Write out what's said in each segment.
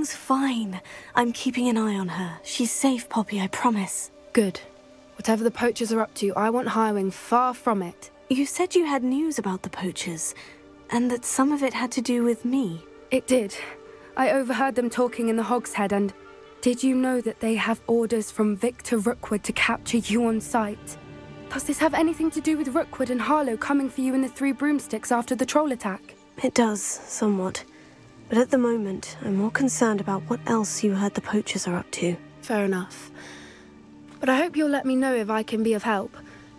Everything's fine. I'm keeping an eye on her. She's safe, Poppy, I promise. Good. Whatever the poachers are up to, I want Highwing far from it. You said you had news about the poachers, and that some of it had to do with me. It did. I overheard them talking in the Hogshead, and did you know that they have orders from Victor Rookwood to capture you on sight? Does this have anything to do with Rookwood and Harlow coming for you in the Three Broomsticks after the troll attack? It does, somewhat. But at the moment, I'm more concerned about what else you heard the poachers are up to. Fair enough. But I hope you'll let me know if I can be of help,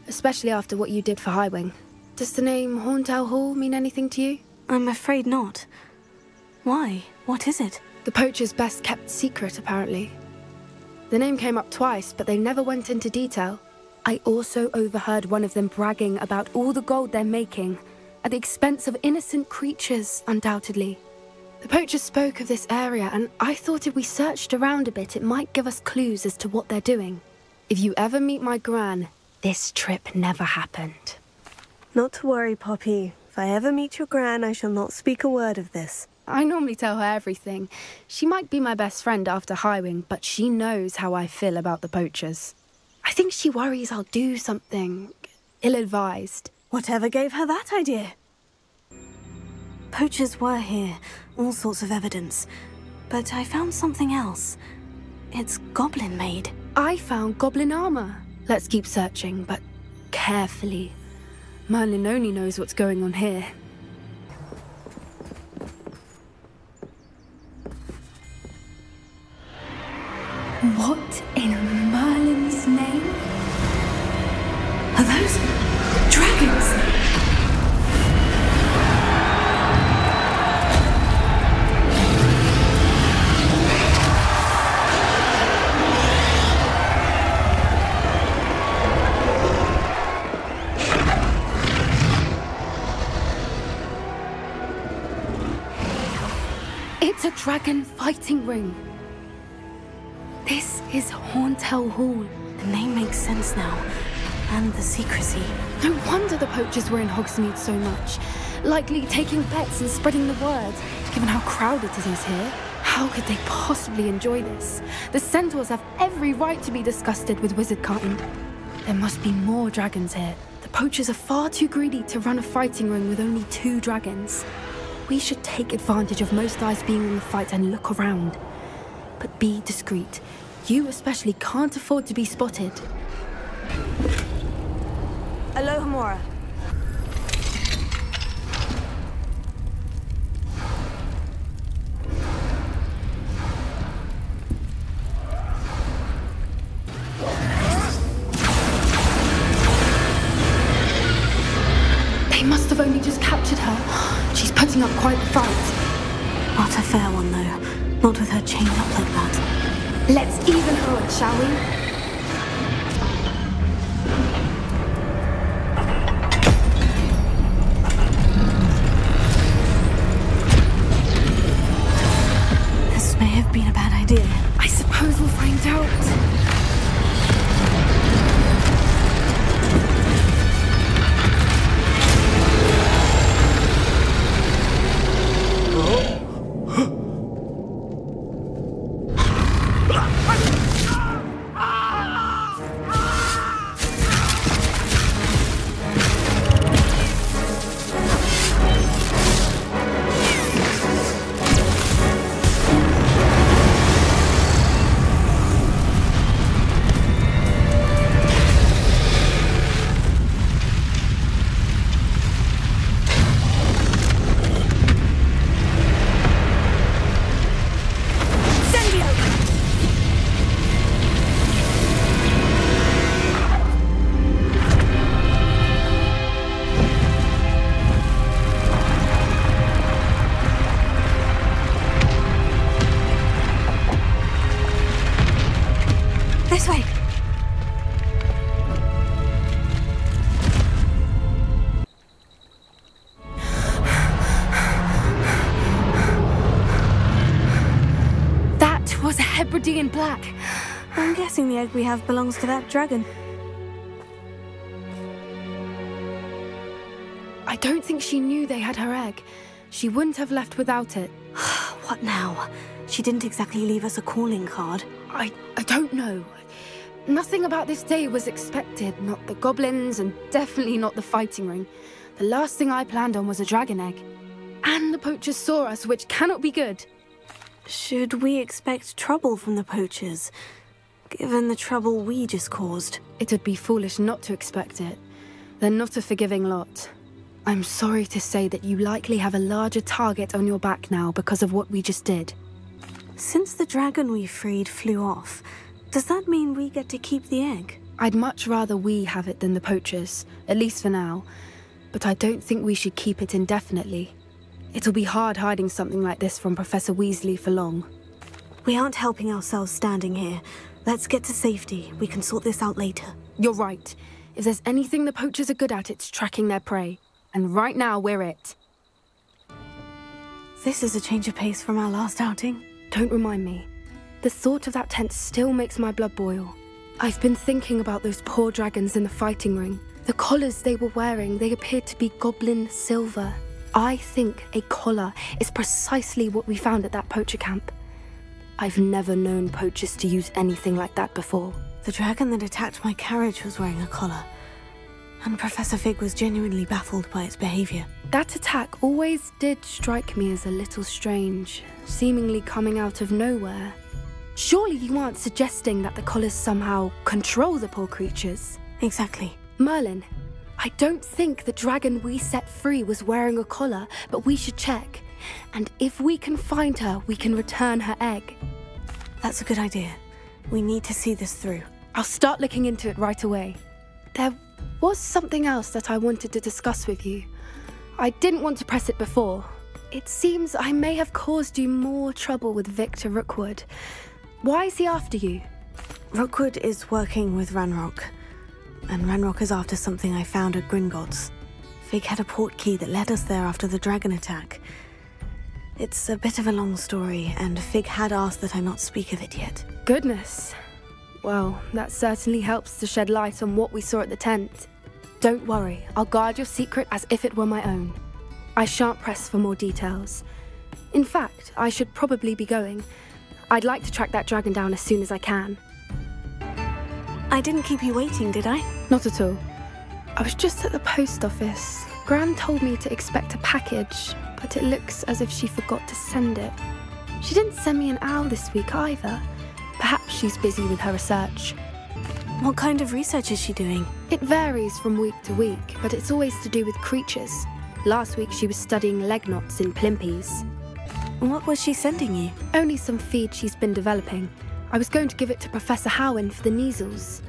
especially after what you did for Highwing. Does the name Horntail Hall mean anything to you? I'm afraid not. Why? What is it? The poachers' best-kept secret, apparently. The name came up twice, but they never went into detail. I also overheard one of them bragging about all the gold they're making, at the expense of innocent creatures, undoubtedly. The poachers spoke of this area, and I thought if we searched around a bit, it might give us clues as to what they're doing. If you ever meet my gran, this trip never happened. Not to worry, Poppy. If I ever meet your gran, I shall not speak a word of this. I normally tell her everything. She might be my best friend after Highwing, but she knows how I feel about the poachers. I think she worries I'll do something ill-advised. Whatever gave her that idea? Poachers were here, all sorts of evidence. But I found something else. It's goblin-made. I found goblin armor. Let's keep searching, but carefully. Merlin only knows what's going on here. What in Merlin's name? Are those dragons? It's a dragon fighting ring. This is Horntail Hall. The name makes sense now. And the secrecy. No wonder the poachers were in Hogsmeade so much. Likely taking bets and spreading the word, given how crowded it is here. How could they possibly enjoy this? The centaurs have every right to be disgusted with wizardkind. There must be more dragons here. The poachers are far too greedy to run a fighting ring with only 2 dragons. We should take advantage of most eyes being in the fight and look around. But be discreet. You especially can't afford to be spotted. Alohomora. They must have only just captured her. She's putting up quite the fight. Not a fair one, though. Not with her chained up like that. Let's even her up, shall we? This may have been a bad idea. I suppose we'll find out. This way! That was a Hebridean black. I'm guessing the egg we have belongs to that dragon. I don't think she knew they had her egg. She wouldn't have left without it. What now? She didn't exactly leave us a calling card. I don't know. Nothing about this day was expected. Not the goblins, and definitely not the fighting ring. The last thing I planned on was a dragon egg. And the poachers saw us, which cannot be good. Should we expect trouble from the poachers, given the trouble we just caused? It would be foolish not to expect it. They're not a forgiving lot. I'm sorry to say that you likely have a larger target on your back now because of what we just did. Since the dragon we freed flew off, does that mean we get to keep the egg? I'd much rather we have it than the poachers, at least for now. But I don't think we should keep it indefinitely. It'll be hard hiding something like this from Professor Weasley for long. We aren't helping ourselves standing here. Let's get to safety. We can sort this out later. You're right. If there's anything the poachers are good at, it's tracking their prey. And right now, we're it. This is a change of pace from our last outing. Don't remind me. The thought of that tent still makes my blood boil. I've been thinking about those poor dragons in the fighting ring. The collars they were wearing, they appeared to be goblin silver. I think a collar is precisely what we found at that poacher camp. I've never known poachers to use anything like that before. The dragon that attacked my carriage was wearing a collar, and Professor Fig was genuinely baffled by its behavior. That attack always did strike me as a little strange, seemingly coming out of nowhere. Surely you aren't suggesting that the collars somehow control the poor creatures? Exactly. Merlin, I don't think the dragon we set free was wearing a collar, but we should check. And if we can find her, we can return her egg. That's a good idea. We need to see this through. I'll start looking into it right away. There was something else that I wanted to discuss with you. I didn't want to press it before. It seems I may have caused you more trouble with Victor Rookwood. Why is he after you? Rookwood is working with Ranrock, and Ranrock is after something I found at Gringotts. Fig had a portkey that led us there after the dragon attack. It's a bit of a long story, and Fig had asked that I not speak of it yet. Goodness. Well, that certainly helps to shed light on what we saw at the tent. Don't worry, I'll guard your secret as if it were my own. I shan't press for more details. In fact, I should probably be going. I'd like to track that dragon down as soon as I can. I didn't keep you waiting, did I? Not at all. I was just at the post office. Gran told me to expect a package, but it looks as if she forgot to send it. She didn't send me an owl this week either. Perhaps she's busy with her research. What kind of research is she doing? It varies from week to week, but it's always to do with creatures. Last week she was studying leg knots in plimpies. What was she sending you? Only some feed she's been developing. I was going to give it to Professor Howin for the measles.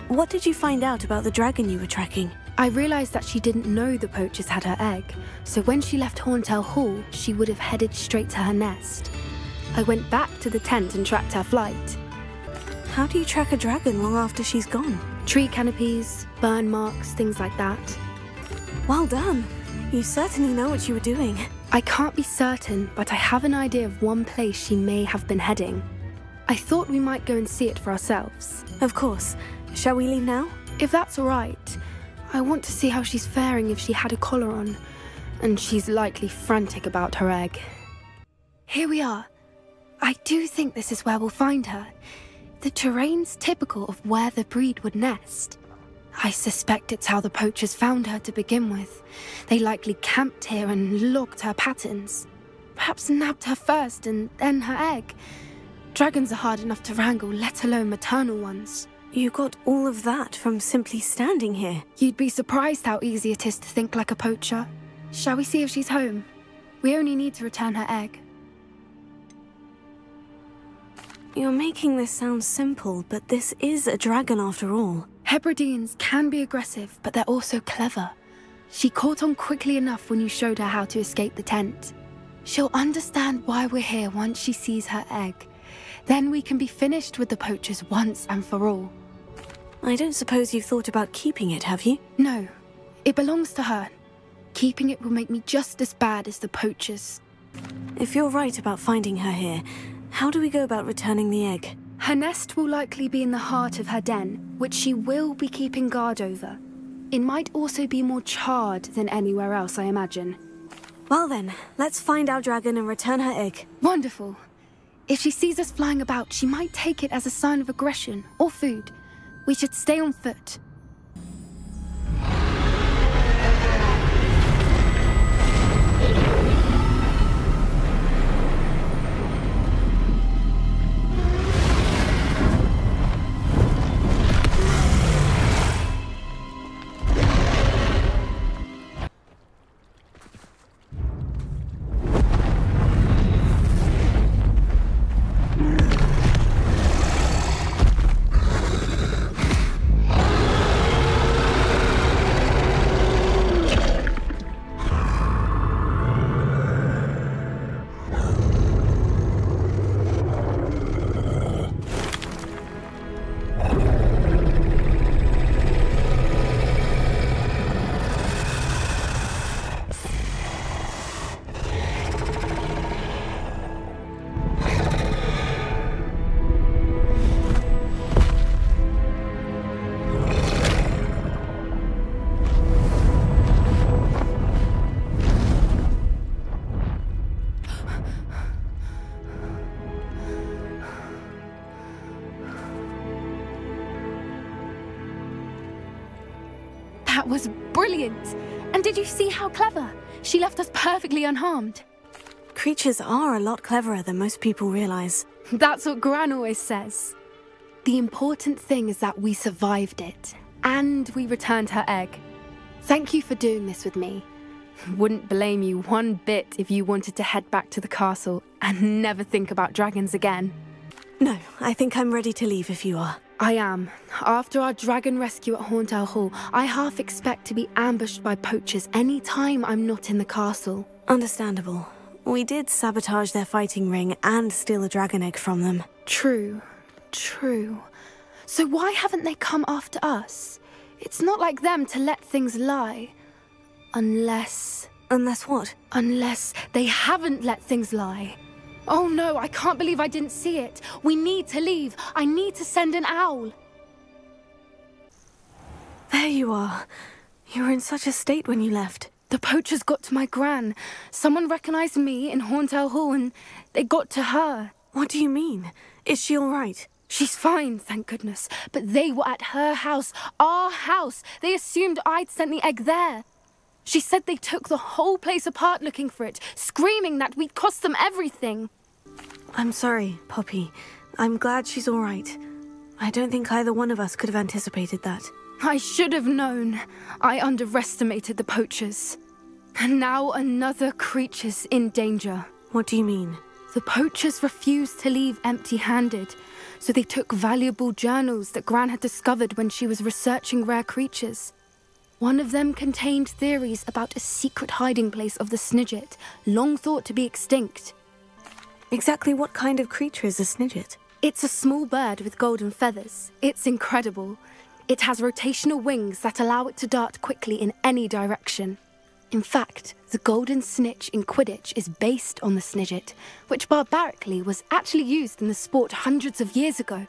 What did you find out about the dragon you were tracking? I realised that she didn't know the poachers had her egg, so when she left Horntail Hall, she would have headed straight to her nest. I went back to the tent and tracked her flight. How do you track a dragon long after she's gone? Tree canopies, burn marks, things like that. Well done. You certainly know what you were doing. I can't be certain, but I have an idea of one place she may have been heading. I thought we might go and see it for ourselves. Of course. Shall we leave now? If that's all right. I want to see how she's faring if she had a collar on. And she's likely frantic about her egg. Here we are. I do think this is where we'll find her. The terrain's typical of where the breed would nest. I suspect it's how the poachers found her to begin with. They likely camped here and logged her patterns. Perhaps nabbed her first and then her egg. Dragons are hard enough to wrangle, let alone maternal ones. You got all of that from simply standing here. You'd be surprised how easy it is to think like a poacher. Shall we see if she's home? We only need to return her egg. You're making this sound simple, but this is a dragon after all. Hebrideans can be aggressive, but they're also clever. She caught on quickly enough when you showed her how to escape the tent. She'll understand why we're here once she sees her egg. Then we can be finished with the poachers once and for all. I don't suppose you've thought about keeping it, have you? No. It belongs to her. Keeping it will make me just as bad as the poachers. If you're right about finding her here, how do we go about returning the egg? Her nest will likely be in the heart of her den, which she will be keeping guard over. It might also be more charred than anywhere else, I imagine. Well then, let's find our dragon and return her egg. Wonderful. If she sees us flying about, she might take it as a sign of aggression or food. We should stay on foot. That was brilliant! And did you see how clever? She left us perfectly unharmed. Creatures are a lot cleverer than most people realize. That's what Gran always says. The important thing is that we survived it, and we returned her egg. Thank you for doing this with me. Wouldn't blame you one bit if you wanted to head back to the castle and never think about dragons again. No, I think I'm ready to leave if you are. I am. After our dragon rescue at Hauntow Hall, I half expect to be ambushed by poachers any time I'm not in the castle. Understandable. We did sabotage their fighting ring and steal a dragon egg from them. True. So why haven't they come after us? It's not like them to let things lie. Unless... Unless what? Unless they haven't let things lie. Oh no, I can't believe I didn't see it. We need to leave. I need to send an owl. There you are. You were in such a state when you left. The poachers got to my Gran. Someone recognized me in Hauntow Hall and they got to her. What do you mean? Is she all right? She's fine, thank goodness. But they were at her house, our house. They assumed I'd sent the egg there. She said they took the whole place apart looking for it, screaming that we'd cost them everything. I'm sorry, Poppy. I'm glad she's all right. I don't think either one of us could have anticipated that. I should have known. I underestimated the poachers. And now another creature's in danger. What do you mean? The poachers refused to leave empty-handed, so they took valuable journals that Gran had discovered when she was researching rare creatures. One of them contained theories about a secret hiding place of the Snidget, long thought to be extinct. Exactly what kind of creature is a Snidget? It's a small bird with golden feathers. It's incredible. It has rotational wings that allow it to dart quickly in any direction. In fact, the golden snitch in Quidditch is based on the Snidget, which barbarically was actually used in the sport hundreds of years ago.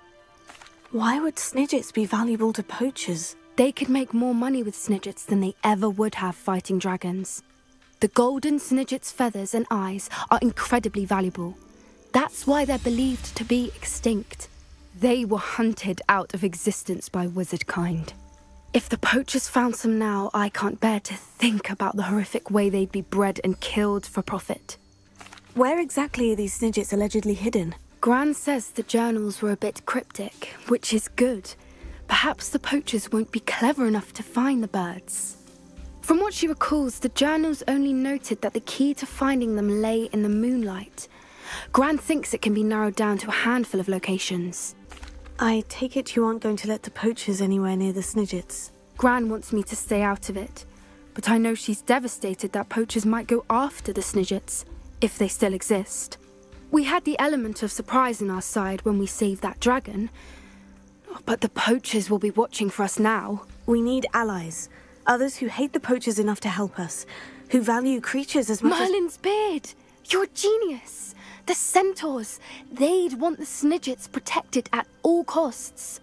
Why would Snidgets be valuable to poachers? They could make more money with Snidgets than they ever would have fighting dragons. The golden Snidget's feathers and eyes are incredibly valuable. That's why they're believed to be extinct. They were hunted out of existence by wizard kind. If the poachers found some now, I can't bear to think about the horrific way they'd be bred and killed for profit. Where exactly are these Snidgets allegedly hidden? Gran says the journals were a bit cryptic, which is good. Perhaps the poachers won't be clever enough to find the birds. From what she recalls, the journals only noted that the key to finding them lay in the moonlight. Gran thinks it can be narrowed down to a handful of locations. I take it you aren't going to let the poachers anywhere near the Snidgets. Gran wants me to stay out of it, but I know she's devastated that poachers might go after the Snidgets, if they still exist. We had the element of surprise on our side when we saved that dragon, but the poachers will be watching for us now. We need allies. Others who hate the poachers enough to help us, who value creatures as much Merlin's beard! You're a genius! The centaurs! They'd want the Snidgets protected at all costs.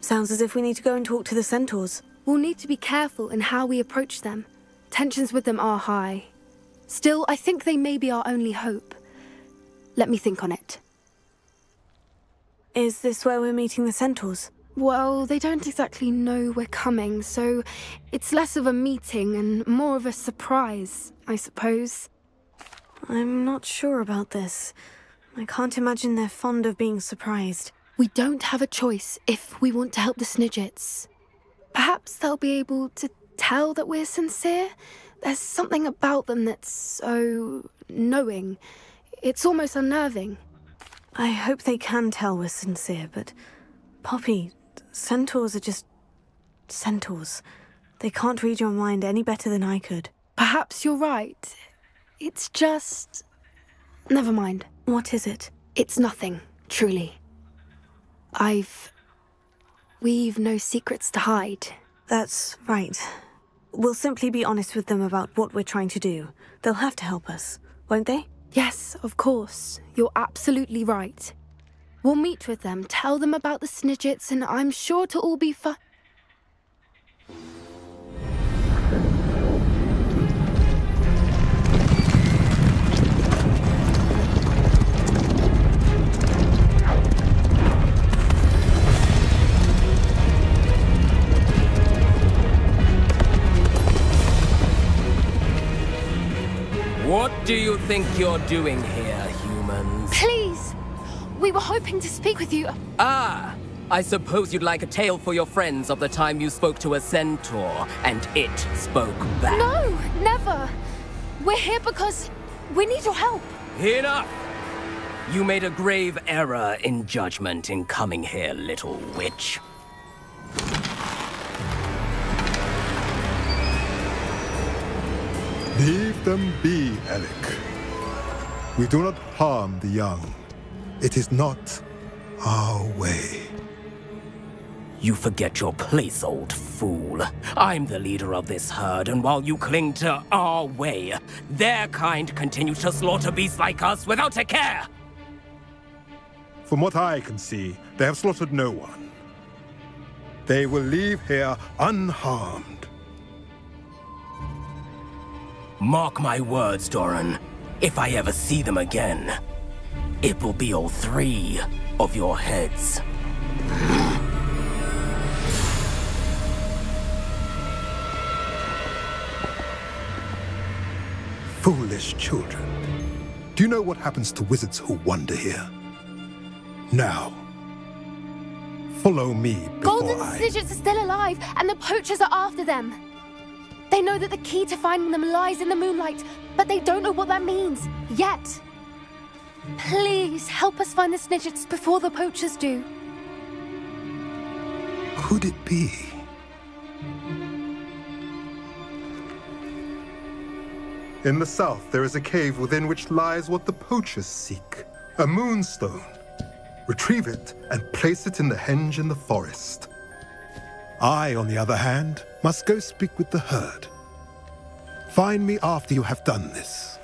Sounds as if we need to go and talk to the centaurs. We'll need to be careful in how we approach them. Tensions with them are high. Still, I think they may be our only hope. Let me think on it. Is this where we're meeting the centaurs? Well, they don't exactly know we're coming, so it's less of a meeting and more of a surprise, I suppose. I'm not sure about this. I can't imagine they're fond of being surprised. We don't have a choice if we want to help the Snidgets. Perhaps they'll be able to tell that we're sincere. There's something about them that's so knowing. It's almost unnerving. I hope they can tell we're sincere, but Poppy, centaurs are just centaurs. They can't read your mind any better than I could. Perhaps you're right. It's just... Never mind. What is it? It's nothing, truly. We've no secrets to hide. That's right. We'll simply be honest with them about what we're trying to do. They'll have to help us, won't they? Yes, of course. You're absolutely right. We'll meet with them, tell them about the Snidgets, and I'm sure it'll all be fun. What do you think you're doing here, humans? Please! We were hoping to speak with you. Ah! I suppose you'd like a tale for your friends of the time you spoke to a centaur, and it spoke back. No, never! We're here because we need your help. Enough! You made a grave error in judgment in coming here, little witch. Leave them be, Alec. We do not harm the young. It is not our way. You forget your place, old fool. I'm the leader of this herd, and while you cling to our way, their kind continue to slaughter beasts like us without a care! From what I can see, they have slaughtered no one. They will leave here unharmed. Mark my words, Doran. If I ever see them again, it will be all 3 of your heads. Foolish children. Do you know what happens to wizards who wander here? Now, follow me before Golden Snidgets are still alive, and the poachers are after them. They know that the key to finding them lies in the moonlight, but they don't know what that means, yet. Please, help us find the Snidgets before the poachers do. Could it be? In the south, there is a cave within which lies what the poachers seek. A moonstone. Retrieve it and place it in the henge in the forest. I, on the other hand, must go speak with the herd. Find me after you have done this.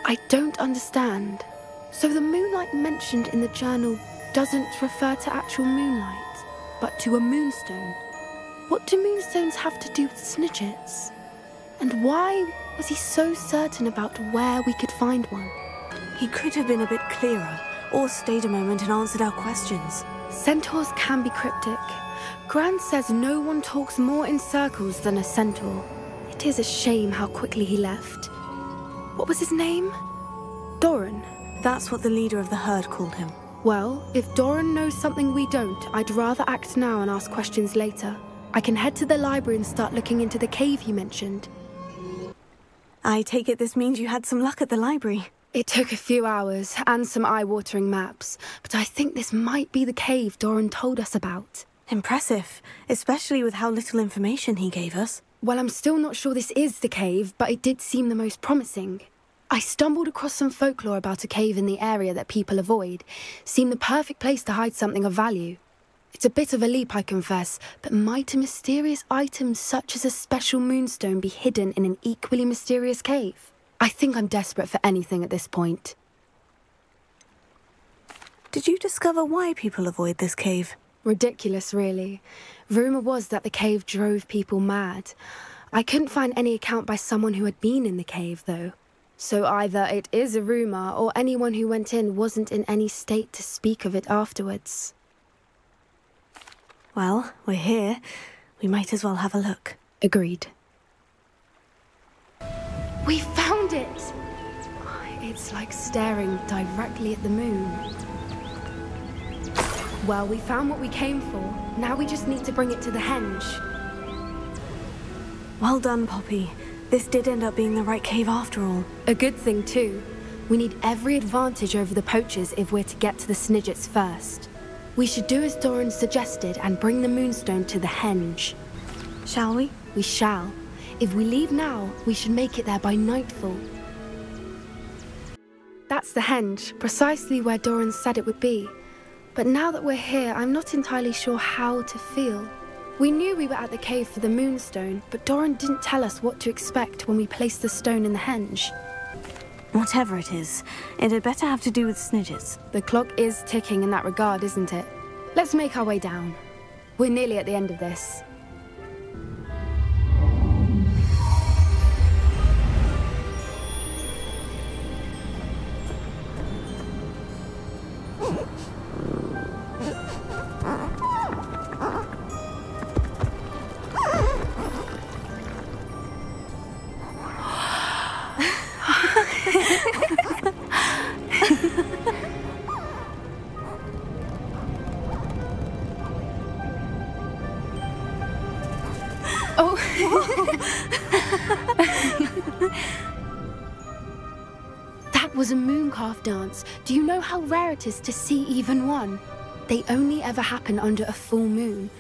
I don't understand. So the moonlight mentioned in the journal doesn't refer to actual moonlight, but to a moonstone. What do moonstones have to do with Snidgets? And why was he so certain about where we could find one? He could have been a bit clearer, or stayed a moment and answered our questions. Centaurs can be cryptic. Gran says no one talks more in circles than a centaur. It is a shame how quickly he left. What was his name? Doran. That's what the leader of the herd called him. Well, if Doran knows something we don't, I'd rather act now and ask questions later. I can head to the library and start looking into the cave you mentioned. I take it this means you had some luck at the library. It took a few hours and some eye-watering maps, but I think this might be the cave Doran told us about. Impressive, especially with how little information he gave us. Well, I'm still not sure this is the cave, but it did seem the most promising. I stumbled across some folklore about a cave in the area that people avoid. Seemed the perfect place to hide something of value. It's a bit of a leap, I confess, but might a mysterious item such as a special moonstone be hidden in an equally mysterious cave? I think I'm desperate for anything at this point. Did you discover why people avoid this cave? Ridiculous, really. Rumour was that the cave drove people mad. I couldn't find any account by someone who had been in the cave, though. So either it is a rumour, or anyone who went in wasn't in any state to speak of it afterwards. Well, we're here. We might as well have a look. Agreed. We found it! It's like staring directly at the moon. Well, we found what we came for. Now we just need to bring it to the henge. Well done, Poppy. This did end up being the right cave after all. A good thing, too. We need every advantage over the poachers if we're to get to the Snidgets first. We should do as Doran suggested and bring the moonstone to the henge. Shall we? We shall. If we leave now, we should make it there by nightfall. That's the henge, precisely where Doran said it would be. But now that we're here, I'm not entirely sure how to feel. We knew we were at the cave for the moonstone, but Doran didn't tell us what to expect when we placed the stone in the henge. Whatever it is, it had better have to do with Snidgets. The clock is ticking in that regard, isn't it? Let's make our way down. We're nearly at the end of this. That was a mooncalf dance. Do you know how rare it is to see even one? They only ever happen under a full moon.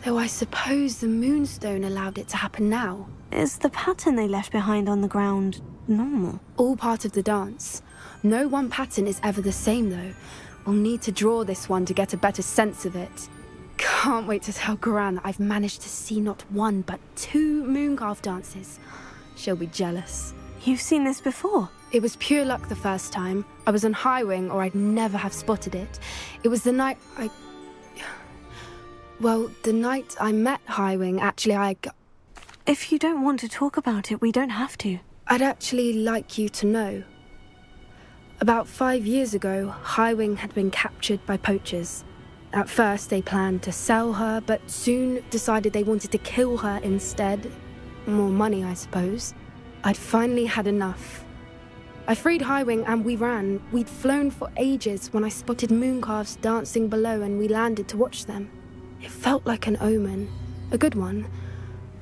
Though I suppose the moonstone allowed it to happen now. Is the pattern they left behind on the ground normal? All part of the dance. No one pattern is ever the same, though. We'll need to draw this one to get a better sense of it. Can't wait to tell Gran that I've managed to see not one, but 2 mooncalf dances. She'll be jealous. You've seen this before? It was pure luck the first time. I was on Highwing, or I'd never have spotted it. It was the night Well, the night I met Highwing, actually, If you don't want to talk about it, we don't have to. I'd actually like you to know. About 5 years ago, Highwing had been captured by poachers. At first, they planned to sell her, but soon decided they wanted to kill her instead. More money, I suppose. I'd finally had enough. I freed Highwing and we ran. We'd flown for ages when I spotted mooncalves dancing below and we landed to watch them. It felt like an omen. A good one.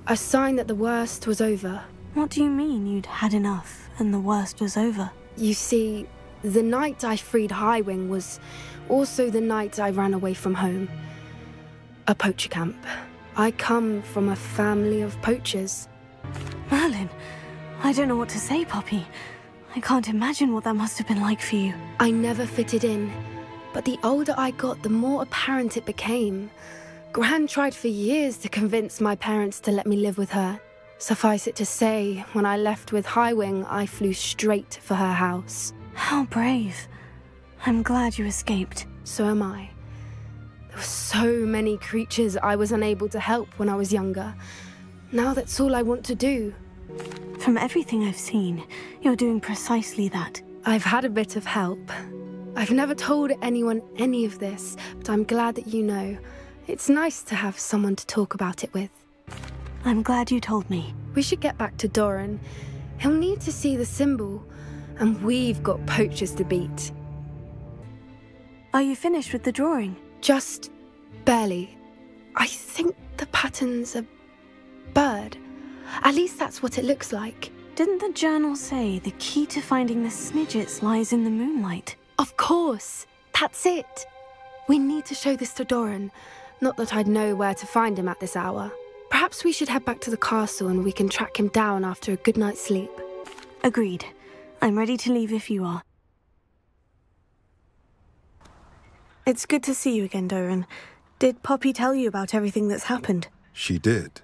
A sign that the worst was over. What do you mean you'd had enough and the worst was over? You see, the night I freed Highwing was also the night I ran away from home. A poacher camp. I come from a family of poachers. Merlin, I don't know what to say, Poppy. I can't imagine what that must have been like for you. I never fitted in, but the older I got, the more apparent it became. Gran tried for years to convince my parents to let me live with her. Suffice it to say, when I left with Highwing, I flew straight for her house. How brave. I'm glad you escaped. So am I. There were so many creatures I was unable to help when I was younger. Now that's all I want to do. From everything I've seen, you're doing precisely that. I've had a bit of help. I've never told anyone any of this, but I'm glad that you know. It's nice to have someone to talk about it with. I'm glad you told me. We should get back to Doran. He'll need to see the symbol, and we've got poachers to beat. Are you finished with the drawing? Just barely. I think the pattern's a bird. At least that's what it looks like. Didn't the journal say the key to finding the Snidgets lies in the moonlight? Of course. That's it. We need to show this to Doran. Not that I'd know where to find him at this hour. Perhaps we should head back to the castle and we can track him down after a good night's sleep. Agreed. I'm ready to leave if you are. It's good to see you again, Doran. Did Poppy tell you about everything that's happened? She did.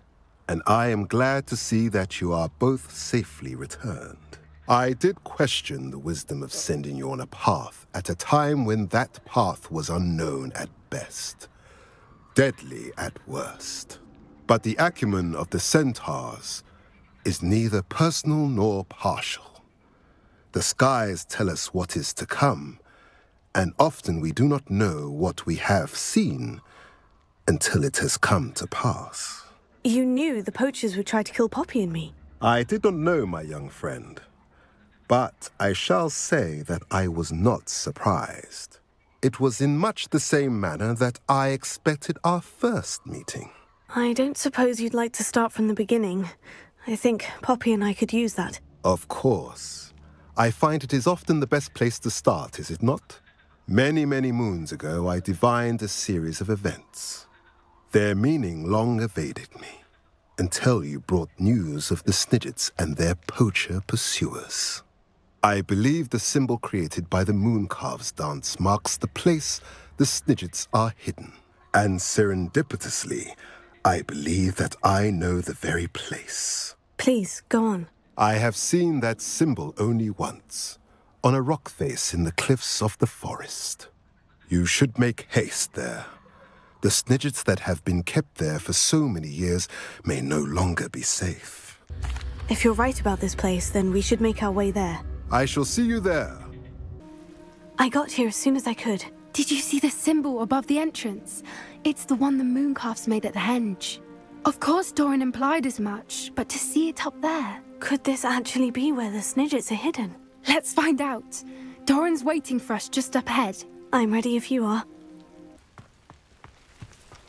And I am glad to see that you are both safely returned. I did question the wisdom of sending you on a path at a time when that path was unknown at best. deadly at worst. But the acumen of the centaurs is neither personal nor partial. The skies tell us what is to come, and often we do not know what we have seen until it has come to pass. You knew the poachers would try to kill Poppy and me. I did not know, my young friend, but I shall say that I was not surprised. It was in much the same manner that I expected our first meeting. I don't suppose you'd like to start from the beginning. I think Poppy and I could use that. Of course. I find it is often the best place to start, is it not? Many, many moons ago, I divined a series of events. Their meaning long evaded me, until you brought news of the Snidgets and their poacher pursuers. I believe the symbol created by the Mooncalves dance marks the place the Snidgets are hidden. And serendipitously, I believe that I know the very place. Please, go on. I have seen that symbol only once, on a rock face in the cliffs of the forest. You should make haste there. The Snidgets that have been kept there for so many years may no longer be safe. If you're right about this place, then we should make our way there. I shall see you there. I got here as soon as I could. Did you see the symbol above the entrance? It's the one the Mooncalves made at the henge. Of course Doran implied as much, but to see it up there... Could this actually be where the Snidgets are hidden? Let's find out. Doran's waiting for us just up ahead. I'm ready if you are.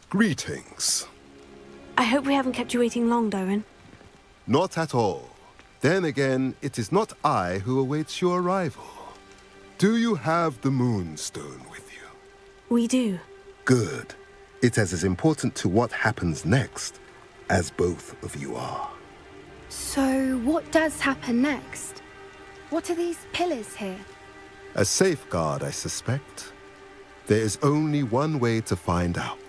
Greetings. I hope we haven't kept you waiting long, Doran. Not at all. Then again, it is not I who awaits your arrival. Do you have the Moonstone with you? We do. Good. It is as important to what happens next as both of you are. So, what does happen next? What are these pillars here? A safeguard, I suspect. There is only one way to find out.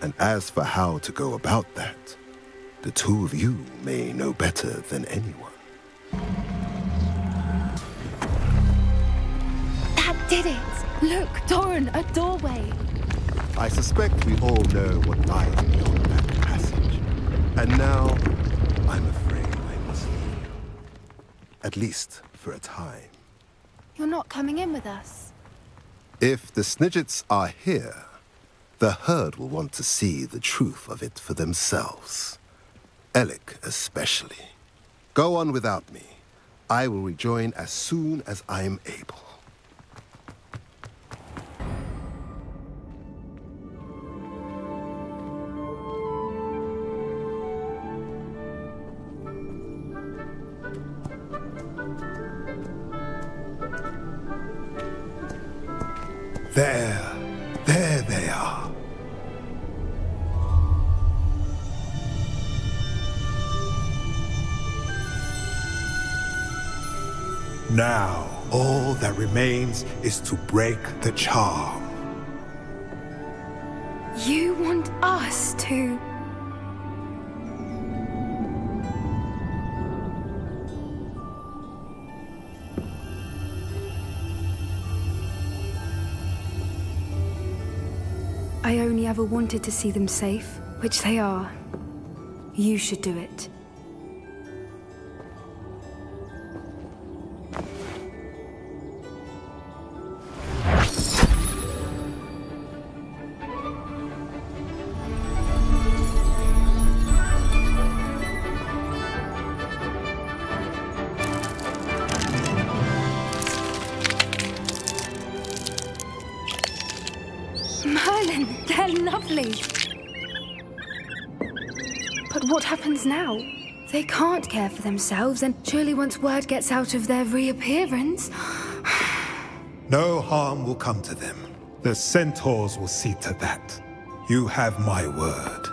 And as for how to go about that, the two of you may know better than anyone. That did it! Look, Doran, a doorway! I suspect we all know what lies beyond that passage. And now, I'm afraid I must leave. At least for a time. You're not coming in with us? If the Snidgets are here, the herd will want to see the truth of it for themselves. Alec especially. Go on without me. I will rejoin as soon as I am able. There they are. Now, all that remains is to break the charm. You want us to... I only ever wanted to see them safe, which they are. You should do it. Merlin, they're lovely. But what happens now? They can't care for themselves, and surely once word gets out of their reappearance... No harm will come to them. The centaurs will see to that. You have my word.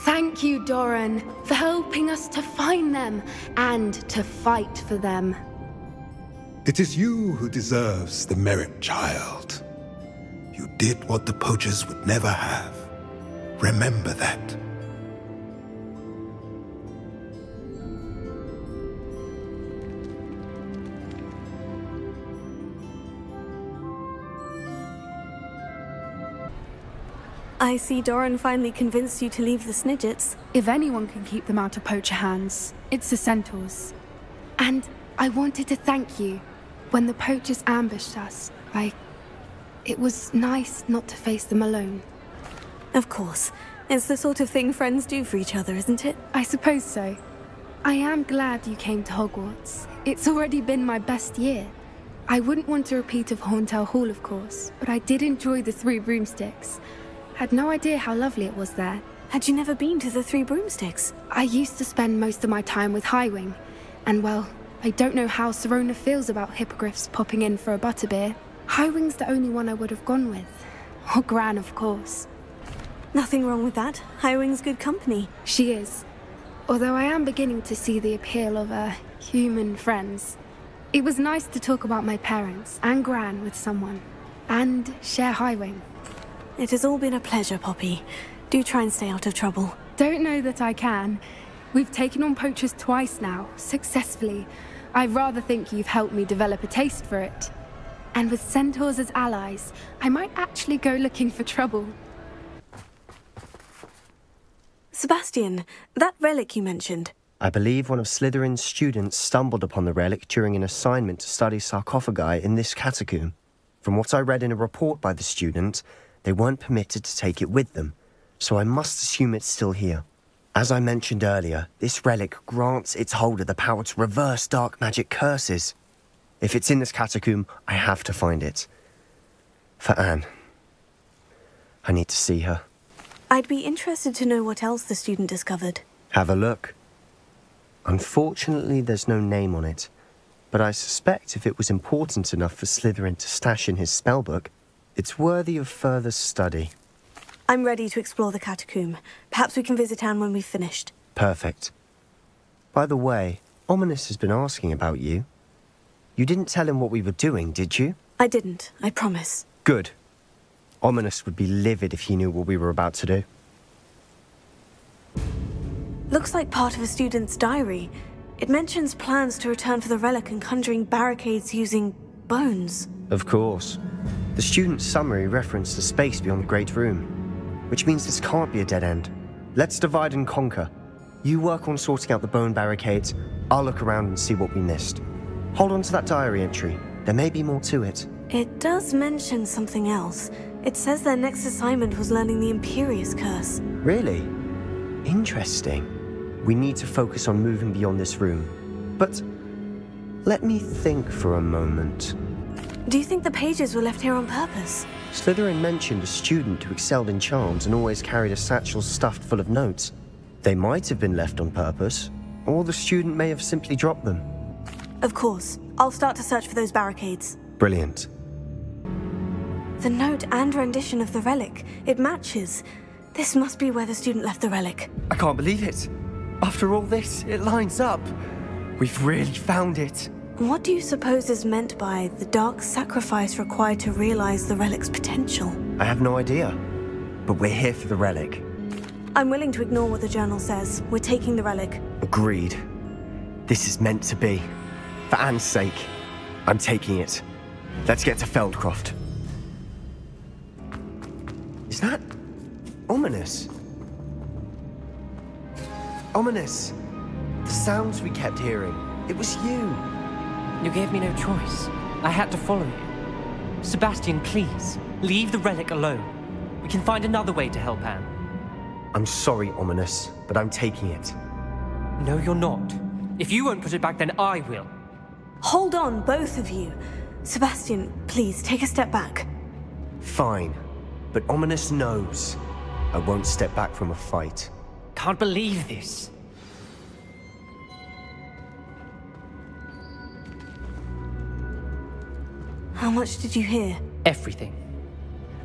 Thank you, Doran, for helping us to find them and to fight for them. It is you who deserves the merit, child. You did what the poachers would never have. Remember that. I see Doran finally convinced you to leave the Snidgets. If anyone can keep them out of poacher hands, it's the centaurs. And I wanted to thank you. When the poachers ambushed us, it was nice not to face them alone. Of course. It's the sort of thing friends do for each other, isn't it? I suppose so. I am glad you came to Hogwarts. It's already been my best year. I wouldn't want a repeat of Horntail Hall, of course, but I did enjoy the Three Broomsticks. Had no idea how lovely it was there. Had you never been to the Three Broomsticks? I used to spend most of my time with Highwing, and well, I don't know how Serona feels about hippogriffs popping in for a butterbeer. Highwing's the only one I would have gone with. Or Gran, of course. Nothing wrong with that. Highwing's good company. She is. Although I am beginning to see the appeal of human friends. It was nice to talk about my parents and Gran with someone. And share Highwing. It has all been a pleasure, Poppy. Do try and stay out of trouble. Don't know that I can. We've taken on poachers twice now, successfully. I rather think you've helped me develop a taste for it. And with centaurs as allies, I might actually go looking for trouble. Sebastian, that relic you mentioned. I believe one of Slytherin's students stumbled upon the relic during an assignment to study sarcophagi in this catacomb. From what I read in a report by the student, they weren't permitted to take it with them, so I must assume it's still here. As I mentioned earlier, this relic grants its holder the power to reverse dark magic curses. If it's in this catacomb, I have to find it. For Anne. I need to see her. I'd be interested to know what else the student discovered. Have a look. Unfortunately, there's no name on it, but I suspect if it was important enough for Slytherin to stash in his spellbook, it's worthy of further study. I'm ready to explore the catacomb. Perhaps we can visit Anne when we've finished. Perfect. By the way, Ominous has been asking about you. You didn't tell him what we were doing, did you? I didn't, I promise. Good. Ominous would be livid if he knew what we were about to do. Looks like part of a student's diary. It mentions plans to return for the relic and conjuring barricades using bones. Of course. The student's summary referenced a space beyond the Great Room, which means this can't be a dead end. Let's divide and conquer. You work on sorting out the bone barricades, I'll look around and see what we missed. Hold on to that diary entry. There may be more to it. It does mention something else. It says their next assignment was learning the Imperious Curse. Really? Interesting. We need to focus on moving beyond this room. But let me think for a moment. Do you think the pages were left here on purpose? Slytherin mentioned a student who excelled in charms and always carried a satchel stuffed full of notes. They might have been left on purpose, or the student may have simply dropped them. Of course. I'll start to search for those barricades. Brilliant. The note and rendition of the relic. It matches. This must be where the student left the relic. I can't believe it. After all this, it lines up. We've really found it. What do you suppose is meant by the dark sacrifice required to realize the relic's potential? I have no idea. But we're here for the relic. I'm willing to ignore what the journal says. We're taking the relic. Agreed. This is meant to be. For Anne's sake, I'm taking it. Let's get to Feldcroft. Is that Ominous? Ominous! The sounds we kept hearing. It was you. You gave me no choice. I had to follow you. Sebastian, please, leave the relic alone. We can find another way to help Anne. I'm sorry, Ominous, but I'm taking it. No, you're not. If you won't put it back, then I will. Hold on, both of you. Sebastian, please, take a step back. Fine. But Ominous knows I won't step back from a fight. Can't believe this. How much did you hear? Everything.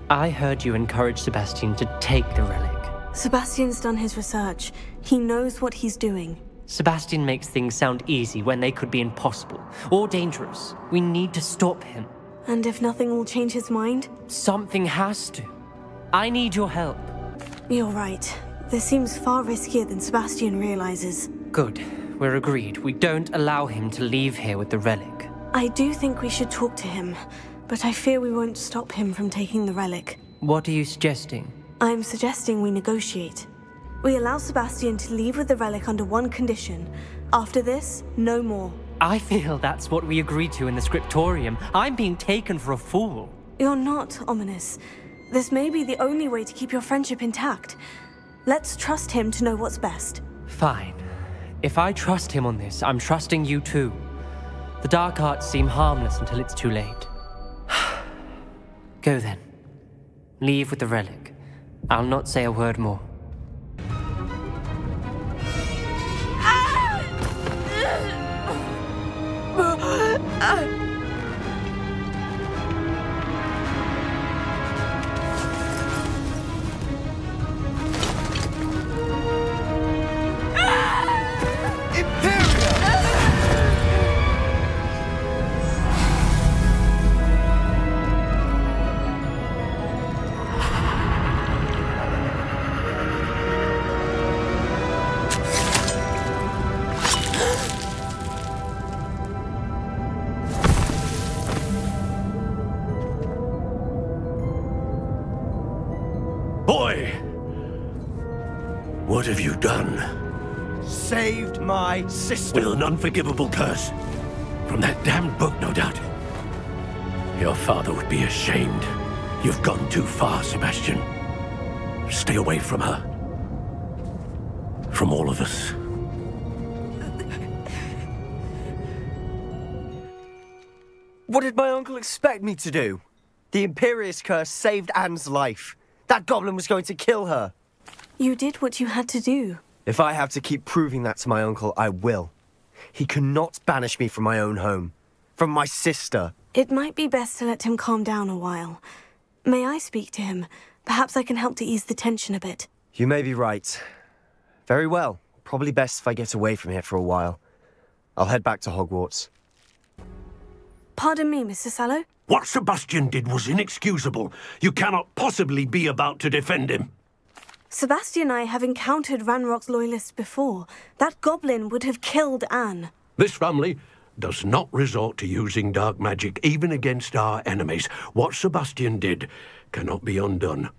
I heard you encourage Sebastian to take the relic. Sebastian's done his research. He knows what he's doing. Sebastian makes things sound easy when they could be impossible or dangerous. We need to stop him. And if nothing will change his mind? Something has to. I need your help. You're right. This seems far riskier than Sebastian realizes. Good. We're agreed. We don't allow him to leave here with the relic. I do think we should talk to him, but I fear we won't stop him from taking the relic. What are you suggesting? I'm suggesting we negotiate. We allow Sebastian to leave with the relic under one condition. After this, no more. I feel that's what we agreed to in the scriptorium. I'm being taken for a fool. You're not, Ominous. This may be the only way to keep your friendship intact. Let's trust him to know what's best. Fine. If I trust him on this, I'm trusting you too. The dark arts seem harmless until it's too late. Go then. Leave with the relic. I'll not say a word more. Boy! What have you done? Saved my sister. With an unforgivable curse. From that damned book, no doubt. Your father would be ashamed. You've gone too far, Sebastian. Stay away from her. From all of us. What did my uncle expect me to do? The Imperious curse saved Anne's life. That goblin was going to kill her. You did what you had to do. If I have to keep proving that to my uncle, I will. He cannot banish me from my own home. From my sister. It might be best to let him calm down a while. May I speak to him? Perhaps I can help to ease the tension a bit. You may be right. Very well. Probably best if I get away from here for a while. I'll head back to Hogwarts. Pardon me, Mr. Sallow? What Sebastian did was inexcusable. You cannot possibly be about to defend him. Sebastian and I have encountered Ranrock's loyalists before. That goblin would have killed Anne. This family does not resort to using dark magic even against our enemies. What Sebastian did cannot be undone.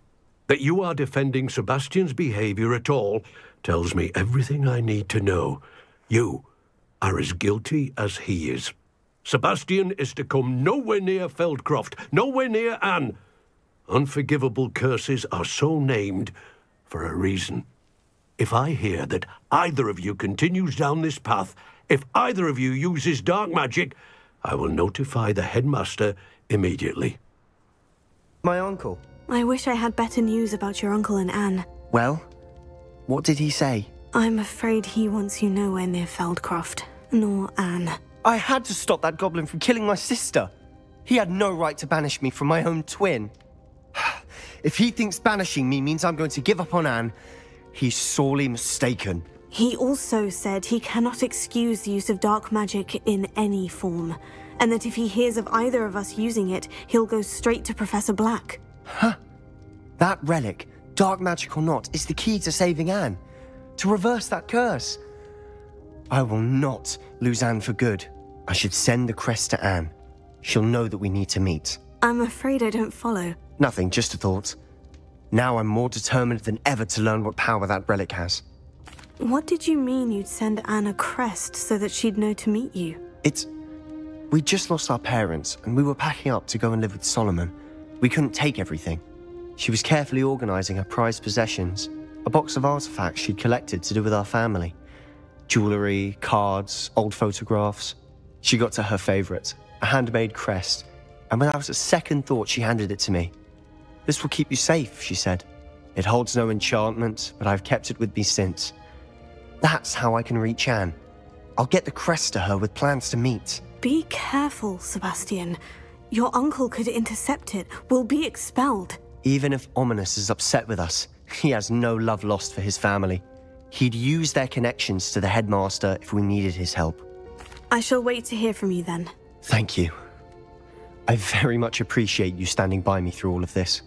That you are defending Sebastian's behavior at all tells me everything I need to know. You are as guilty as he is. Sebastian is to come nowhere near Feldcroft, nowhere near Anne. Unforgivable curses are so named for a reason. If I hear that either of you continues down this path, if either of you uses dark magic, I will notify the headmaster immediately. My uncle? I wish I had better news about your uncle and Anne. Well, what did he say? I'm afraid he wants you nowhere near Feldcroft, nor Anne. I had to stop that goblin from killing my sister. He had no right to banish me from my own twin. If he thinks banishing me means I'm going to give up on Anne, he's sorely mistaken. He also said he cannot excuse the use of dark magic in any form, and that if he hears of either of us using it, he'll go straight to Professor Black. Huh? That relic, dark magic or not, is the key to saving Anne. To reverse that curse. I will not lose Anne for good. I should send the crest to Anne. She'll know that we need to meet. I'm afraid I don't follow. Nothing, just a thought. Now I'm more determined than ever to learn what power that relic has. What did you mean you'd send Anne a crest so that she'd know to meet you? We just lost our parents, and we were packing up to go and live with Solomon. We couldn't take everything. She was carefully organizing her prized possessions, a box of artifacts she'd collected to do with our family. Jewelry, cards, old photographs. She got to her favorite, a handmade crest, and without a second thought she handed it to me. This will keep you safe, she said. It holds no enchantment, but I've kept it with me since. That's how I can reach Anne. I'll get the crest to her with plans to meet. Be careful, Sebastian. Your uncle could intercept it. We'll be expelled. Even if Ominous is upset with us, he has no love lost for his family. He'd use their connections to the headmaster if we needed his help. I shall wait to hear from you then. Thank you. I very much appreciate you standing by me through all of this.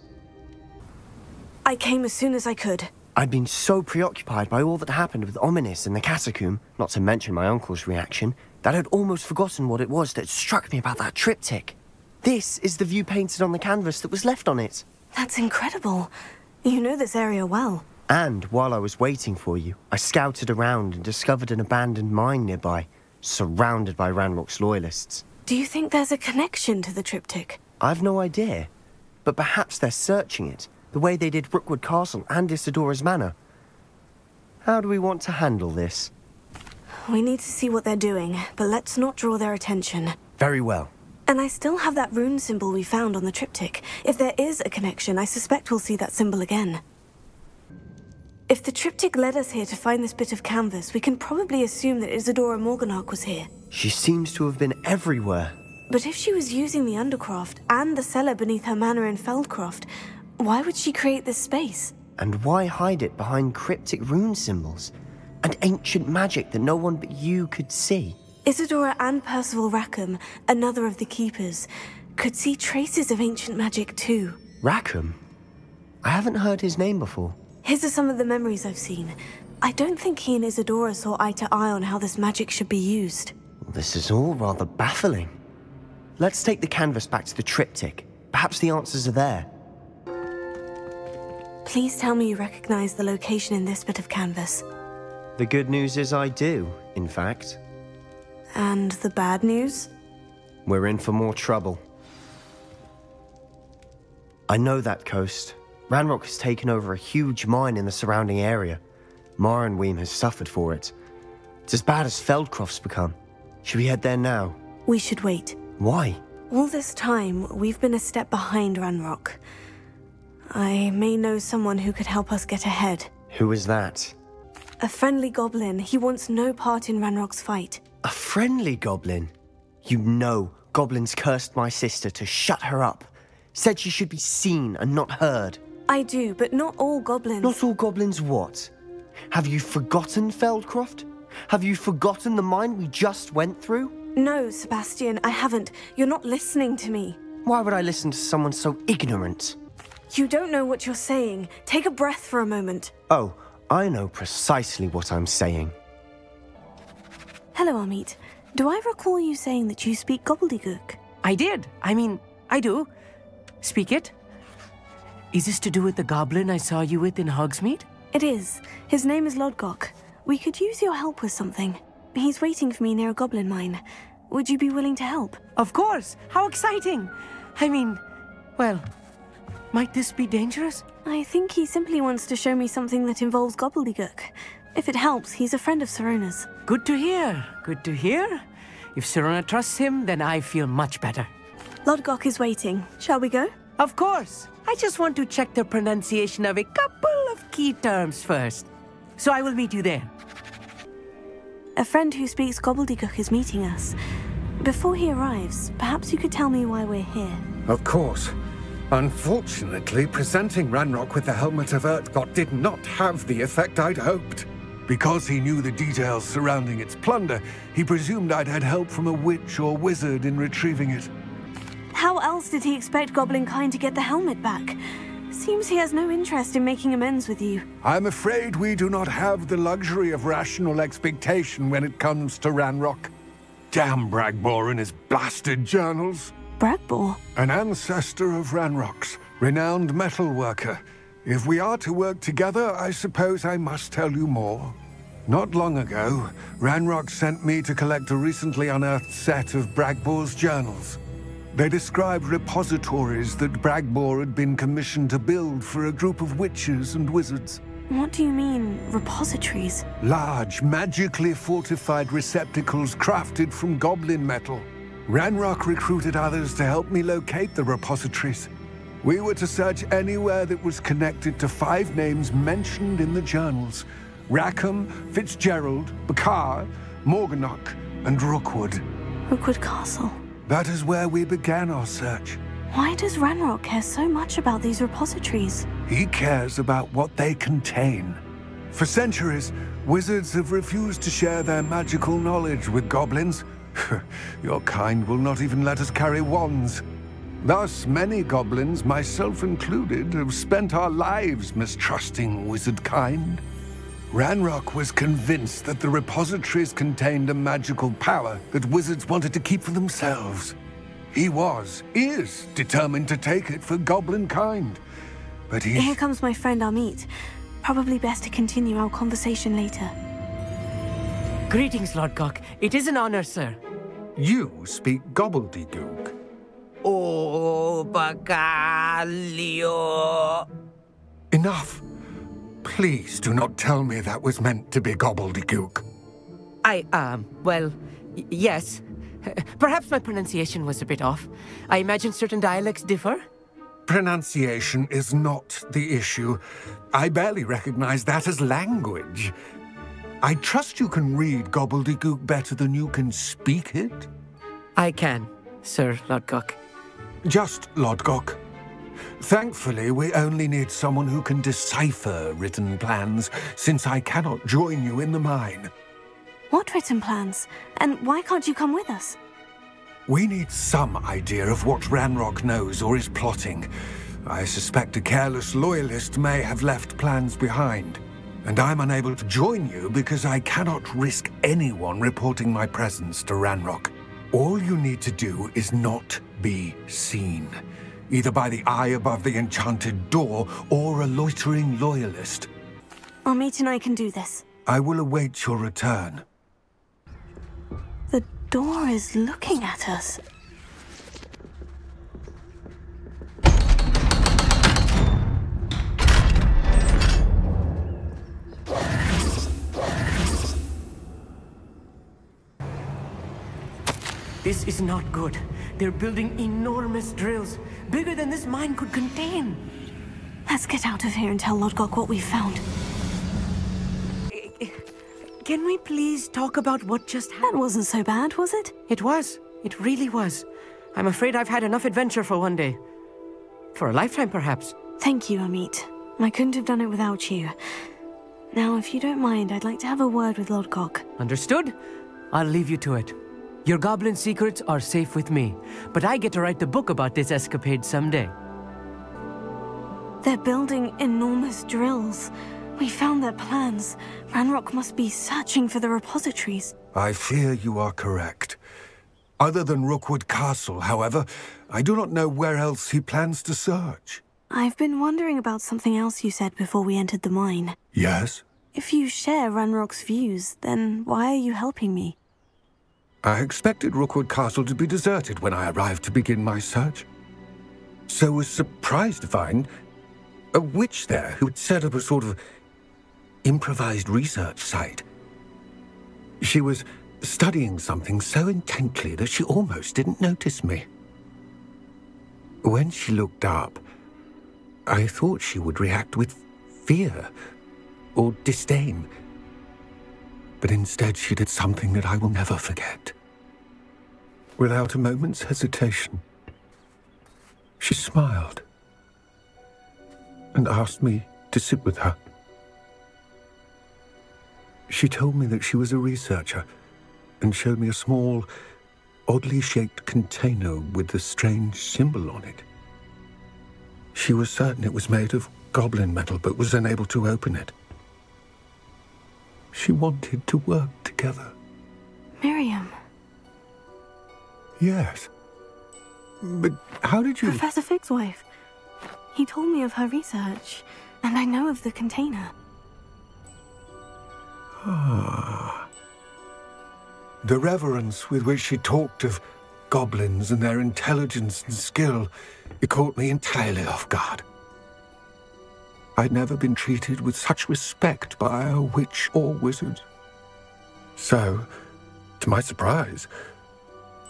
I came as soon as I could. I'd been so preoccupied by all that happened with Ominous in the catacomb, not to mention my uncle's reaction, that I'd almost forgotten what it was that struck me about that triptych. This is the view painted on the canvas that was left on it. That's incredible. You know this area well. And while I was waiting for you, I scouted around and discovered an abandoned mine nearby, surrounded by Ranrock's loyalists. Do you think there's a connection to the triptych? I've no idea, but perhaps they're searching it, the way they did Rookwood Castle and Isidora's Manor. How do we want to handle this? We need to see what they're doing, but let's not draw their attention. Very well. And I still have that rune symbol we found on the triptych. If there is a connection, I suspect we'll see that symbol again. If the triptych led us here to find this bit of canvas, we can probably assume that Isidora Morganach was here. She seems to have been everywhere. But if she was using the Undercroft and the cellar beneath her manor in Feldcroft, why would she create this space? And why hide it behind cryptic rune symbols and ancient magic that no one but you could see? Isidora and Percival Rackham, another of the Keepers, could see traces of ancient magic too. Rackham? I haven't heard his name before. His are some of the memories I've seen. I don't think he and Isidora saw eye to eye on how this magic should be used. This is all rather baffling. Let's take the canvas back to the triptych. Perhaps the answers are there. Please tell me you recognize the location in this bit of canvas. The good news is I do, in fact. And the bad news? We're in for more trouble. I know that coast. Ranrock has taken over a huge mine in the surrounding area. Mornweem has suffered for it. It's as bad as Feldcroft's become. Should we head there now? We should wait. Why? All this time, we've been a step behind Ranrock. I may know someone who could help us get ahead. Who is that? A friendly goblin. He wants no part in Ranrock's fight. A friendly goblin? You know goblins cursed my sister to shut her up. Said she should be seen and not heard. I do, but not all goblins. Not all goblins what? Have you forgotten Feldcroft? Have you forgotten the mine we just went through? No, Sebastian, I haven't. You're not listening to me. Why would I listen to someone so ignorant? You don't know what you're saying. Take a breath for a moment. Oh, I know precisely what I'm saying. Hello, Amit. Do I recall you saying that you speak gobbledygook? I did. I do. Speak it. Is this to do with the goblin I saw you with in Hogsmeade? It is. His name is Lodgok. We could use your help with something. He's waiting for me near a goblin mine. Would you be willing to help? Of course! How exciting! Well, might this be dangerous? I think he simply wants to show me something that involves gobbledygook. If it helps, he's a friend of Sirona's. Good to hear. Good to hear. If Sirona trusts him, then I feel much better. Lodgok is waiting. Shall we go? Of course. I just want to check the pronunciation of a couple of key terms first. So I will meet you there. A friend who speaks gobbledygook is meeting us. Before he arrives, perhaps you could tell me why we're here. Of course. Unfortunately, presenting Ranrock with the Helmet of Urtkot did not have the effect I'd hoped. Because he knew the details surrounding its plunder, he presumed I'd had help from a witch or wizard in retrieving it. How else did he expect Goblinkind to get the helmet back? Seems he has no interest in making amends with you. I'm afraid we do not have the luxury of rational expectation when it comes to Ranrock. Damn Bragbor and his blasted journals. Bragbor? An ancestor of Ranrock's, renowned metalworker. If we are to work together, I suppose I must tell you more. Not long ago, Ranrock sent me to collect a recently unearthed set of Bragbor's journals. They described repositories that Bragbor had been commissioned to build for a group of witches and wizards. What do you mean, repositories? Large, magically fortified receptacles crafted from goblin metal. Ranrock recruited others to help me locate the repositories. We were to search anywhere that was connected to 5 names mentioned in the journals: Rackham, Fitzgerald, Bakar, Morganach, and Rookwood. Rookwood Castle. That is where we began our search. Why does Ranrock care so much about these repositories? He cares about what they contain. For centuries, wizards have refused to share their magical knowledge with goblins. Your kind will not even let us carry wands. Thus, many goblins, myself included, have spent our lives mistrusting wizard kind. Ranrock was convinced that the repositories contained a magical power that wizards wanted to keep for themselves. He is determined to take it for goblin kind. but Here comes my friend Amit. Probably best to continue our conversation later. Greetings, Lodgok. It is an honor, sir. You speak gobbledygook. Oh, Bacalio. Enough. Please do not tell me that was meant to be gobbledygook. Well, yes. Perhaps my pronunciation was a bit off. I imagine certain dialects differ? Pronunciation is not the issue. I barely recognize that as language. I trust you can read gobbledygook better than you can speak it? I can, Sir Lodgok. Just Lodgok. Thankfully, we only need someone who can decipher written plans, since I cannot join you in the mine. What written plans? And why can't you come with us? We need some idea of what Ranrock knows or is plotting. I suspect a careless loyalist may have left plans behind. And I'm unable to join you because I cannot risk anyone reporting my presence to Ranrock. All you need to do is not be seen, either by the eye above the enchanted door or a loitering loyalist. Amit and I can do this. I will await your return. The door is looking at us. This is not good. They're building enormous drills, bigger than this mine could contain. Let's get out of here and tell Lodgok what we found. Can we please talk about what just happened? That wasn't so bad, was it? It was. It really was. I'm afraid I've had enough adventure for one day. For a lifetime, perhaps. Thank you, Amit. I couldn't have done it without you. Now, if you don't mind, I'd like to have a word with Lodgok. Understood? I'll leave you to it. Your goblin secrets are safe with me, but I get to write the book about this escapade someday. They're building enormous drills. We found their plans. Ranrock must be searching for the repositories. I fear you are correct. Other than Rookwood Castle, however, I do not know where else he plans to search. I've been wondering about something else you said before we entered the mine. Yes? If you share Ranrock's views, then why are you helping me? I expected Rookwood Castle to be deserted when I arrived to begin my search. So was surprised to find a witch there who had set up a sort of improvised research site. She was studying something so intently that she almost didn't notice me. When she looked up, I thought she would react with fear or disdain. But instead she did something that I will never forget. Without a moment's hesitation, she smiled and asked me to sit with her. She told me that she was a researcher and showed me a small, oddly shaped container with a strange symbol on it. She was certain it was made of goblin metal, but was unable to open it. She wanted to work together. Miriam. Yes. But how did you... Professor Fig's wife. He told me of her research, and I know of the container. Ah. The reverence with which she talked of goblins and their intelligence and skill, it caught me entirely off guard. I'd never been treated with such respect by a witch or wizard. So, to my surprise,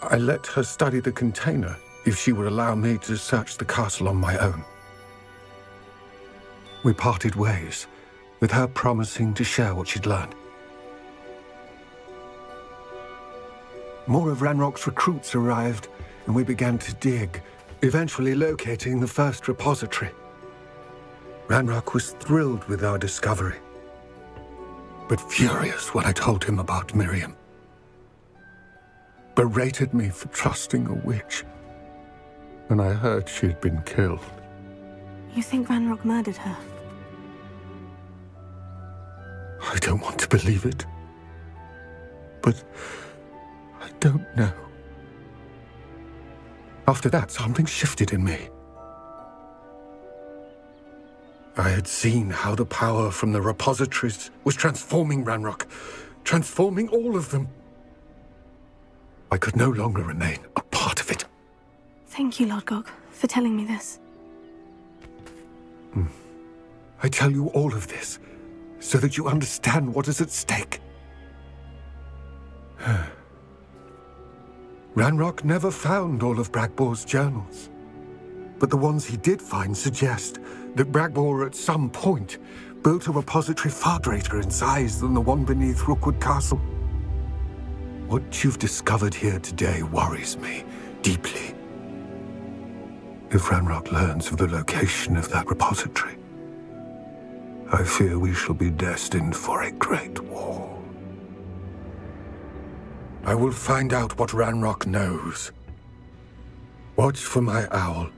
I let her study the container if she would allow me to search the castle on my own. We parted ways, with her promising to share what she'd learned. More of Ranrock's recruits arrived, and we began to dig, eventually locating the first repository. Ranrock was thrilled with our discovery, but furious when I told him about Miriam. Berated me for trusting a witch, and I heard she had been killed. You think Ranrock murdered her? I don't want to believe it, but I don't know. After that, something shifted in me. I had seen how the power from the repositories was transforming Ranrock, transforming all of them. I could no longer remain a part of it. Thank you, Lodgok, for telling me this. I tell you all of this so that you understand what is at stake. Ranrock never found all of Bragbor's journals, but the ones he did find suggest that Bragbor at some point built a repository far greater in size than the one beneath Rookwood Castle. What you've discovered here today worries me deeply. If Ranrock learns of the location of that repository, I fear we shall be destined for a great war. I will find out what Ranrock knows. Watch for my owl.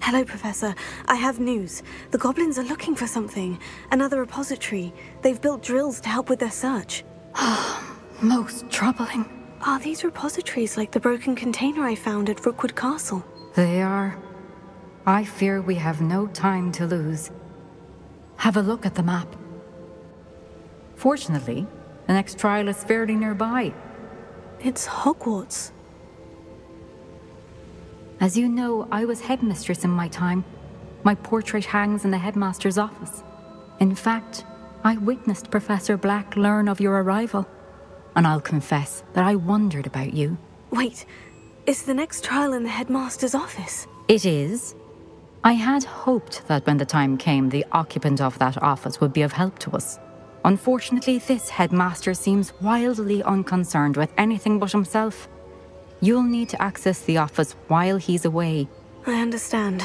Hello, Professor. I have news. The goblins are looking for something. Another repository. They've built drills to help with their search. Most troubling. Are these repositories like the broken container I found at Rookwood Castle? They are. I fear we have no time to lose. Have a look at the map. Fortunately, the next trial is fairly nearby. It's Hogwarts. As you know, I was headmistress in my time. My portrait hangs in the headmaster's office. In fact, I witnessed Professor Black learn of your arrival. And I'll confess that I wondered about you. Wait, is the next trial in the headmaster's office? It is. I had hoped that when the time came, the occupant of that office would be of help to us. Unfortunately, this headmaster seems wildly unconcerned with anything but himself. You'll need to access the office while he's away. I understand.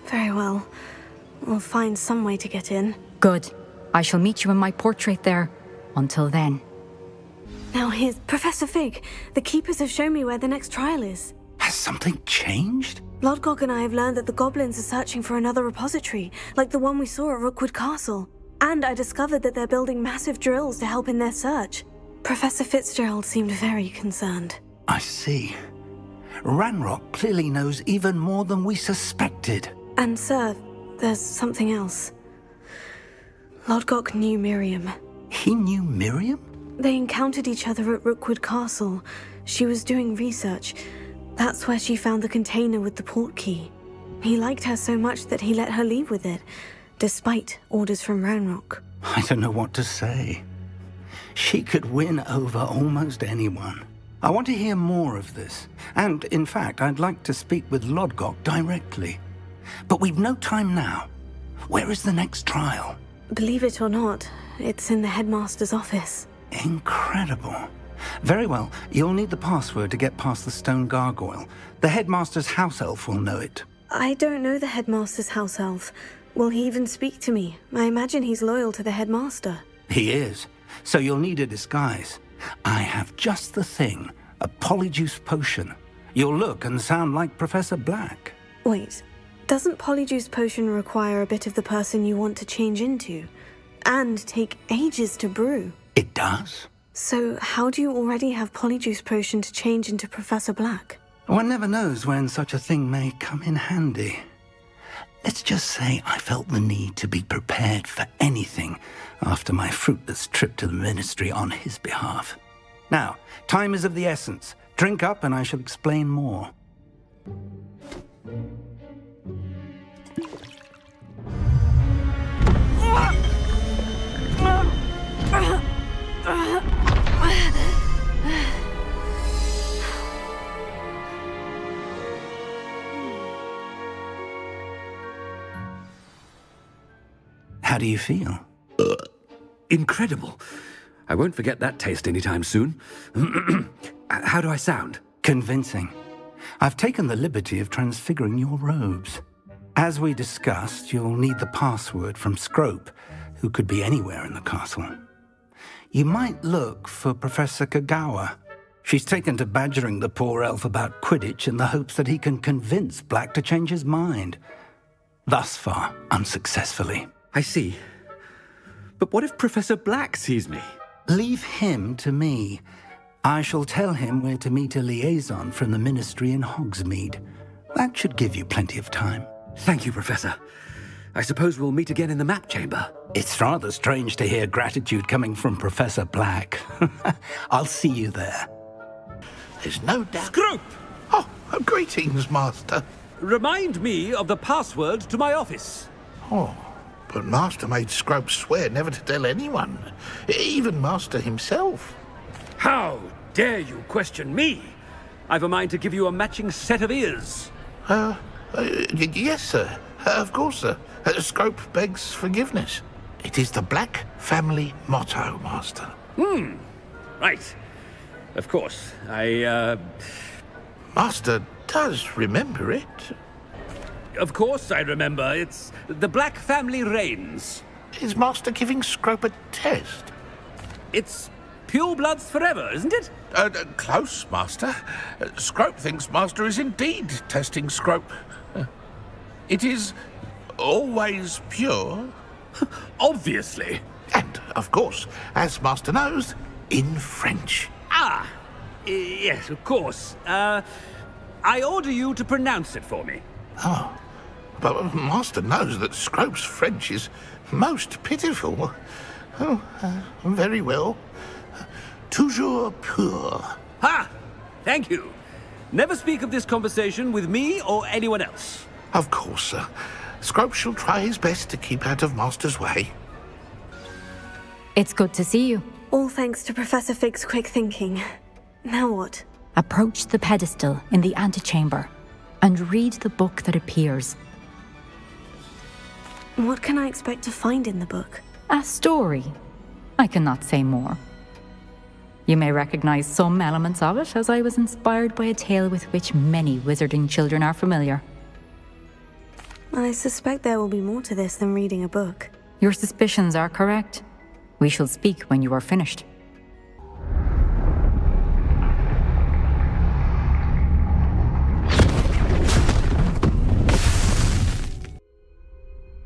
Very well. We'll find some way to get in. Good. I shall meet you in my portrait there. Until then. Now here's Professor Fig. The keepers have shown me where the next trial is. Has something changed? Lodgok and I have learned that the goblins are searching for another repository, like the one we saw at Rookwood Castle. And I discovered that they're building massive drills to help in their search. Professor Fitzgerald seemed very concerned. I see. Ranrock clearly knows even more than we suspected. And sir, there's something else. Lodgok knew Miriam. He knew Miriam? They encountered each other at Rookwood Castle. She was doing research. That's where she found the container with the port key. He liked her so much that he let her leave with it, despite orders from Ranrock. I don't know what to say. She could win over almost anyone. I want to hear more of this. And, in fact, I'd like to speak with Lodgok directly. But we've no time now. Where is the next trial? Believe it or not, it's in the headmaster's office. Incredible. Very well. You'll need the password to get past the stone gargoyle. The headmaster's house elf will know it. I don't know the headmaster's house elf. Will he even speak to me? I imagine he's loyal to the headmaster. He is. So you'll need a disguise. I have just the thing. A polyjuice potion. You'll look and sound like Professor Black. Wait. Doesn't polyjuice potion require a bit of the person you want to change into? And take ages to brew? It does. So how do you already have polyjuice potion to change into Professor Black? One never knows when such a thing may come in handy. Let's just say I felt the need to be prepared for anything after my fruitless trip to the Ministry on his behalf. Now, time is of the essence. Drink up and I shall explain more. How do you feel? Incredible. I won't forget that taste anytime soon. How do I sound? Convincing. I've taken the liberty of transfiguring your robes. As we discussed, you'll need the password from Scrope, who could be anywhere in the castle. You might look for Professor Kagawa. She's taken to badgering the poor elf about Quidditch in the hopes that he can convince Black to change his mind. Thus far, unsuccessfully. I see. But what if Professor Black sees me? Leave him to me. I shall tell him where to meet a liaison from the Ministry in Hogsmeade. That should give you plenty of time. Thank you, Professor. I suppose we'll meet again in the map chamber. It's rather strange to hear gratitude coming from Professor Black. I'll see you there. There's no doubt... Scrope! Oh, greetings, Master. Remind me of the password to my office. Oh, but Master made Scrope swear never to tell anyone, even Master himself. How dare you question me? I've a mind to give you a matching set of ears. Yes, sir. Of course, sir. Scrope begs forgiveness. It is the Black family motto, Master. Right. Of course. Master does remember it. Of course I remember. It's the Black family reigns. Is Master giving Scrope a test? It's pure bloods forever, isn't it? Close, Master. Scrope thinks Master is indeed testing Scrope. It is always pure. Obviously. And, of course, as Master knows, in French. Ah! Yes, of course. I order you to pronounce it for me. Oh. But Master knows that Scrope's French is most pitiful. Oh, very well. Toujours pur. Ha! Thank you. Never speak of this conversation with me or anyone else. Of course, sir. Scrope shall try his best to keep out of Master's way. It's good to see you. All thanks to Professor Fig's quick thinking. Now what? Approach the pedestal in the antechamber and read the book that appears. What can I expect to find in the book? A story. I cannot say more. You may recognize some elements of it, as I was inspired by a tale with which many wizarding children are familiar. I suspect there will be more to this than reading a book. Your suspicions are correct. We shall speak when you are finished.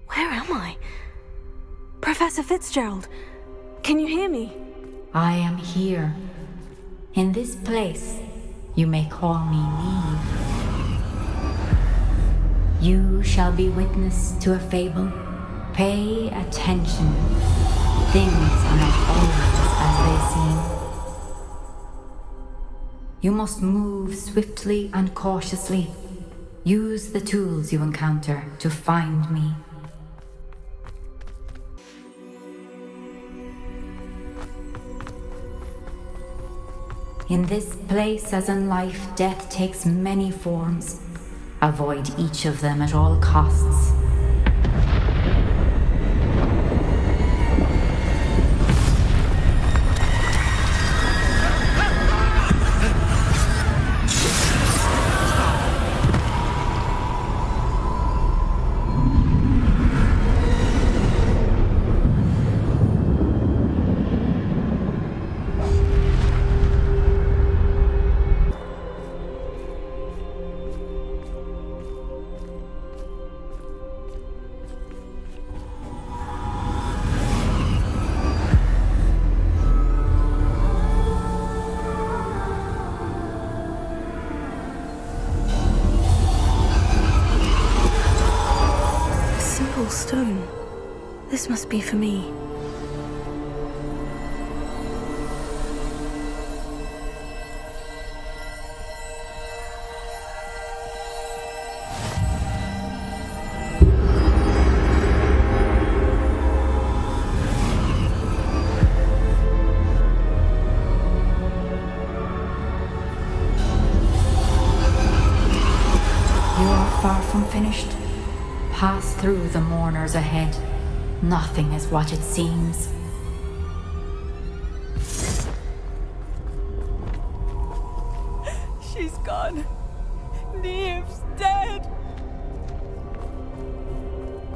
Where am I? Professor Fitzgerald, can you hear me? I am here. In this place, you may call me Neve. You shall be witness to a fable. Pay attention. Things are not always as they seem. You must move swiftly and cautiously. Use the tools you encounter to find me. In this place, as in life, death takes many forms. Avoid each of them at all costs. Stone. This must be for me. You are far from finished. Pass through the mourners ahead. Nothing is what it seems. She's gone. Neve's dead.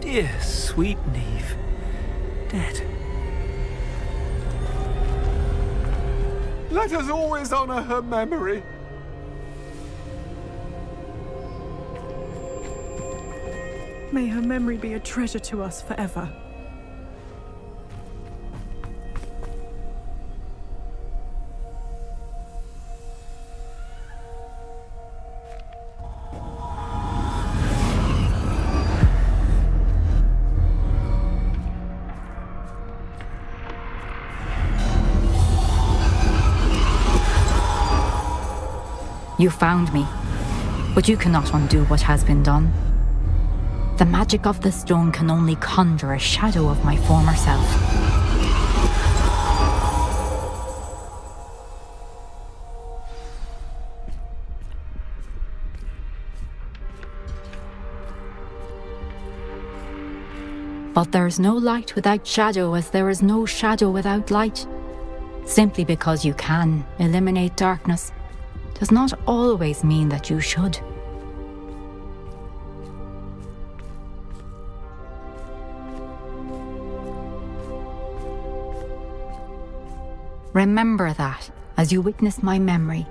Dear, sweet Neve. Dead. Let us always honor her memory. May her memory be a treasure to us forever. You found me, but you cannot undo what has been done. The magic of the stone can only conjure a shadow of my former self. But there is no light without shadow, as there is no shadow without light. Simply because you can eliminate darkness does not always mean that you should. Remember that as you witness my memory.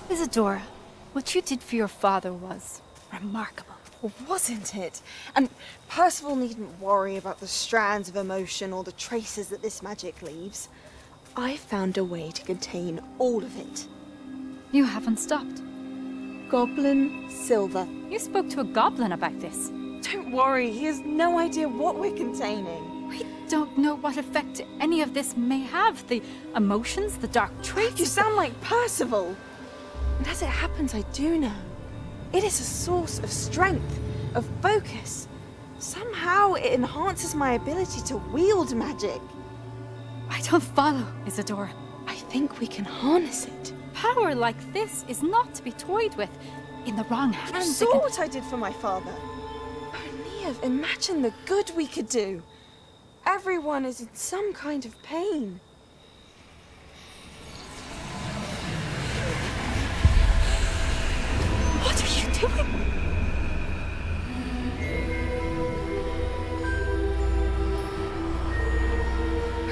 Isadora, what you did for your father was remarkable. Well, wasn't it? And Percival needn't worry about the strands of emotion or the traces that this magic leaves. I found a way to contain all of it. You haven't stopped. Goblin Silver. You spoke to a goblin about this. Don't worry, he has no idea what we're containing. We don't know what effect any of this may have. The emotions, the dark traits. You sound like Percival. And as it happens, I do know. It is a source of strength, of focus. Somehow it enhances my ability to wield magic. I don't follow, Isadora. I think we can harness it. Power like this is not to be toyed with. In the wrong hands, You saw what I did for my father. Oh, Neve, imagine the good we could do. Everyone is in some kind of pain. What are you doing?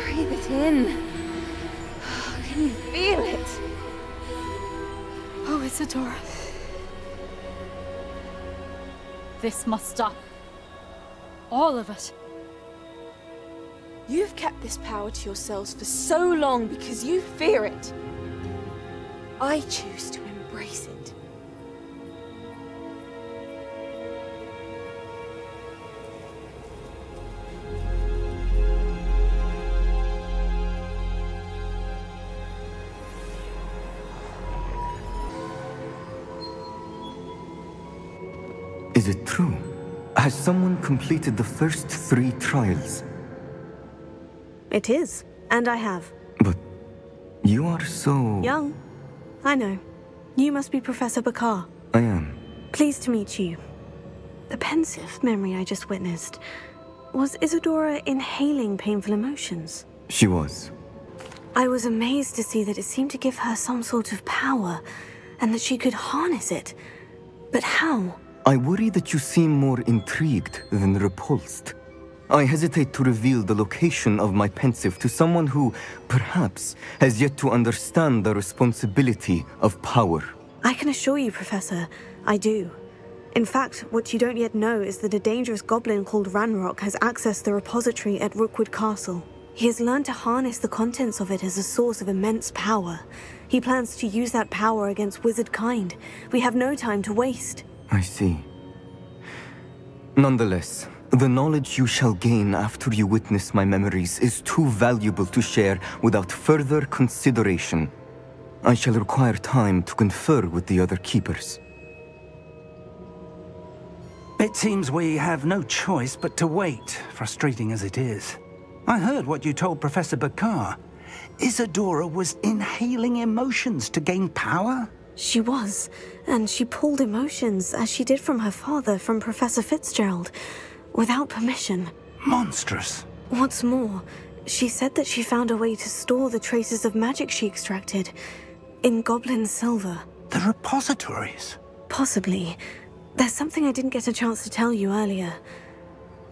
Breathe it in. Can you feel it? Oh, Isadora. This must stop. All of it. You've kept this power to yourselves for so long because you fear it. I choose to embrace it. Is it true? Has someone completed the first 3 trials? It is, and I have. But you are so... Young. I know. You must be Professor Bakar. I am. Pleased to meet you. The pensive memory I just witnessed. Was Isadora inhaling painful emotions? She was. I was amazed to see that it seemed to give her some sort of power, and that she could harness it. But how? I worry that you seem more intrigued than repulsed. I hesitate to reveal the location of my pensive to someone who, perhaps, has yet to understand the responsibility of power. I can assure you, Professor, I do. In fact, what you don't yet know is that a dangerous goblin called Ranrock has accessed the repository at Rookwood Castle. He has learned to harness the contents of it as a source of immense power. He plans to use that power against wizard kind. We have no time to waste. I see. Nonetheless, the knowledge you shall gain after you witness my memories is too valuable to share without further consideration. I shall require time to confer with the other keepers. It seems we have no choice but to wait, frustrating as it is. I heard what you told Professor Bakar. Isadora was inhaling emotions to gain power? She was, and she pulled emotions, as she did from her father, from Professor Fitzgerald, without permission. Monstrous. What's more, she said that she found a way to store the traces of magic she extracted in goblin silver. The repositories? Possibly. There's something I didn't get a chance to tell you earlier.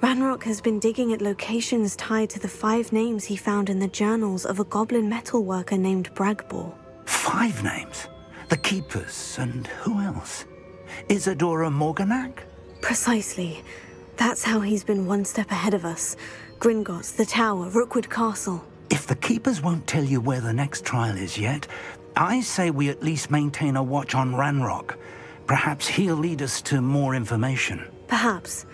Ranrock has been digging at locations tied to the 5 names he found in the journals of a goblin metalworker named Bragbor. 5 names? The Keepers, and who else? Isadora Morganac? Precisely. That's how he's been one step ahead of us. Gringotts, the Tower, Rookwood Castle. If the Keepers won't tell you where the next trial is yet, I say we at least maintain a watch on Ranrock. Perhaps he'll lead us to more information. Perhaps.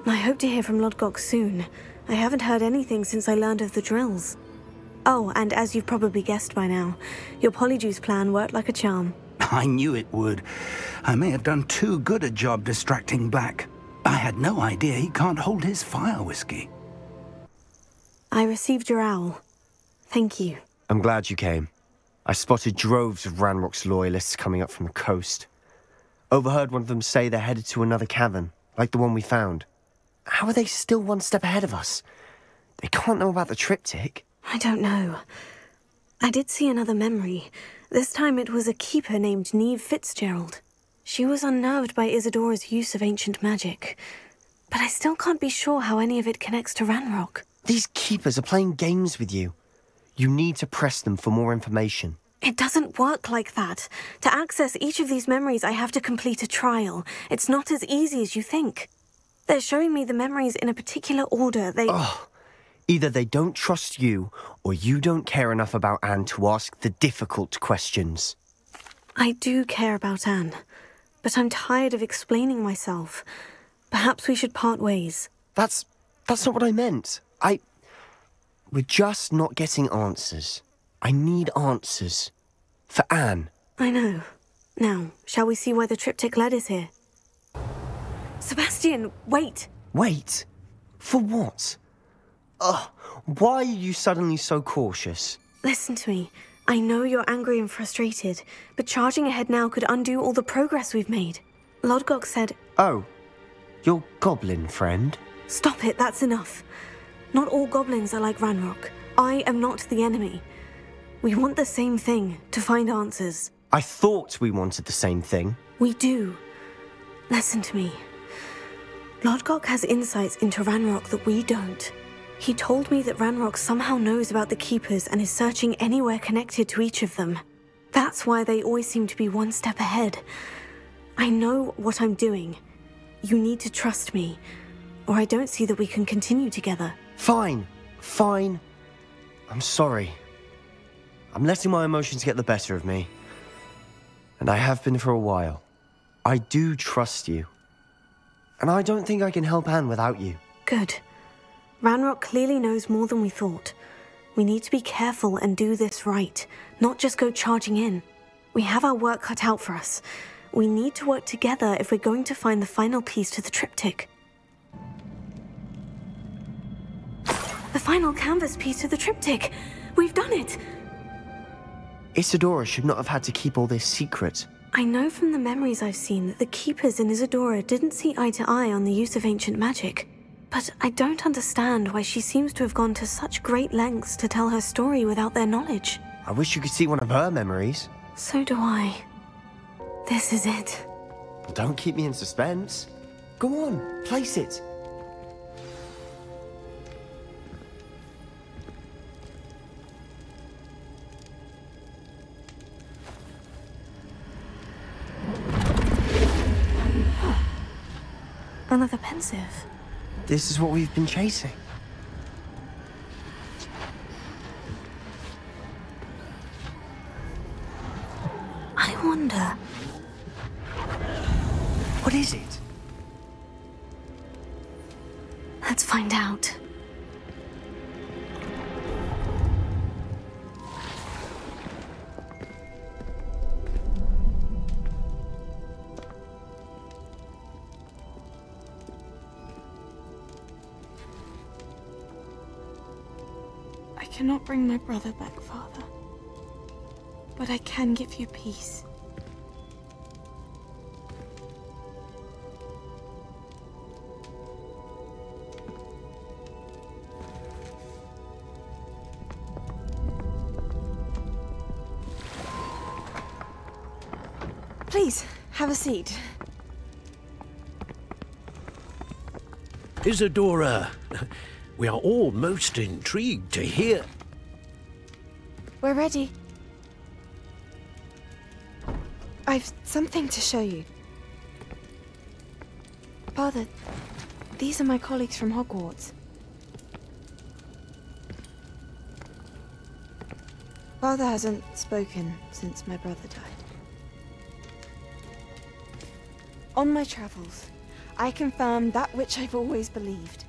I hope to hear from Lodgok soon. I haven't heard anything since I learned of the drills. Oh, and as you've probably guessed by now, your Polyjuice plan worked like a charm. I knew it would. I may have done too good a job distracting Black. I had no idea he can't hold his fire whiskey. I received your owl. Thank you. I'm glad you came. I spotted droves of Ranrock's loyalists coming up from the coast. Overheard one of them say they're headed to another cavern, like the one we found. How are they still one step ahead of us? They can't know about the triptych. I don't know. I did see another memory. This time it was a keeper named Neve Fitzgerald. She was unnerved by Isadora's use of ancient magic. But I still can't be sure how any of it connects to Ranrock. These keepers are playing games with you. You need to press them for more information. It doesn't work like that. To access each of these memories, I have to complete a trial. It's not as easy as you think. They're showing me the memories in a particular order. Either they don't trust you, or you don't care enough about Anne to ask the difficult questions. I do care about Anne, but I'm tired of explaining myself. Perhaps we should part ways. That's not what I meant. We're just not getting answers. I need answers. For Anne. I know. Now, shall we see why the triptych led us here? Sebastian, wait! Wait? For what? Why are you suddenly so cautious? Listen to me. I know you're angry and frustrated, but charging ahead now could undo all the progress we've made. Lodgok said... Oh, your goblin friend? Stop it, that's enough. Not all goblins are like Ranrock. I am not the enemy. We want the same thing, to find answers. I thought we wanted the same thing. We do. Listen to me. Lodgok has insights into Ranrock that we don't. He told me that Ranrock somehow knows about the Keepers and is searching anywhere connected to each of them. That's why they always seem to be one step ahead. I know what I'm doing. You need to trust me, or I don't see that we can continue together. Fine. I'm sorry. I'm letting my emotions get the better of me. And I have been for a while. I do trust you. And I don't think I can help Anne without you. Good. Ranrock clearly knows more than we thought. We need to be careful and do this right, not just go charging in. We have our work cut out for us. We need to work together if we're going to find the final piece to the triptych. The final canvas piece to the triptych! We've done it! Isadora should not have had to keep all this secret. I know from the memories I've seen that the Keepers in Isadora didn't see eye to eye on the use of ancient magic. But I don't understand why she seems to have gone to such great lengths to tell her story without their knowledge. I wish you could see one of her memories. So do I. This is it. Don't keep me in suspense. Go on, place it. Another pensive. This is what we've been chasing. I wonder... What is it? Let's find out. I cannot bring my brother back, Father. But I can give you peace. Please, have a seat. Isadora, we are all most intrigued to hear. We're ready. I've something to show you. Father, these are my colleagues from Hogwarts. Father hasn't spoken since my brother died. On my travels, I confirmed that which I've always believed.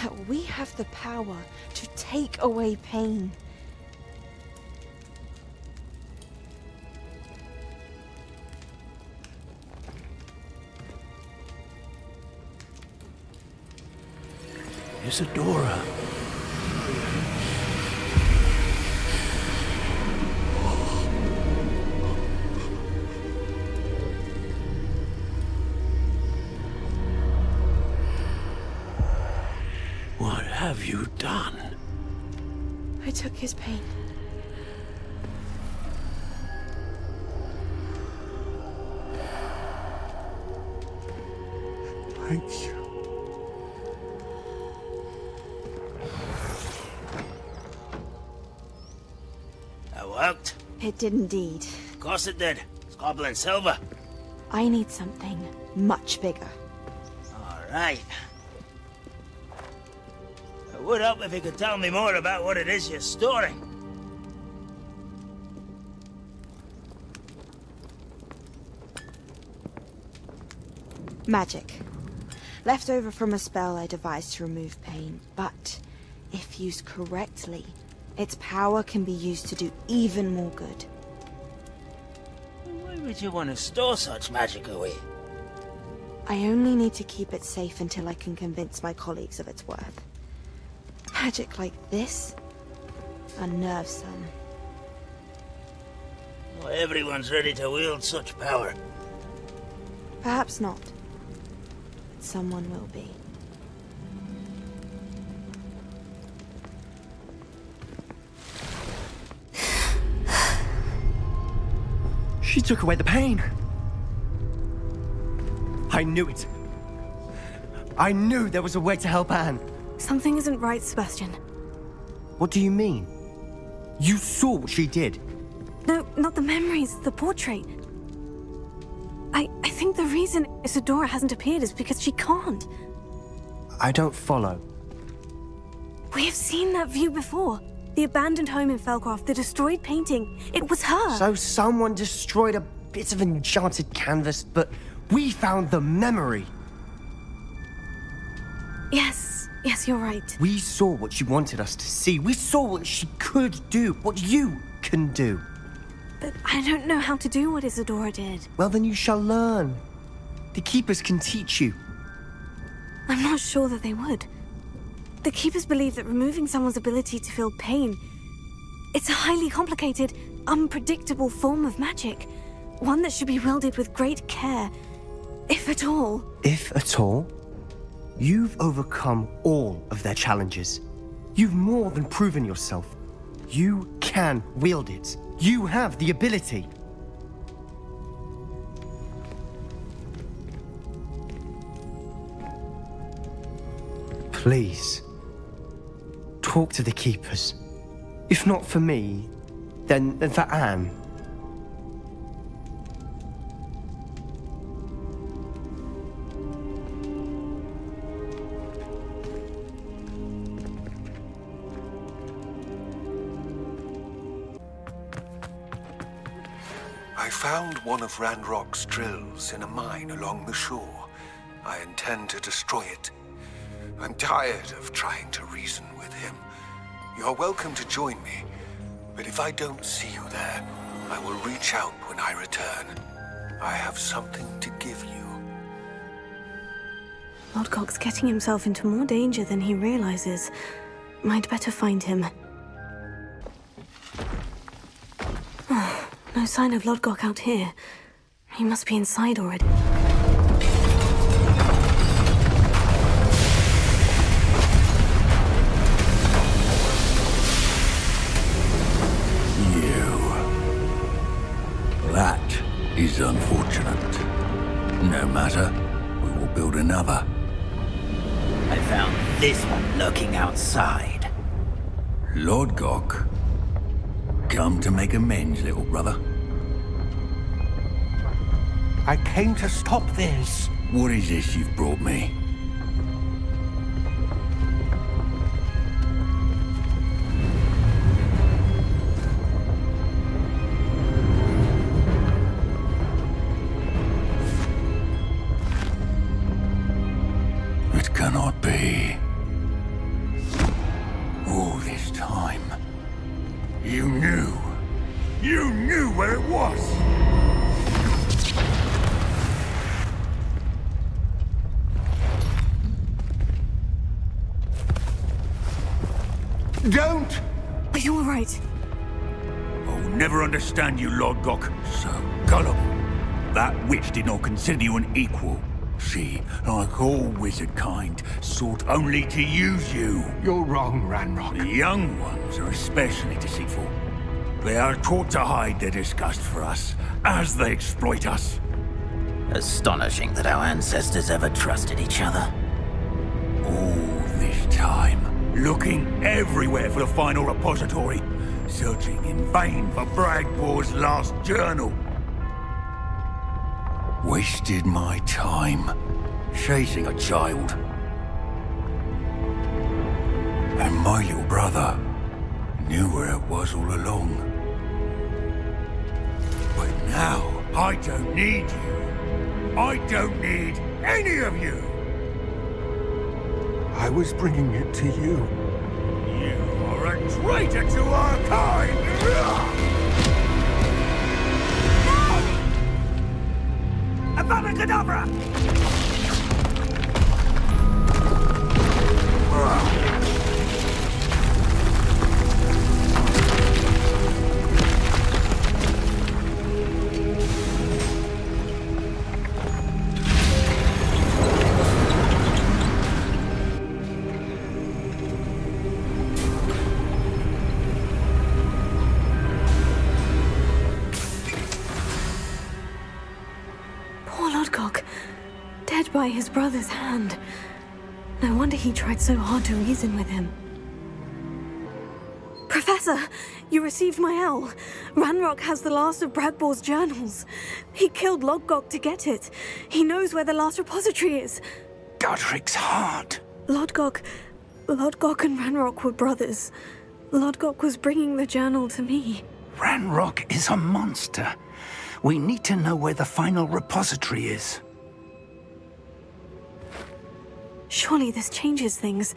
That we have the power to take away pain. Isadora. What have you done? I took his pain. Thank you. That worked? It did indeed. Of course it did. It's goblin silver. I need something much bigger. All right. It would help if you could tell me more about what it is you're storing. Magic. Left over from a spell I devised to remove pain, but if used correctly, its power can be used to do even more good. Why would you want to store such magic away? I only need to keep it safe until I can convince my colleagues of its worth. Magic like this unnerves some. Not everyone's ready to wield such power. Perhaps not. But someone will be. She took away the pain. I knew it. I knew there was a way to help Anne. Something isn't right, Sebastian. What do you mean? You saw what she did. No, not the memories, the portrait. I think the reason Isadora hasn't appeared is because she can't. I don't follow. We have seen that view before. The abandoned home in Felcroft, the destroyed painting. It was her. So someone destroyed a bit of enchanted canvas, but we found the memory. Yes, you're right. We saw what she wanted us to see. We saw what she could do, what you can do. But I don't know how to do what Isadora did. Well, then you shall learn. The Keepers can teach you. I'm not sure that they would. The Keepers believe that removing someone's ability to feel pain, it's a highly complicated, unpredictable form of magic. One that should be wielded with great care, if at all. If at all? You've overcome all of their challenges. You've more than proven yourself. You can wield it. You have the ability. Please, talk to the Keepers. If not for me, then for Anne. I found one of Ranrock's drills in a mine along the shore. I intend to destroy it. I'm tired of trying to reason with him. You're welcome to join me, but if I don't see you there, I will reach out when I return. I have something to give you. Lodgok's getting himself into more danger than he realizes. I'd better find him. No sign of Lodgok out here. He must be inside already. is unfortunate. No matter, we will build another. I found this one lurking outside. Lord Gok, come to make amends, little brother. I came to stop this. What is this you've brought me? It cannot be. All this time, you knew where it was! Don't! Are you alright? I'll never understand you, Lord Gok. So gullible. That witch did not consider you an equal. She, like all wizard kind, sought only to use you. You're wrong, Ranrock. The young ones are especially deceitful. They are taught to hide their disgust for us, as they exploit us. Astonishing that our ancestors ever trusted each other. All this time, looking everywhere for the final repository, searching in vain for Bragbor's last journal. Wasted my time, chasing a child. And my little brother knew where it was all along. But now, I don't need you. I don't need any of you. I was bringing it to you. You are a traitor to our kind! Avada-kedavra! Dead by his brother's hand. No wonder he tried so hard to reason with him. Professor, you received my L. Ranrock has the last of Bragbor's journals. He killed Lodgok to get it. He knows where the last repository is. Godric's heart. Lodgok and Ranrock were brothers. Lodgok was bringing the journal to me. Ranrock is a monster. We need to know where the final repository is. Surely this changes things.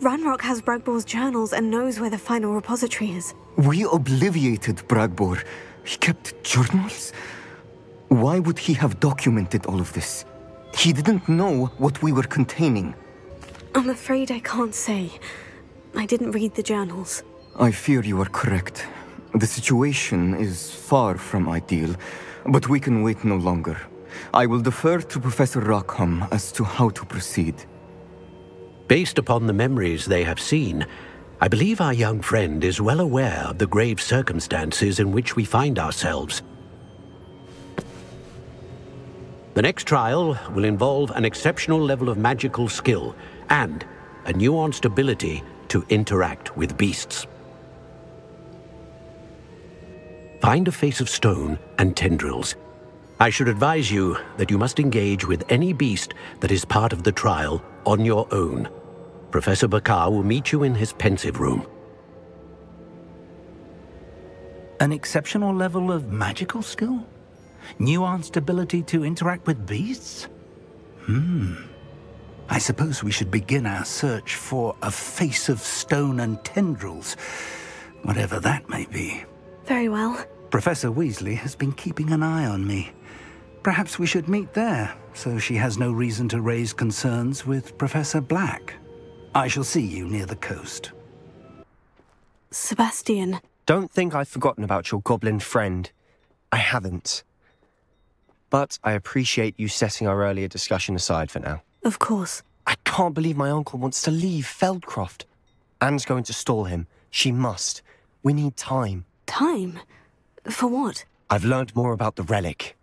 Ranrock has Bragbor's journals and knows where the final repository is. We obliviated Bragbor. He kept journals? Why would he have documented all of this? He didn't know what we were containing. I'm afraid I can't say. I didn't read the journals. I fear you are correct. The situation is far from ideal, but we can wait no longer. I will defer to Professor Rockham as to how to proceed. Based upon the memories they have seen, I believe our young friend is well aware of the grave circumstances in which we find ourselves. The next trial will involve an exceptional level of magical skill and a nuanced ability to interact with beasts. Find a face of stone and tendrils. I should advise you that you must engage with any beast that is part of the trial on your own. Professor Bakar will meet you in his pensive room. An exceptional level of magical skill? Nuanced ability to interact with beasts? I suppose we should begin our search for a face of stone and tendrils, whatever that may be. Very well. Professor Weasley has been keeping an eye on me. Perhaps we should meet there, so she has no reason to raise concerns with Professor Black. I shall see you near the coast. Sebastian. Don't think I've forgotten about your goblin friend. I haven't. But I appreciate you setting our earlier discussion aside for now. Of course. I can't believe my uncle wants to leave Feldcroft. Anne's going to stall him. She must. We need time. Time? For what? I've learned more about the relic.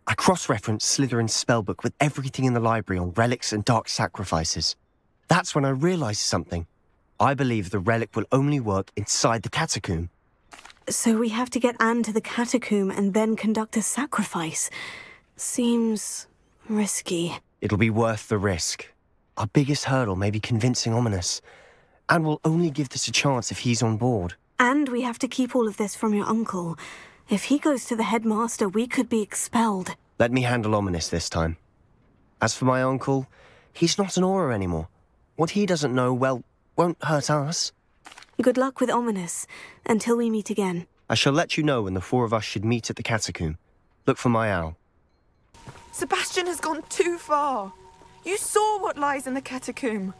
I cross-referenced Slytherin's spellbook with everything in the library on relics and dark sacrifices. That's when I realized something. I believe the relic will only work inside the catacomb. So we have to get Anne to the catacomb and then conduct a sacrifice. Seems risky. It'll be worth the risk. Our biggest hurdle may be convincing Ominous. Anne will only give this a chance if he's on board. And we have to keep all of this from your uncle. If he goes to the headmaster, we could be expelled. Let me handle Ominous this time. As for my uncle, he's not an Auror anymore. What he doesn't know, well, won't hurt us. Good luck with Ominous, until we meet again. I shall let you know when the four of us should meet at the catacomb. Look for my owl. Sebastian has gone too far. You saw what lies in the catacomb.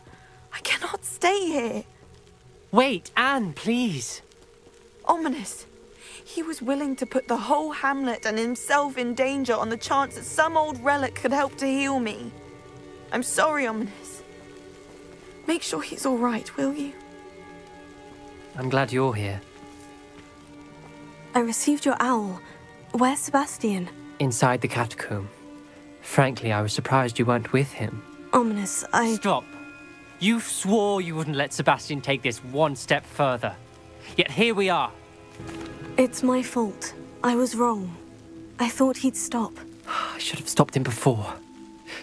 I cannot stay here. Wait, Anne, please. Ominous. He was willing to put the whole hamlet and himself in danger on the chance that some old relic could help to heal me. I'm sorry, Ominous. Make sure he's all right, will you? I'm glad you're here. I received your owl. Where's Sebastian? Inside the catacomb. Frankly, I was surprised you weren't with him. Ominous, Stop. You swore you wouldn't let Sebastian take this one step further. Yet here we are. It's my fault. I was wrong. I thought he'd stop. I should have stopped him before.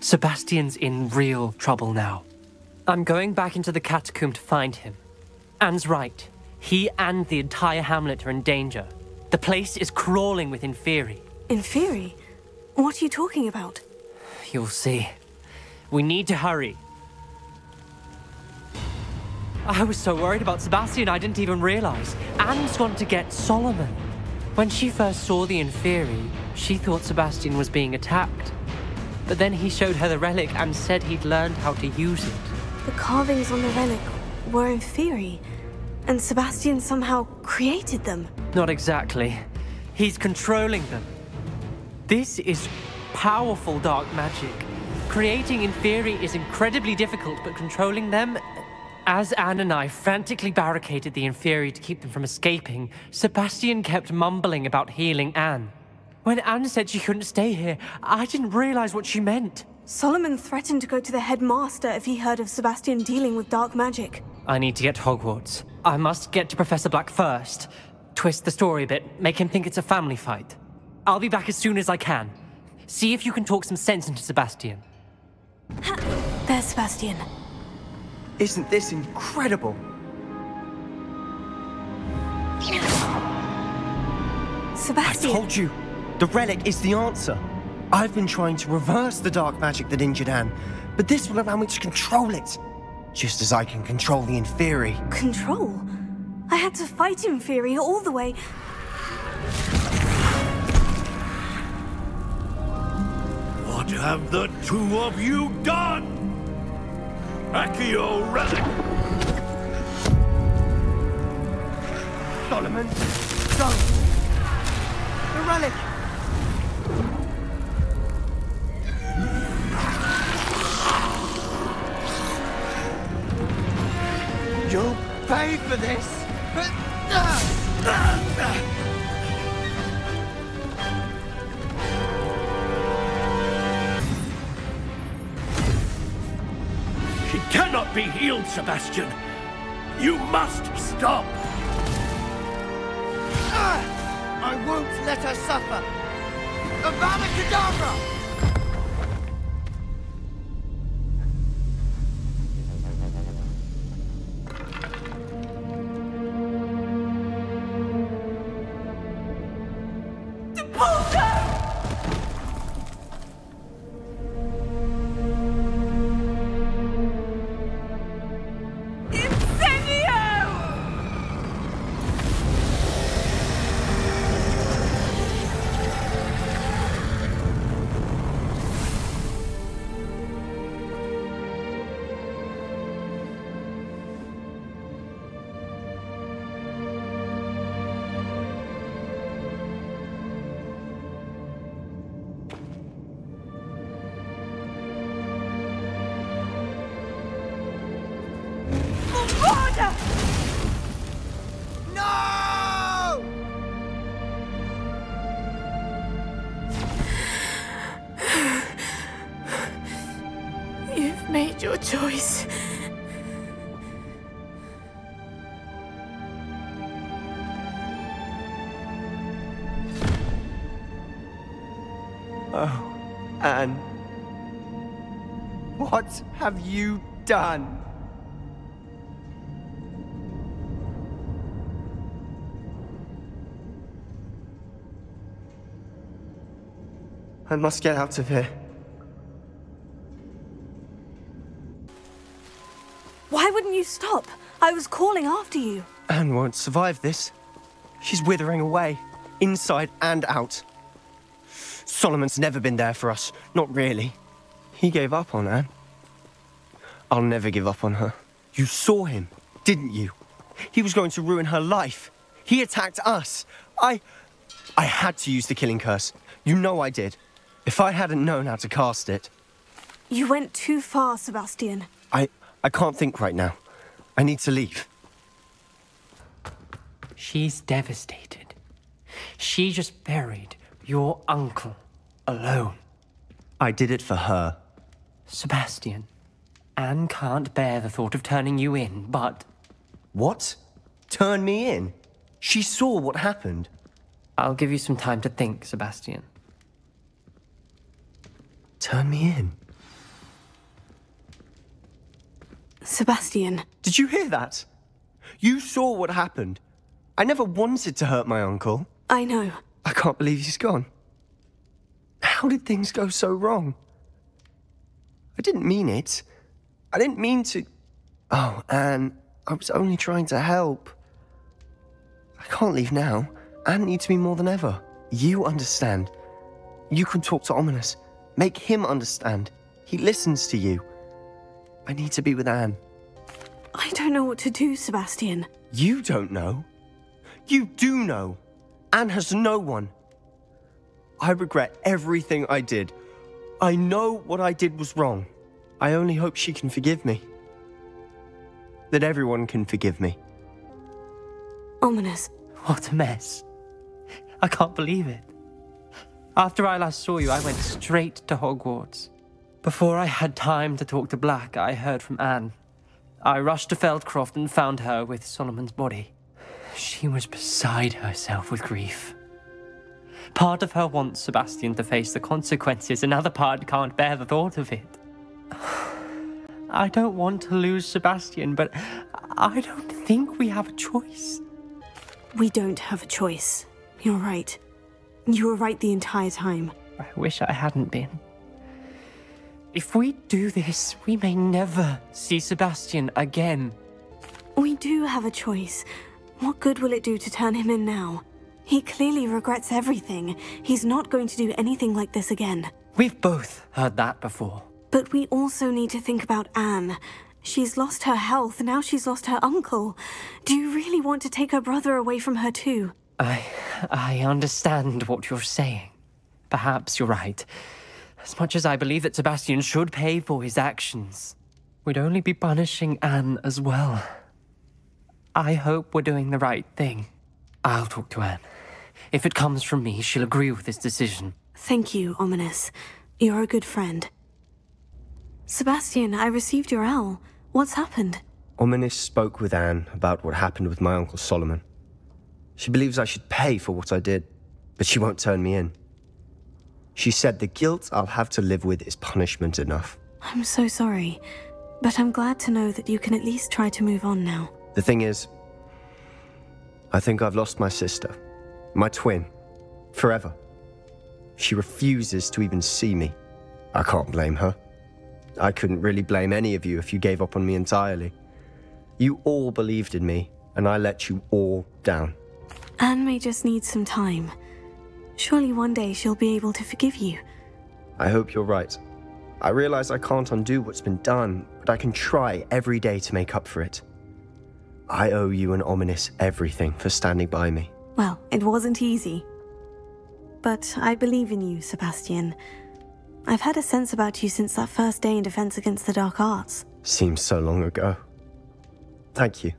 Sebastian's in real trouble now. I'm going back into the catacomb to find him. Anne's right. He and the entire hamlet are in danger. The place is crawling with Inferi. Inferi? What are you talking about? You'll see. We need to hurry. I was so worried about Sebastian I didn't even realize. Anne's gone to get Solomon. When she first saw the Inferi, she thought Sebastian was being attacked. But then he showed her the relic and said he'd learned how to use it. The carvings on the relic were Inferi, and Sebastian somehow created them. Not exactly. He's controlling them. This is powerful dark magic. Creating Inferi is incredibly difficult, but controlling them... As Anne and I frantically barricaded the Inferi to keep them from escaping, Sebastian kept mumbling about healing Anne. When Anne said she couldn't stay here, I didn't realize what she meant. Solomon threatened to go to the headmaster if he heard of Sebastian dealing with dark magic. I need to get to Hogwarts. I must get to Professor Black first. Twist the story a bit, make him think it's a family fight. I'll be back as soon as I can. See if you can talk some sense into Sebastian. There's Sebastian. Isn't this incredible? Sebastian! I told you! The relic is the answer. I've been trying to reverse the dark magic that injured Anne, but this will allow me to control it. Just as I can control the Inferi. Control? I had to fight Inferi all the way... What have the two of you done? Accio relic! Solomon, don't! The relic! You'll pay for this! She cannot be healed, Sebastian! You must stop! I won't let her suffer! Avada Kedavra! choice. Oh, Anne. What have you done? I must get out of here. Why wouldn't you stop? I was calling after you. Anne won't survive this. She's withering away, inside and out. Solomon's never been there for us. Not really. He gave up on Anne. I'll never give up on her. You saw him, didn't you? He was going to ruin her life. He attacked us. I had to use the killing curse. You know I did. If I hadn't known how to cast it... You went too far, Sebastian. I can't think right now. I need to leave. She's devastated. She just buried your uncle alone. I did it for her. Sebastian, Anne can't bear the thought of turning you in, but... What? Turn me in? She saw what happened. I'll give you some time to think, Sebastian. Turn me in? Sebastian. Did you hear that? You saw what happened. I never wanted to hurt my uncle. I know. I can't believe he's gone. How did things go so wrong? I didn't mean it. I didn't mean to... Oh, Anne, I was only trying to help. I can't leave now. Anne needs me more than ever. You understand. You can talk to Ominous. Make him understand. He listens to you. I need to be with Anne. I don't know what to do, Sebastian. You don't know. You do know. Anne has no one. I regret everything I did. I know what I did was wrong. I only hope she can forgive me. That everyone can forgive me. Ominous. What a mess. I can't believe it. After I last saw you, I went straight to Hogwarts. Before I had time to talk to Black, I heard from Anne. I rushed to Feldcroft and found her with Solomon's body. She was beside herself with grief. Part of her wants Sebastian to face the consequences, another part can't bear the thought of it. I don't want to lose Sebastian, but I don't think we have a choice. We don't have a choice. You're right. You were right the entire time. I wish I hadn't been. If we do this, we may never see Sebastian again. We do have a choice. What good will it do to turn him in now? He clearly regrets everything. He's not going to do anything like this again. We've both heard that before. But we also need to think about Anne. She's lost her health, now she's lost her uncle. Do you really want to take her brother away from her too? I understand what you're saying. Perhaps you're right. As much as I believe that Sebastian should pay for his actions, we'd only be punishing Anne as well. I hope we're doing the right thing. I'll talk to Anne. If it comes from me, she'll agree with this decision. Thank you, Ominous. You're a good friend. Sebastian, I received your owl. What's happened? Ominous spoke with Anne about what happened with my uncle Solomon. She believes I should pay for what I did, but she won't turn me in. She said the guilt I'll have to live with is punishment enough. I'm so sorry, but I'm glad to know that you can at least try to move on now. The thing is, I think I've lost my sister, my twin, forever. She refuses to even see me. I can't blame her. I couldn't really blame any of you if you gave up on me entirely. You all believed in me, and I let you all down. Anne may just need some time. Surely one day she'll be able to forgive you. I hope you're right. I realize I can't undo what's been done, but I can try every day to make up for it. I owe you and Ominous everything for standing by me. Well, it wasn't easy. But I believe in you, Sebastian. I've had a sense about you since that first day in Defense Against the Dark Arts. Seems so long ago. Thank you.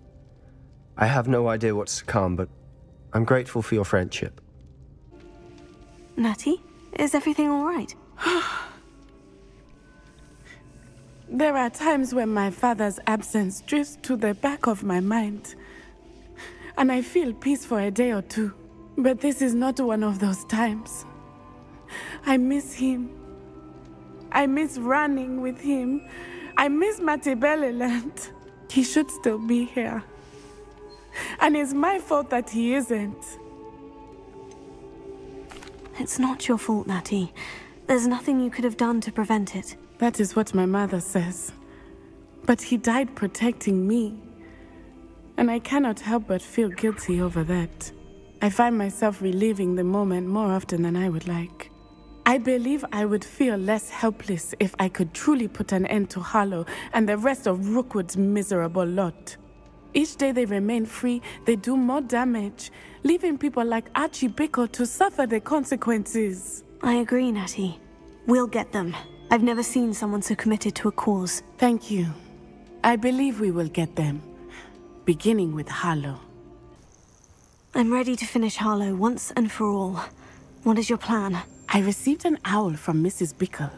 I have no idea what's to come, but I'm grateful for your friendship. Natty, is everything all right? There are times when my father's absence drifts to the back of my mind, and I feel peace for a day or two. But this is not one of those times. I miss him. I miss running with him. I miss Matibeleland. He should still be here. And it's my fault that he isn't. It's not your fault, Natty. There's nothing you could have done to prevent it. That is what my mother says. But he died protecting me. And I cannot help but feel guilty over that. I find myself reliving the moment more often than I would like. I believe I would feel less helpless if I could truly put an end to Harlow and the rest of Rookwood's miserable lot. Each day they remain free, they do more damage, leaving people like Archie Bickle to suffer the consequences. I agree, Natty. We'll get them. I've never seen someone so committed to a cause. Thank you. I believe we will get them. Beginning with Harlow. I'm ready to finish Harlow once and for all. What is your plan? I received an owl from Mrs. Bickle.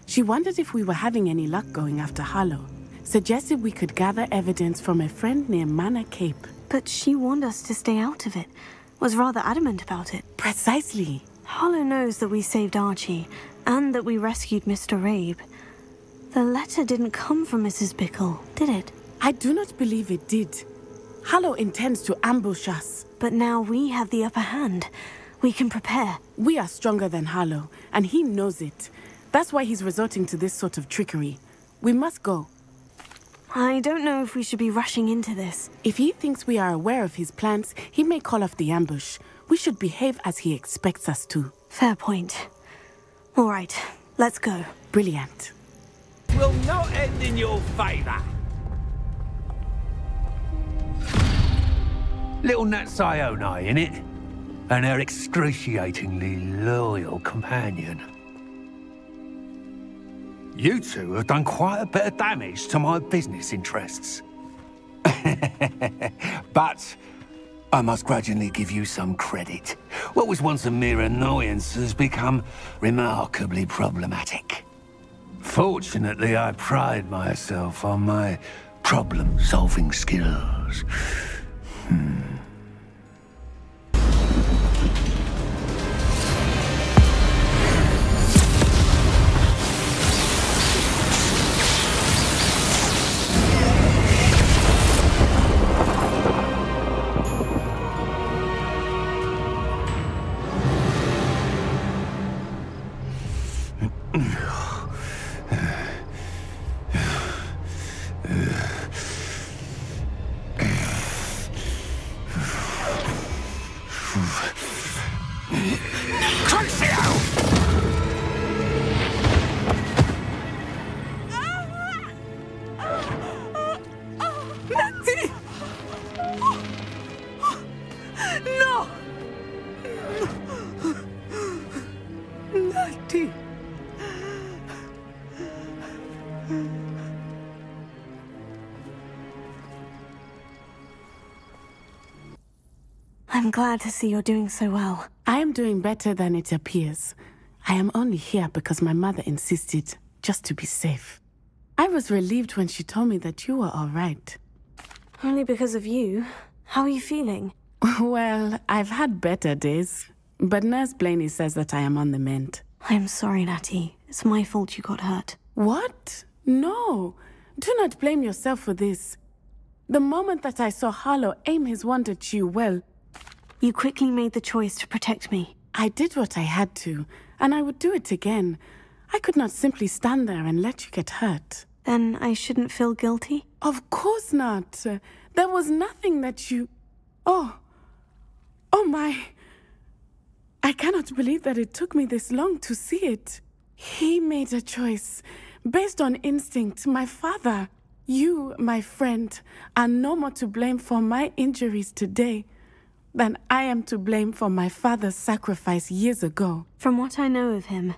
She wondered if we were having any luck going after Harlow. Suggested we could gather evidence from a friend near Manor Cape. But she warned us to stay out of it. Was rather adamant about it. Precisely. Harlow knows that we saved Archie, and that we rescued Mr. Rabe. The letter didn't come from Mrs. Bickle, did it? I do not believe it did. Harlow intends to ambush us. But now we have the upper hand. We can prepare. We are stronger than Harlow, and he knows it. That's why he's resorting to this sort of trickery. We must go. I don't know if we should be rushing into this. If he thinks we are aware of his plans, he may call off the ambush. We should behave as he expects us to. Fair point. All right, let's go. Brilliant. Will not end in your favor. Little Nat Sione, innit? And her excruciatingly loyal companion. You two have done quite a bit of damage to my business interests. But I must grudgingly give you some credit. What was once a mere annoyance has become remarkably problematic. Fortunately, I pride myself on my problem-solving skills. I'm glad to see you're doing so well. I am doing better than it appears. I am only here because my mother insisted, just to be safe. I was relieved when she told me that you were all right. Only because of you. How are you feeling? Well, I've had better days, but Nurse Blaney says that I am on the mend. I'm sorry, Natty. It's my fault you got hurt. What? No. Do not blame yourself for this. The moment that I saw Harlow aim his wand at you, well... You quickly made the choice to protect me. I did what I had to, and I would do it again. I could not simply stand there and let you get hurt. Then I shouldn't feel guilty? Of course not. There was nothing that you... Oh my... I cannot believe that it took me this long to see it. He made a choice, based on instinct. My father, you, my friend, are no more to blame for my injuries today than I am to blame for my father's sacrifice years ago. From what I know of him,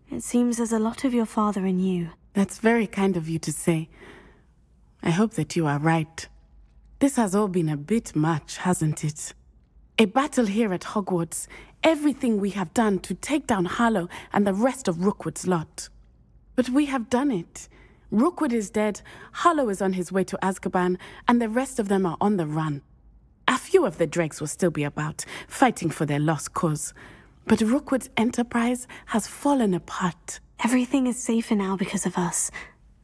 it seems there's a lot of your father in you. That's very kind of you to say. I hope that you are right. This has all been a bit much, hasn't it? A battle here at Hogwarts, everything we have done to take down Harlow and the rest of Rookwood's lot. But we have done it. Rookwood is dead, Harlow is on his way to Azkaban, and the rest of them are on the run. A few of the dregs will still be about, fighting for their lost cause. But Rookwood's enterprise has fallen apart. Everything is safer now because of us.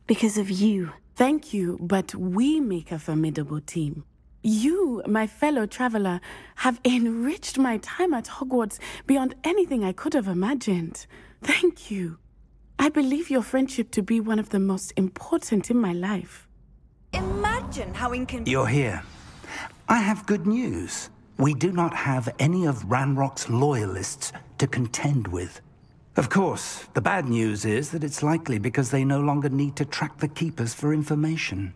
Because of you. Thank you, but we make a formidable team. You, my fellow traveler, have enriched my time at Hogwarts beyond anything I could have imagined. Thank you. I believe your friendship to be one of the most important in my life. Imagine how inconvenient. You're here. I have good news. We do not have any of Ranrock's loyalists to contend with. Of course, the bad news is that it's likely because they no longer need to track the Keepers for information.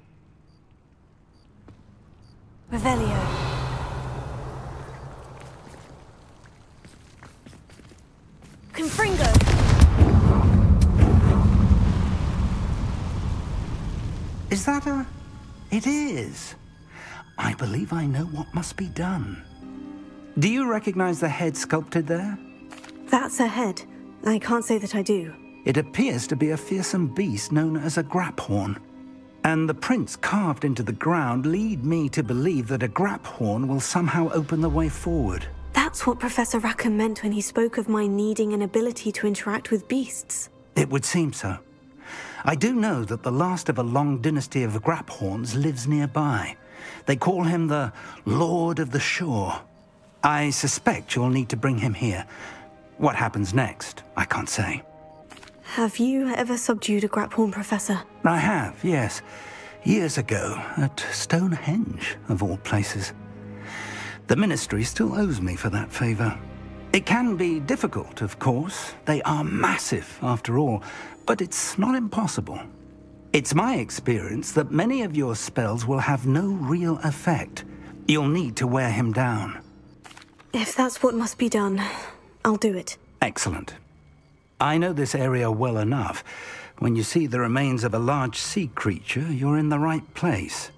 Revelio. Confringo. Is that a... It is. I believe I know what must be done. Do you recognize the head sculpted there? That's a head. I can't say that I do. It appears to be a fearsome beast known as a Graphorn. And the prints carved into the ground lead me to believe that a Graphorn will somehow open the way forward. That's what Professor Rackham meant when he spoke of my needing an ability to interact with beasts. It would seem so. I do know that the last of a long dynasty of Graphorns lives nearby. They call him the Lord of the Shore. I suspect you'll need to bring him here. What happens next, I can't say. Have you ever subdued a Graphorn, Professor? I have, yes. Years ago, at Stonehenge, of all places. The Ministry still owes me for that favor. It can be difficult, of course. They are massive, after all, but it's not impossible. It's my experience that many of your spells will have no real effect. You'll need to wear him down. If that's what must be done, I'll do it. Excellent. I know this area well enough. When you see the remains of a large sea creature, you're in the right place.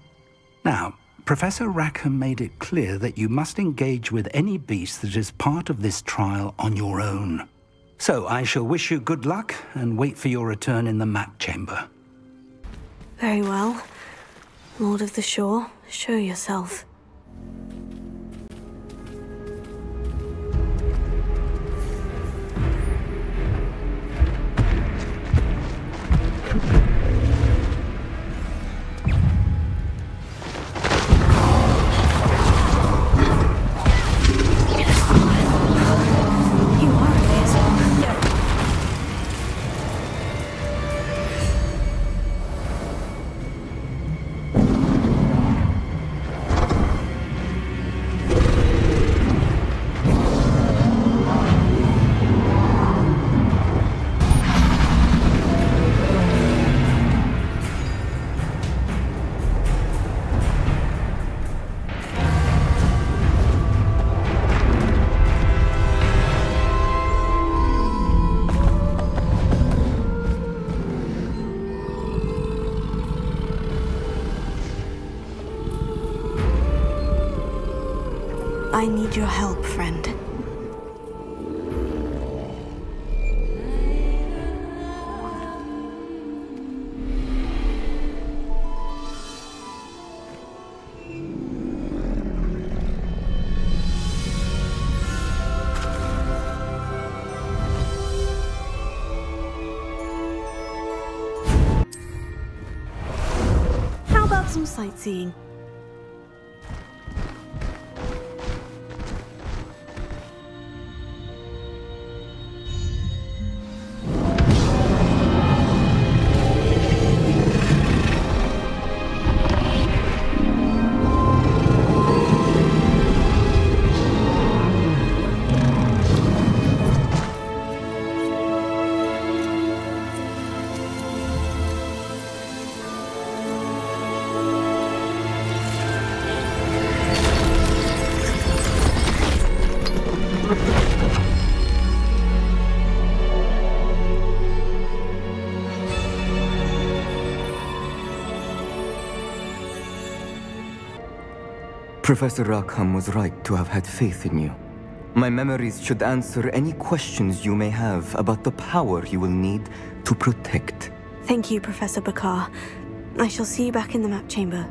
Now, Professor Rackham made it clear that you must engage with any beast that is part of this trial on your own. So I shall wish you good luck and wait for your return in the map chamber. Very well. Lord of the Shore, show yourself. I need your help, friend. How about some sightseeing? Professor Rackham was right to have had faith in you. My memories should answer any questions you may have about the power you will need to protect Thank you, Professor Bakar. I shall see you back in the map chamber.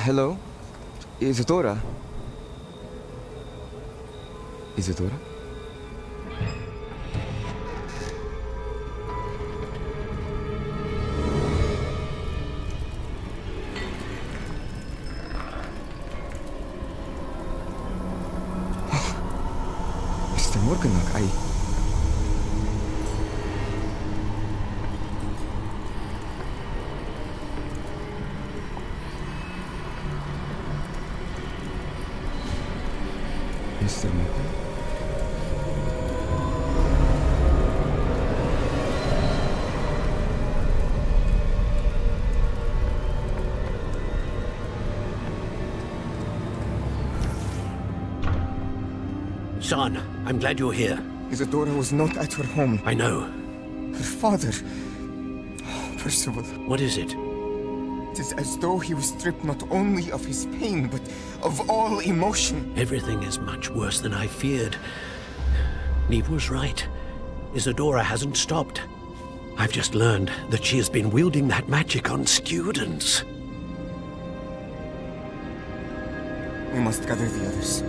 Hello? Isadora? Isadora? Mr. Morganach, Mr. Morgan? Son, I'm glad you're here. Isadora was not at her home. I know. Her father... Percival. What is it? It is as though he was stripped not only of his pain, but of all emotion. Everything is much worse than I feared. Neve was right. Isadora hasn't stopped. I've just learned that she has been wielding that magic on students. We must gather the others.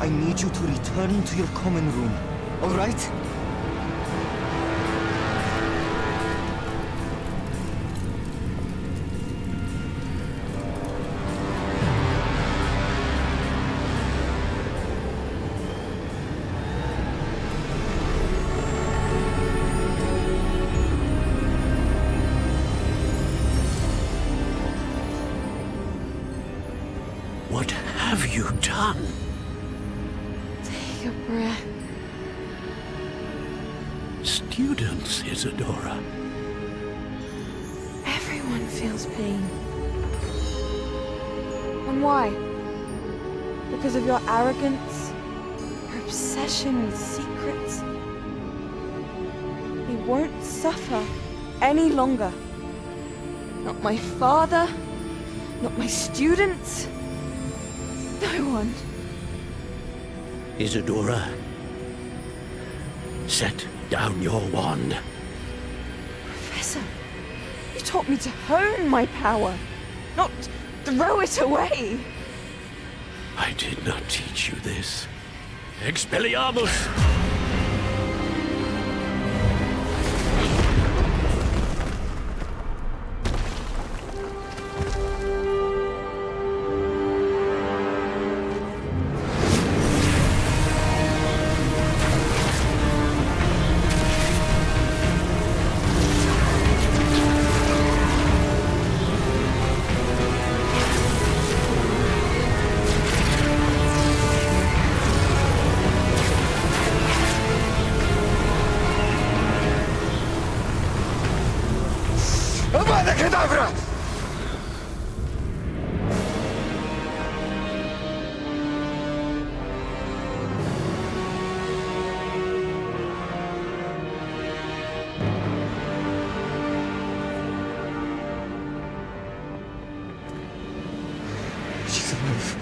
I need you to return to your common room, all right? What have you done? Take a breath. Students, Isadora. Everyone feels pain. And why? Because of your arrogance? Your obsession with secrets? We won't suffer any longer. Not my father, not my students, no one. Isadora, set down your wand. Professor, you taught me to hone my power, not throw it away. I did not teach you this. Expelliarmus! Avada Kedavra! She's alive.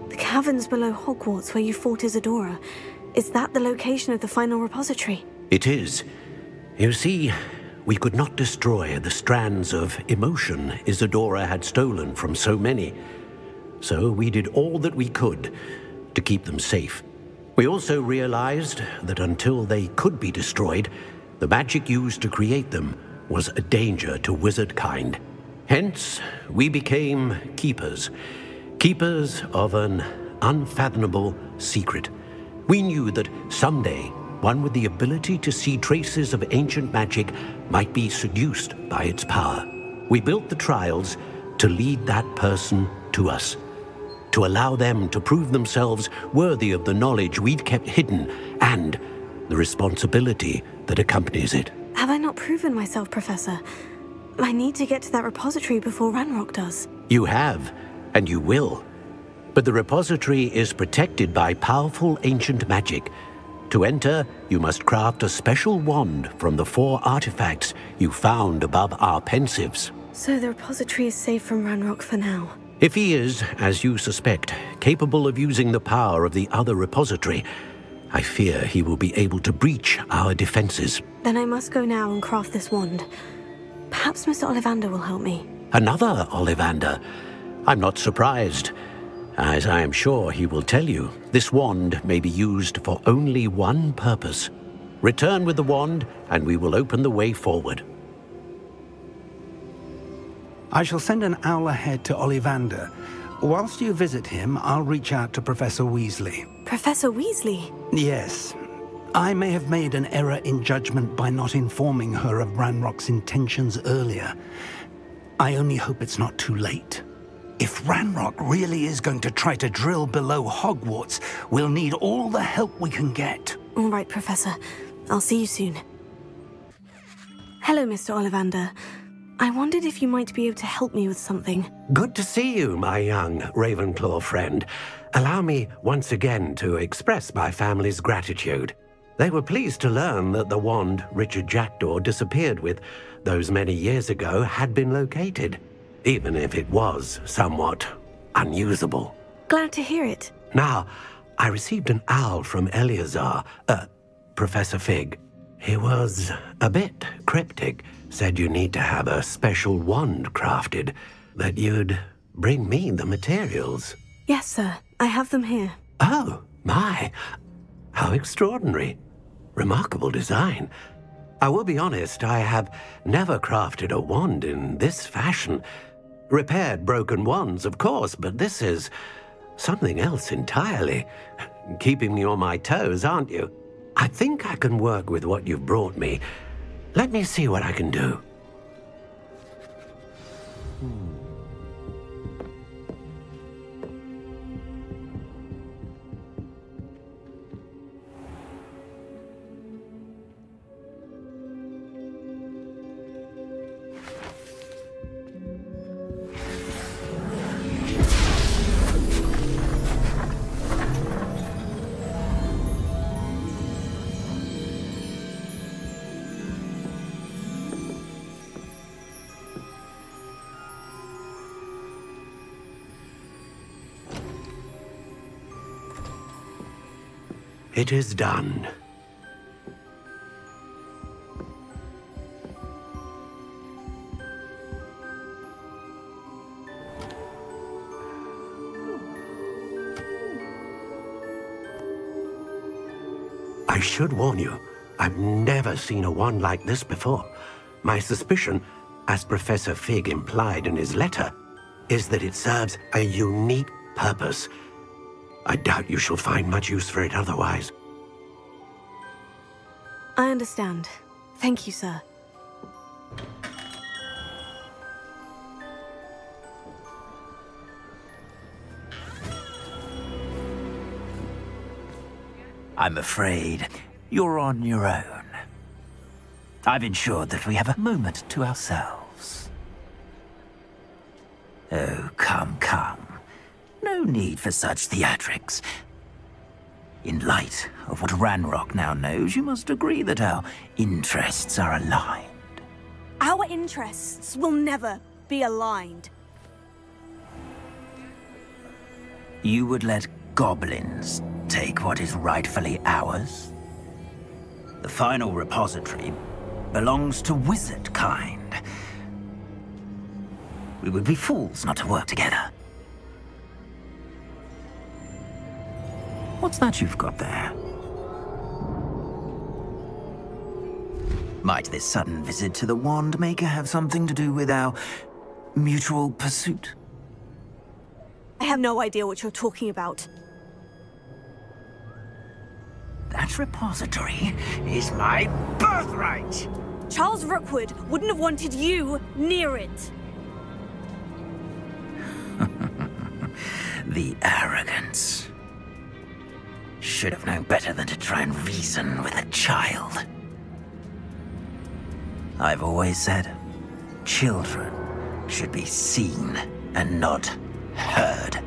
The caverns below Hogwarts where you fought Isadora. Is that the location of the final repository? It is. You see, we could not destroy the strands of emotion Isadora had stolen from so many. so we did all that we could to keep them safe. We also realized that until they could be destroyed, the magic used to create them was a danger to wizard kind. Hence, we became keepers. Keepers of an unfathomable secret. We knew that someday, one with the ability to see traces of ancient magic might be seduced by its power. We built the trials to lead that person to us, to allow them to prove themselves worthy of the knowledge we'd kept hidden and the responsibility that accompanies it. Have I not proven myself, Professor? I need to get to that repository before Ranrock does. You have, and you will. But the repository is protected by powerful ancient magic. To enter, you must craft a special wand from the 4 artifacts you found above our pensives. So the repository is safe from Ranrock for now. If he is, as you suspect, capable of using the power of the other repository, I fear he will be able to breach our defenses. Then I must go now and craft this wand. Perhaps Mr. Ollivander will help me. Another Ollivander? I'm not surprised. As I am sure he will tell you, this wand may be used for only one purpose. Return with the wand, and we will open the way forward. I shall send an owl ahead to Ollivander. Whilst you visit him, I'll reach out to Professor Weasley. Professor Weasley? Yes. I may have made an error in judgment by not informing her of Ranrock's intentions earlier. I only hope it's not too late. If Ranrock really is going to try to drill below Hogwarts, we'll need all the help we can get. All right, Professor. I'll see you soon. Hello, Mr. Ollivander. I wondered if you might be able to help me with something. Good to see you, my young Ravenclaw friend. Allow me once again to express my family's gratitude. They were pleased to learn that the wand Richard Jackdaw disappeared with those many years ago had been located, even if it was somewhat unusable. Glad to hear it. Now, I received an owl from Eleazar, Professor Fig. He was a bit cryptic, said you need to have a special wand crafted, that you'd bring me the materials. Yes, sir. I have them here. Oh, my. How extraordinary. Remarkable design. I will be honest, I have never crafted a wand in this fashion. Repaired broken wands, of course, but this is something else entirely. Keeping me on my toes, aren't you? I think I can work with what you've brought me. Let me see what I can do. It is done. I should warn you, I've never seen a wand like this before. My suspicion, as Professor Fig implied in his letter, is that it serves a unique purpose. I doubt you shall find much use for it otherwise. I understand. Thank you, sir. I'm afraid you're on your own. I've ensured that we have a moment to ourselves. Oh, come, come. No need for such theatrics. In light of what Ranrock now knows, you must agree that our interests are aligned. Our interests will never be aligned. You would let goblins take what is rightfully ours? The final repository belongs to wizard kind. We would be fools not to work together. What's that you've got there? Might this sudden visit to the Wand Maker have something to do with our mutual pursuit? I have no idea what you're talking about. That repository is my birthright! Charles Rookwood wouldn't have wanted you near it. The arrogance. Should have known better than to try and reason with a child. I've always said, children should be seen and not heard.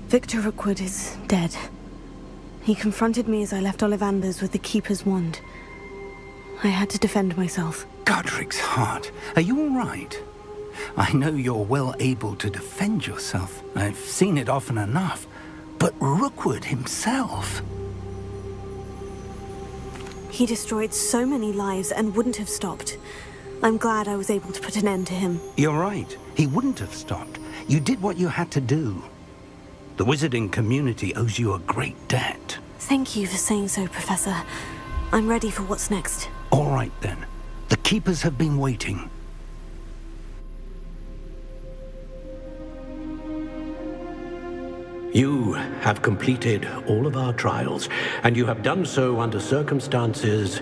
Victor Rookwood is dead. He confronted me as I left Ollivander's with the Keeper's wand. I had to defend myself. Godric's heart, are you all right? I know you're well able to defend yourself. I've seen it often enough. But Rookwood himself... He destroyed so many lives and wouldn't have stopped. I'm glad I was able to put an end to him. You're right. He wouldn't have stopped. You did what you had to do. The wizarding community owes you a great debt. Thank you for saying so, Professor. I'm ready for what's next. All right, then. The Keepers have been waiting. You have completed all of our trials, and you have done so under circumstances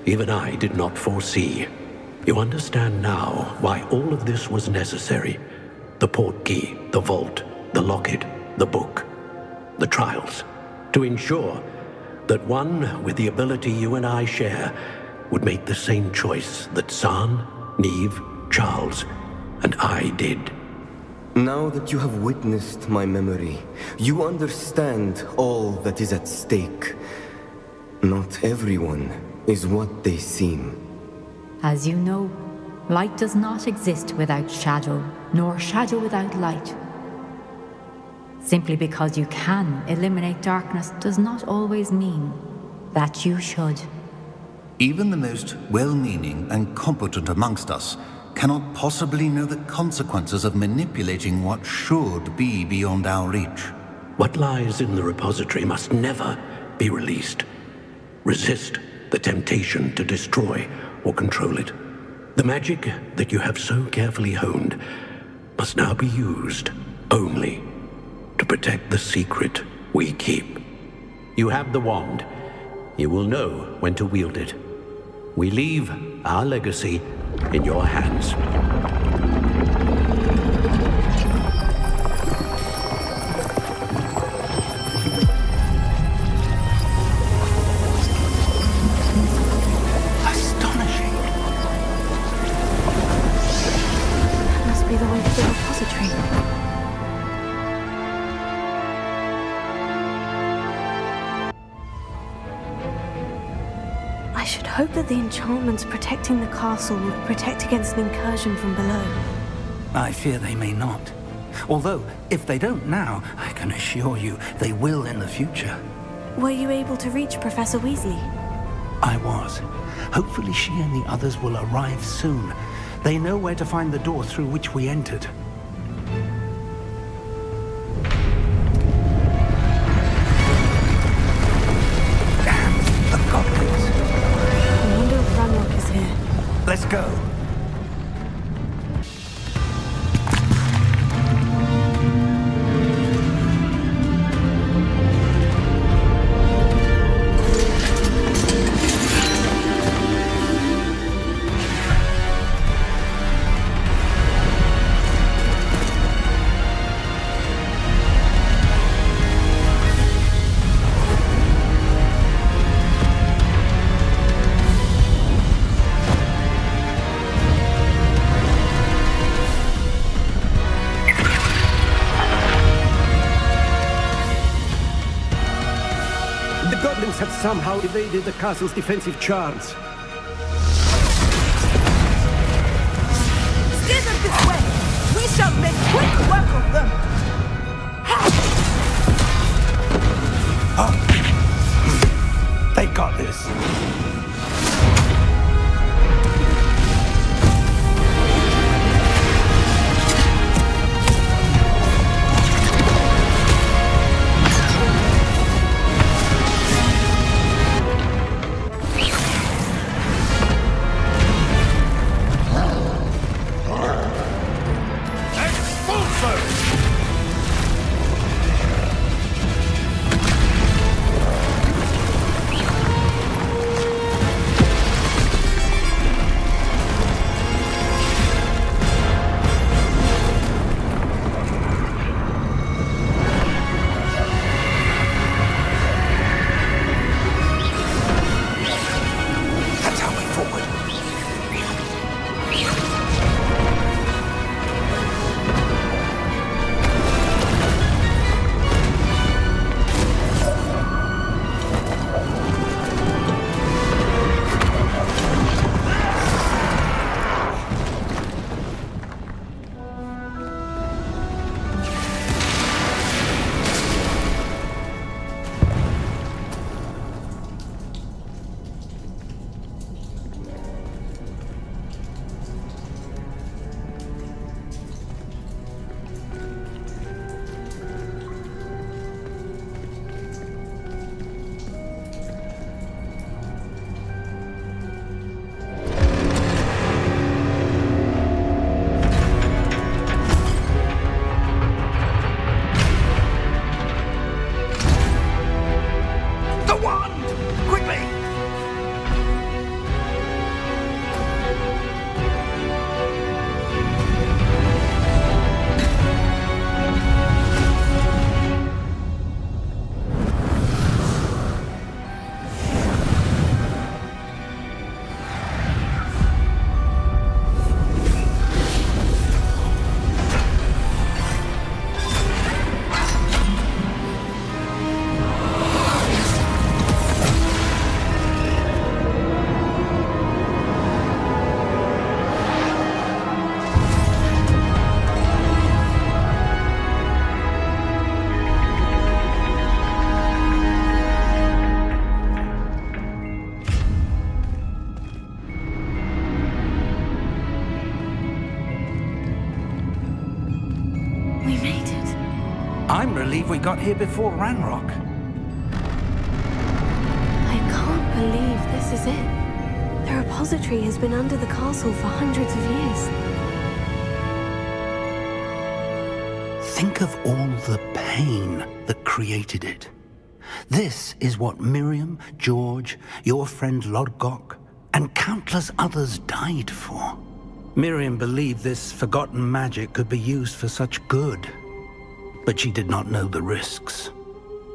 even I did not foresee. You understand now why all of this was necessary. The portkey, the vault, the locket, the book, the trials, to ensure that one with the ability you and I share would make the same choice that San, Neve, Charles, and I did. Now that you have witnessed my memory, you understand all that is at stake. Not everyone is what they seem. As you know, light does not exist without shadow, nor shadow without light. Simply because you can eliminate darkness does not always mean that you should. Even the most well-meaning and competent amongst us cannot possibly know the consequences of manipulating what should be beyond our reach. What lies in the repository must never be released. Resist the temptation to destroy or control it. The magic that you have so carefully honed must now be used only to protect the secret we keep. You have the wand. You will know when to wield it. We leave our legacy in your hands. Astonishing. That must be the way to the repository. I should hope that the enchantments protecting the castle will protect against an incursion from below. I fear they may not. Although, if they don't now, I can assure you they will in the future. Were you able to reach Professor Weasley? I was. Hopefully she and the others will arrive soon. They know where to find the door through which we entered. Let's go. rebels have somehow evaded the castle's defensive charms. Steer them this way! We shall make quick work of them! They got this. I'm relieved we got here before Ranrock. I can't believe this is it. The repository has been under the castle for hundreds of years. Think of all the pain that created it. This is what Miriam, George, your friend Lodgok, and countless others died for. Miriam believed this forgotten magic could be used for such good. But she did not know the risks.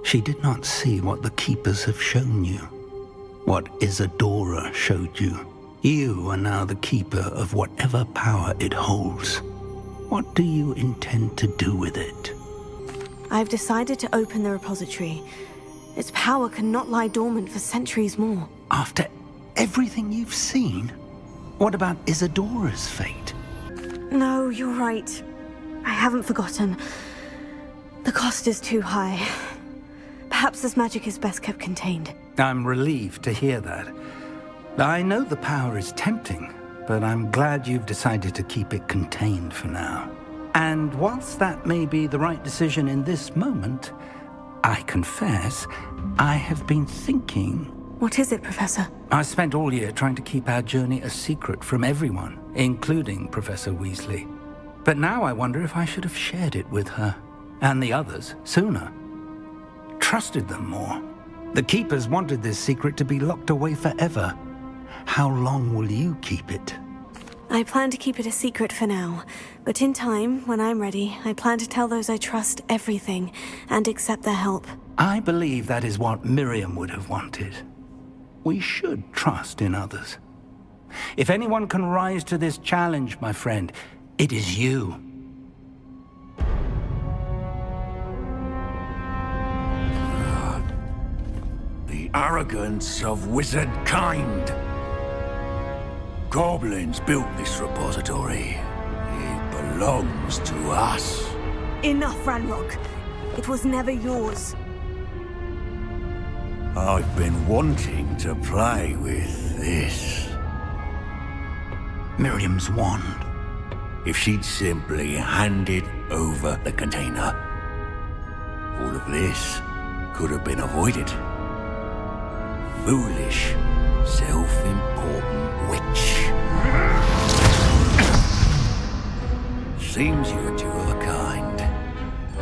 She did not see what the Keepers have shown you. What Isadora showed you. You are now the Keeper of whatever power it holds. What do you intend to do with it? I've decided to open the repository. Its power cannot lie dormant for centuries more. After everything you've seen? What about Isadora's fate? No, you're right. I haven't forgotten. The cost is too high. Perhaps this magic is best kept contained. I'm relieved to hear that. I know the power is tempting, but I'm glad you've decided to keep it contained for now. And whilst that may be the right decision in this moment, I confess, I have been thinking... What is it, Professor? I spent all year trying to keep our journey a secret from everyone, including Professor Weasley. But now I wonder if I should have shared it with her. And the others, sooner. Trusted them more. The Keepers wanted this secret to be locked away forever. How long will you keep it? I plan to keep it a secret for now. But in time, when I'm ready, I plan to tell those I trust everything and accept their help. I believe that is what Miriam would have wanted. We should trust in others. If anyone can rise to this challenge, my friend, it is you. The the arrogance of wizard kind. Goblins built this repository. It belongs to us. Enough, Ranrock. It was never yours. I've been wanting to play with this. Miriam's wand. If she'd simply handed over the container, all of this could have been avoided. Foolish, self-important witch. Seems you're two of a kind.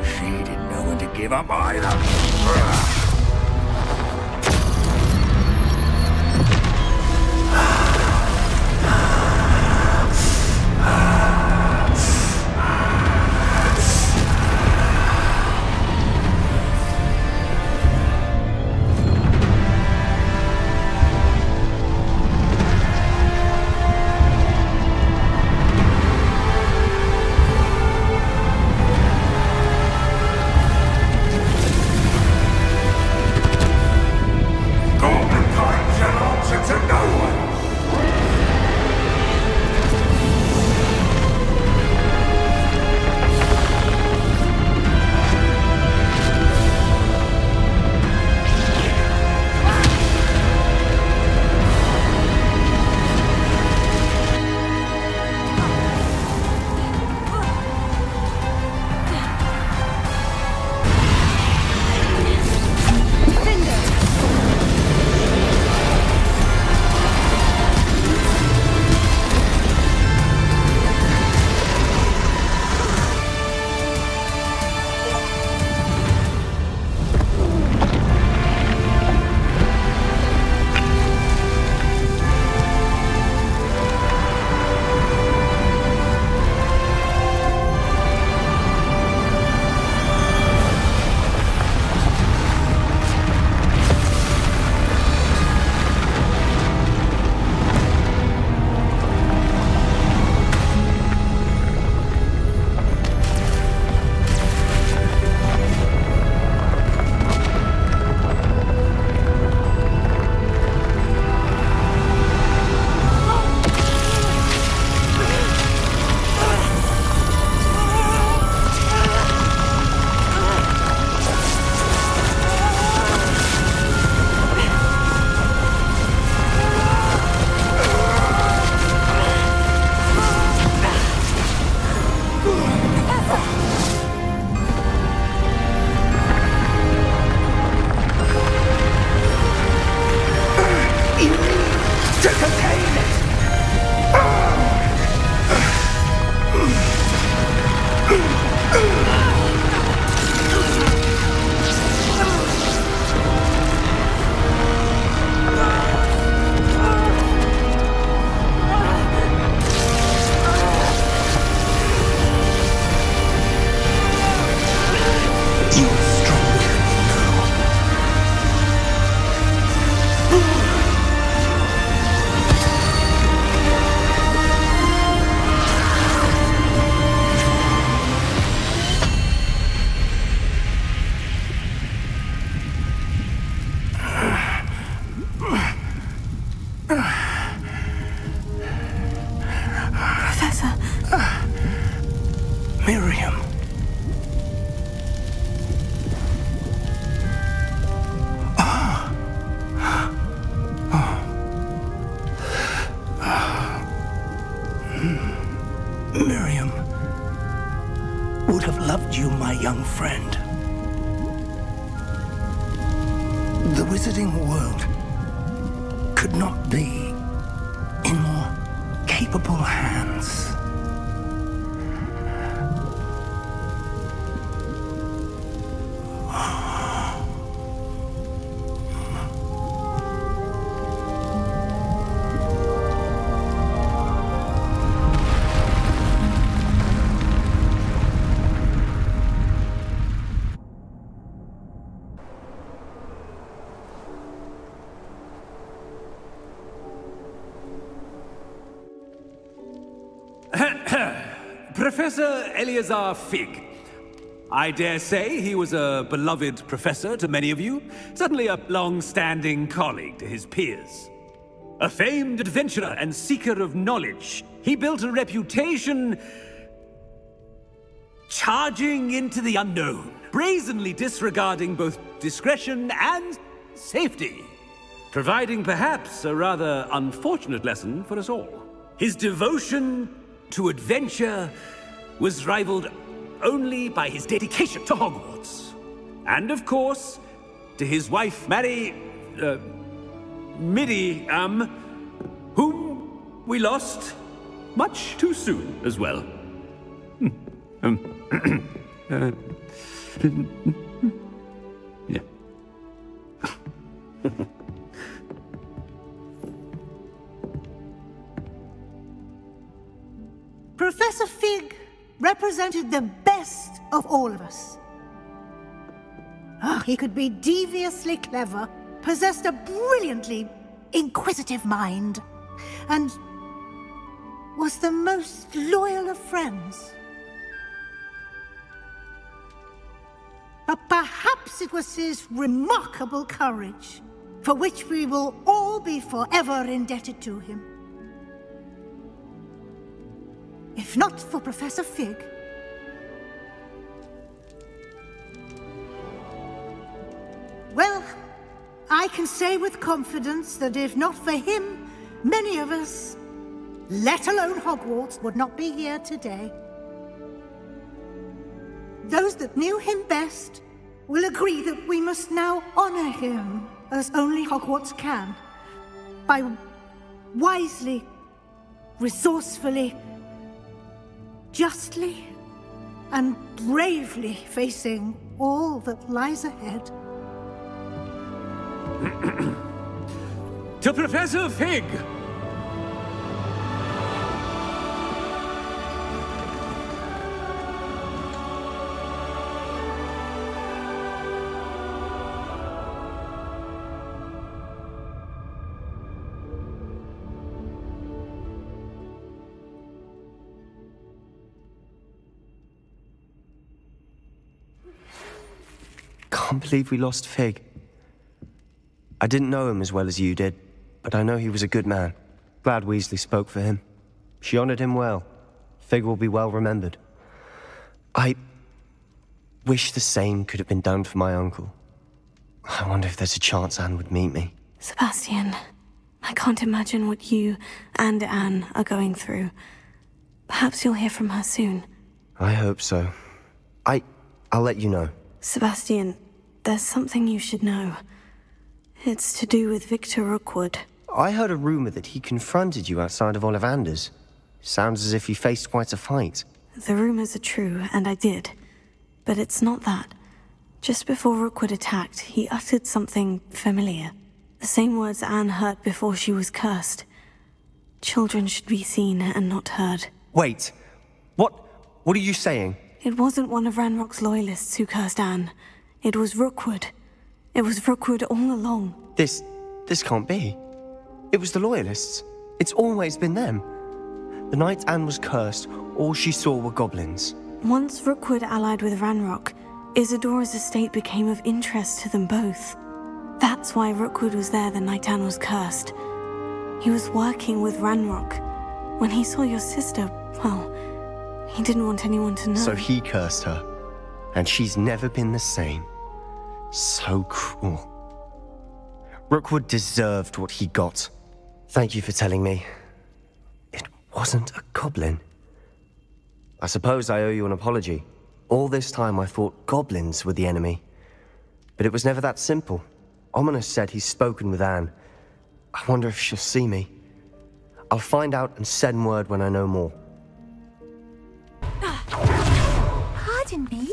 She didn't know when to give up either. Miriam. Miriam would have loved you, my young friend. The wizarding world could not be in more capable hands. Professor Eleazar Fig, I dare say he was a beloved professor to many of you, certainly a long-standing colleague to his peers. A famed adventurer and seeker of knowledge, he built a reputation charging into the unknown, brazenly disregarding both discretion and safety, providing perhaps a rather unfortunate lesson for us all. His devotion to adventure was rivaled only by his dedication to Hogwarts. And of course, to his wife, Middy, whom we lost much too soon as well. Yeah. Professor Fig represented the best of all of us. He could be deviously clever, possessed a brilliantly inquisitive mind, and was the most loyal of friends. But perhaps it was his remarkable courage, for which we will all be forever indebted to him. If not for Professor Fig, well, I can say with confidence that if not for him, many of us, let alone Hogwarts, would not be here today. Those that knew him best will agree that we must now honor him as only Hogwarts can, by wisely, resourcefully, justly, and bravely facing all that lies ahead. To Professor Fig! Can't believe we lost Fig. I didn't know him as well as you did, but I know he was a good man. Glad Weasley spoke for him. She honored him well. Fig will be well remembered. I wish the same could have been done for my uncle. I wonder if there's a chance Anne would meet me. Sebastian, I can't imagine what you and Anne are going through. Perhaps you'll hear from her soon. I hope so. I'll let you know. Sebastian, there's something you should know. It's to do with Victor Rookwood. I heard a rumor that he confronted you outside of Ollivander's. Sounds as if you faced quite a fight. The rumors are true, and I did. But it's not that. Just before Rookwood attacked, he uttered something familiar. The same words Anne heard before she was cursed. Children should be seen and not heard. Wait. What are you saying? It wasn't one of Ranrock's loyalists who cursed Anne. It was Rookwood. It was Rookwood all along. This can't be. It was the Loyalists. It's always been them. The night Anne was cursed, all she saw were goblins. Once Rookwood allied with Ranrock, Isadora's estate became of interest to them both. That's why Rookwood was there the night Anne was cursed. He was working with Ranrock. When he saw your sister, well, he didn't want anyone to know. So he cursed her. And she's never been the same. So cruel. Rookwood deserved what he got. Thank you for telling me. It wasn't a goblin. I suppose I owe you an apology. All this time I thought goblins were the enemy. But it was never that simple. Ominous said he's spoken with Anne. I wonder if she'll see me. I'll find out and send word when I know more. Pardon me?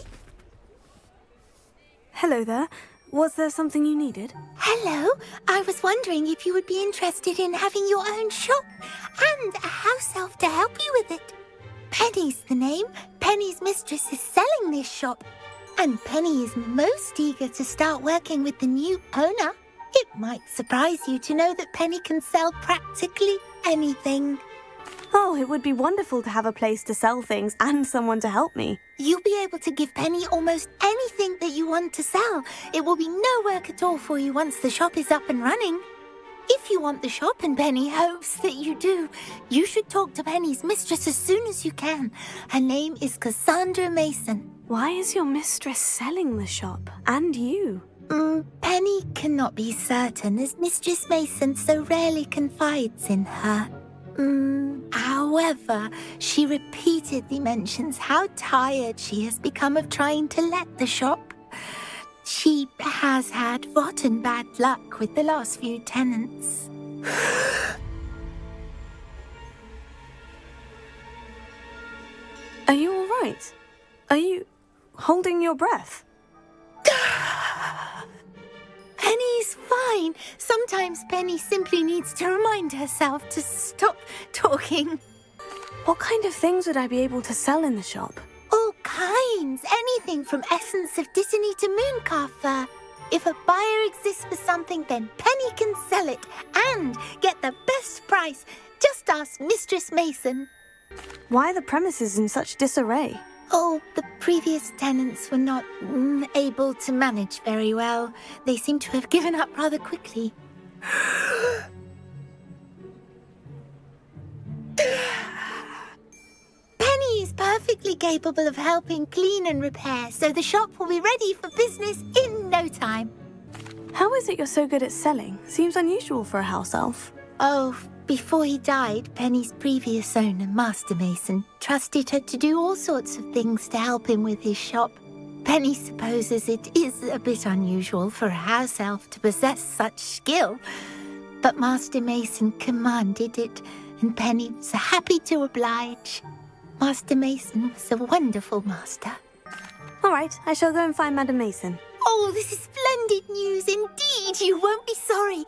Hello there. Was there something you needed? Hello. I was wondering if you would be interested in having your own shop and a house elf to help you with it. Penny's the name. Penny's mistress is selling this shop. And Penny is most eager to start working with the new owner. It might surprise you to know that Penny can sell practically anything. Oh, it would be wonderful to have a place to sell things and someone to help me. You'll be able to give Penny almost anything that you want to sell. It will be no work at all for you once the shop is up and running. If you want the shop and Penny hopes that you do, you should talk to Penny's mistress as soon as you can. Her name is Cassandra Mason. Why is your mistress selling the shop? And you? Penny cannot be certain, as Mistress Mason so rarely confides in her. However, she repeatedly mentions how tired she has become of trying to let the shop. She has had rotten bad luck with the last few tenants. Are you all right? Are you holding your breath? Penny's fine. Sometimes Penny simply needs to remind herself to stop talking. What kind of things would I be able to sell in the shop? All kinds. Anything from essence of Disney to mooncalf fur. If a buyer exists for something, then Penny can sell it and get the best price. Just ask Mistress Mason. Why are the premises in such disarray? Oh, the previous tenants were not able to manage very well. They seem to have given up rather quickly. Penny is perfectly capable of helping clean and repair, so the shop will be ready for business in no time. How is it you're so good at selling? Seems unusual for a house elf. Oh, before he died, Penny's previous owner, Master Mason, trusted her to do all sorts of things to help him with his shop. Penny supposes it is a bit unusual for a house elf to possess such skill, but Master Mason commanded it, and Penny was happy to oblige. Master Mason was a wonderful master. All right, I shall go and find Madam Mason. Oh, this is splendid news indeed. You won't be sorry.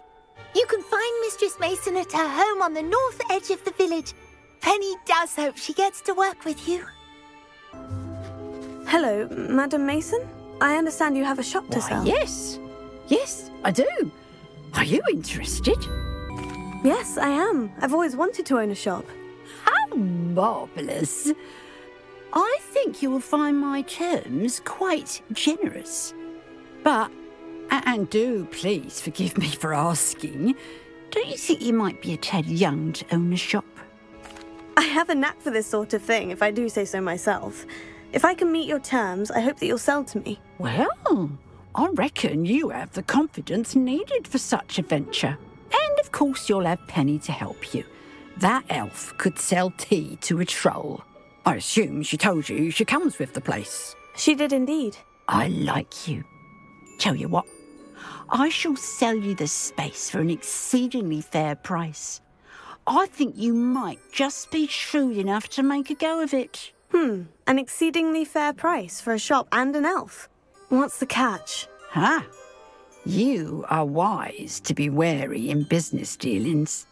You can find Mistress Mason at her home on the north edge of the village. Penny does hope she gets to work with you. Hello, Madam Mason. I understand you have a shop to sell. Yes. Yes, I do. Are you interested? Yes, I am. I've always wanted to own a shop. How marvellous. I think you will find my terms quite generous. But, and do please forgive me for asking, don't you think you might be a tad young to own a shop? I have a knack for this sort of thing, if I do say so myself. If I can meet your terms, I hope that you'll sell to me. Well, I reckon you have the confidence needed for such a venture. And of course you'll have Penny to help you. That elf could sell tea to a troll. I assume she told you she comes with the place. She did indeed. I like you. Tell you what, I shall sell you the space for an exceedingly fair price. I think you might just be shrewd enough to make a go of it. An exceedingly fair price for a shop and an elf. What's the catch? Huh? You are wise to be wary in business dealings.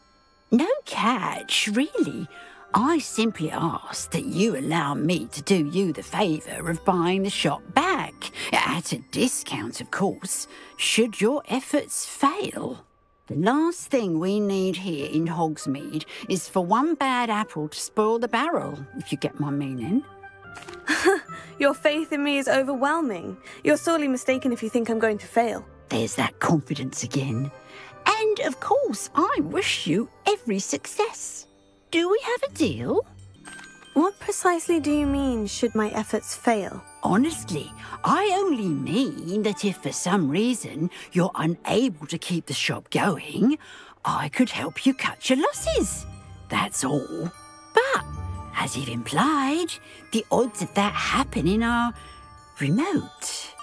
No catch, really. I simply ask that you allow me to do you the favour of buying the shop back, at a discount, of course, should your efforts fail. The last thing we need here in Hogsmeade is for one bad apple to spoil the barrel, if you get my meaning. Your faith in me is overwhelming. You're sorely mistaken if you think I'm going to fail. There's that confidence again. And, of course, I wish you every success. Do we have a deal? What precisely do you mean, should my efforts fail? Honestly, I only mean that if for some reason you're unable to keep the shop going, I could help you cut your losses. That's all. But, as you've implied, the odds of that happening are remote.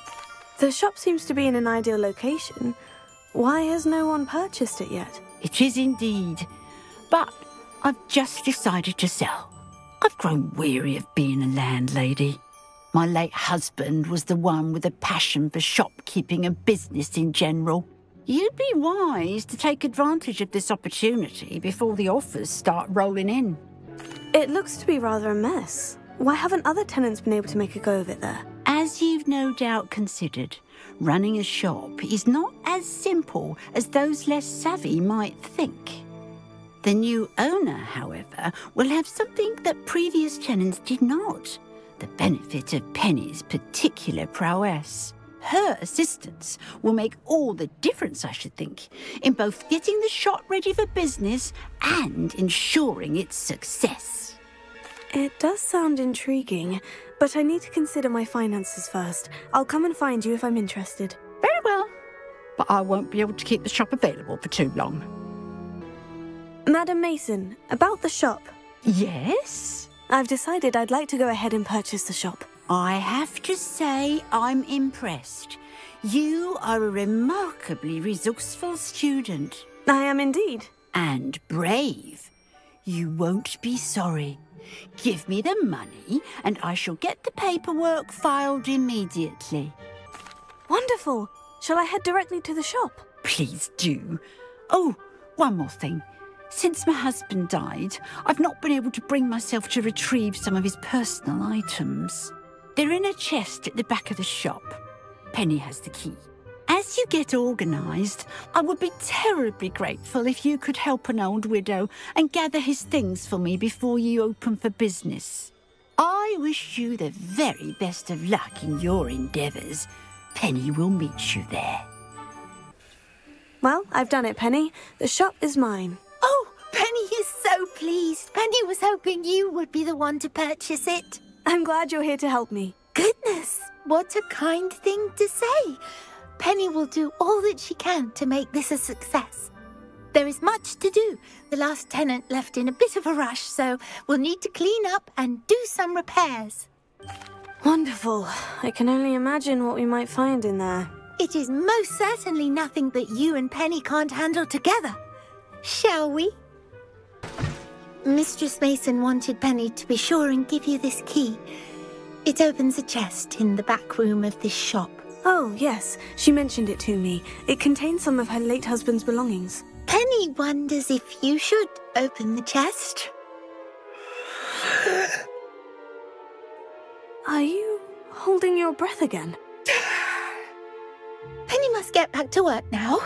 The shop seems to be in an ideal location. Why has no one purchased it yet? It is indeed. But I've just decided to sell. I've grown weary of being a landlady. My late husband was the one with a passion for shopkeeping and business in general. You'd be wise to take advantage of this opportunity before the offers start rolling in. It looks to be rather a mess. Why haven't other tenants been able to make a go of it there? As you've no doubt considered, running a shop is not as simple as those less savvy might think. The new owner, however, will have something that previous tenants did not. The benefit of Penny's particular prowess. Her assistance will make all the difference, I should think, in both getting the shop ready for business and ensuring its success. It does sound intriguing, but I need to consider my finances first. I'll come and find you if I'm interested. Very well, but I won't be able to keep the shop available for too long. Madam Mason, about the shop. Yes? I've decided I'd like to go ahead and purchase the shop. I have to say I'm impressed. You are a remarkably resourceful student. I am indeed. And brave. You won't be sorry. Give me the money and I shall get the paperwork filed immediately. Wonderful. Shall I head directly to the shop? Please do. Oh, one more thing. Since my husband died, I've not been able to bring myself to retrieve some of his personal items. They're in a chest at the back of the shop. Penny has the key. As you get organised, I would be terribly grateful if you could help an old widow and gather his things for me before you open for business. I wish you the very best of luck in your endeavours. Penny will meet you there. Well, I've done it, Penny. The shop is mine. Oh, Penny is so pleased. Penny was hoping you would be the one to purchase it. I'm glad you're here to help me. Goodness, what a kind thing to say. Penny will do all that she can to make this a success. There is much to do. The last tenant left in a bit of a rush, so we'll need to clean up and do some repairs. Wonderful. I can only imagine what we might find in there. It is most certainly nothing that you and Penny can't handle together. Shall we? Mistress Mason wanted Penny to be sure and give you this key. It opens a chest in the back room of this shop. Oh, yes. She mentioned it to me. It contains some of her late husband's belongings. Penny wonders if you should open the chest. Are you holding your breath again? Penny must get back to work now.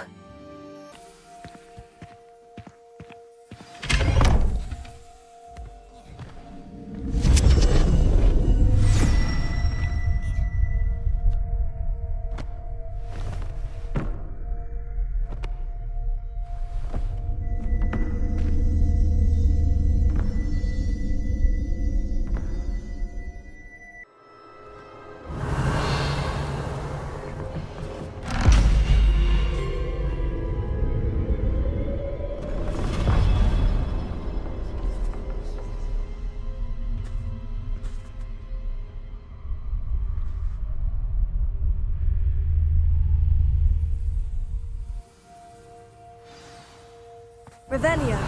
Revelio.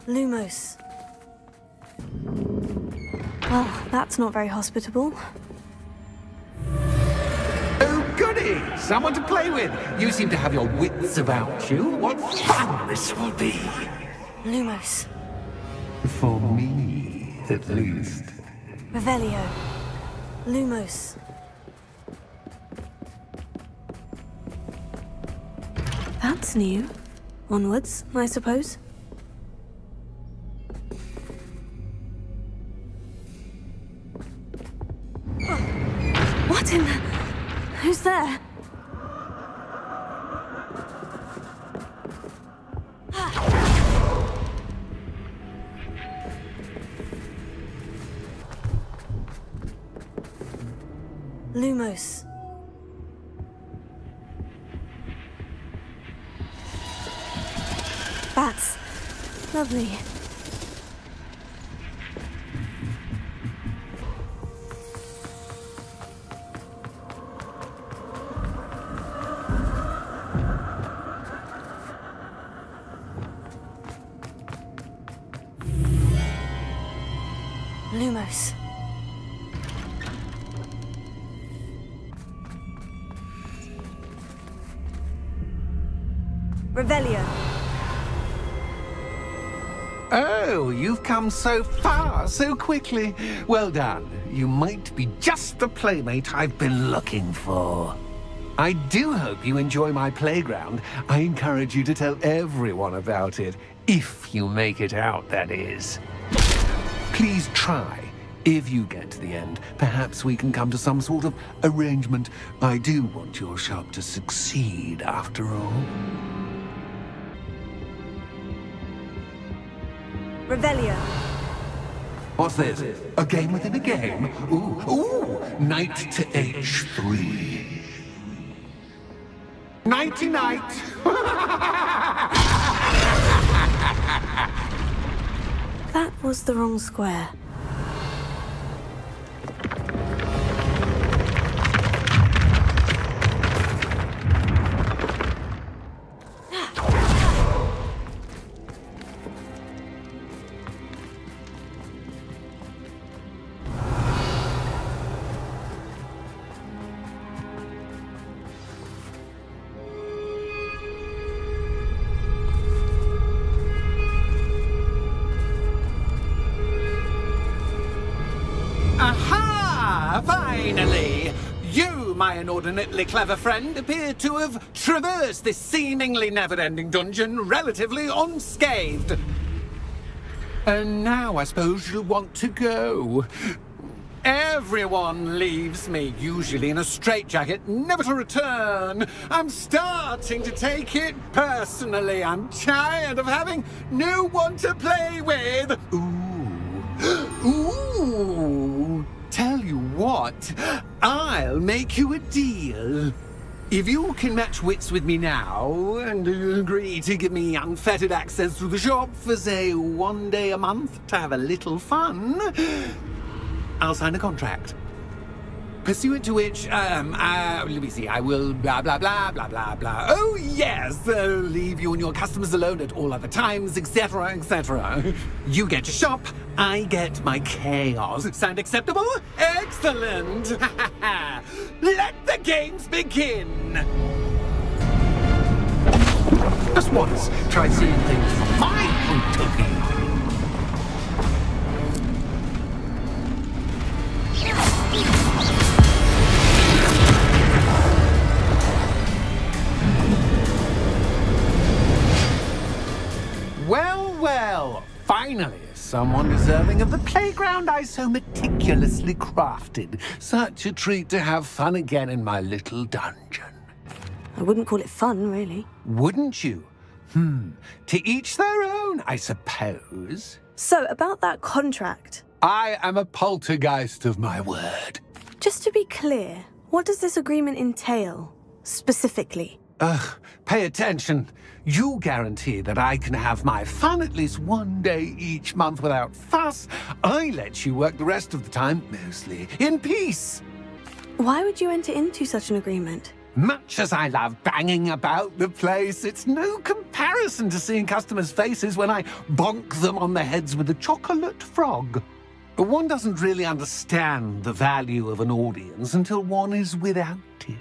Lumos. Well, that's not very hospitable. Oh, goody! Someone to play with! You seem to have your wits about you. What fun this will be! Lumos. For me, at least. Revelio. Lumos. That's new. Onwards, I suppose. What in the... Who's there? Lumos. Bats. Lovely. Lumos. Revelio. Oh, you've come so far, so quickly. Well done. You might be just the playmate I've been looking for. I do hope you enjoy my playground. I encourage you to tell everyone about it. If you make it out, that is. Please try. If you get to the end, perhaps we can come to some sort of arrangement. I do want your shop to succeed, after all. Revelio. What's this? A game within a game? Ooh, knight to h3. Nighty-night! That was the wrong square. Aha! Finally! You, my inordinately clever friend, appear to have traversed this seemingly never-ending dungeon relatively unscathed. And now I suppose you'll want to go. Everyone leaves me, usually in a straitjacket, never to return. I'm starting to take it personally. I'm tired of having no one to play with. Ooh. Tell you what, I'll make you a deal. If you can match wits with me now and agree to give me unfettered access to the shop for, say, 1 day a month to have a little fun, I'll sign a contract. Pursuant to which, let me see, I will blah, blah, blah, blah, blah, blah. Oh, yes, leave you and your customers alone at all other times, etc., etc. You get your shop, I get my chaos. Sound acceptable? Excellent! Let the games begin! Just once, try seeing things from my point of view. Well, finally, someone deserving of the playground I so meticulously crafted. Such a treat to have fun again in my little dungeon. I wouldn't call it fun, really. Wouldn't you? To each their own, I suppose. So, about that contract. I am a poltergeist of my word. Just to be clear, what does this agreement entail, specifically? Pay attention. You guarantee that I can have my fun at least 1 day each month without fuss. I let you work the rest of the time, mostly in peace. Why would you enter into such an agreement? Much as I love banging about the place, it's no comparison to seeing customers' faces when I bonk them on the heads with a chocolate frog. One doesn't really understand the value of an audience until one is without it.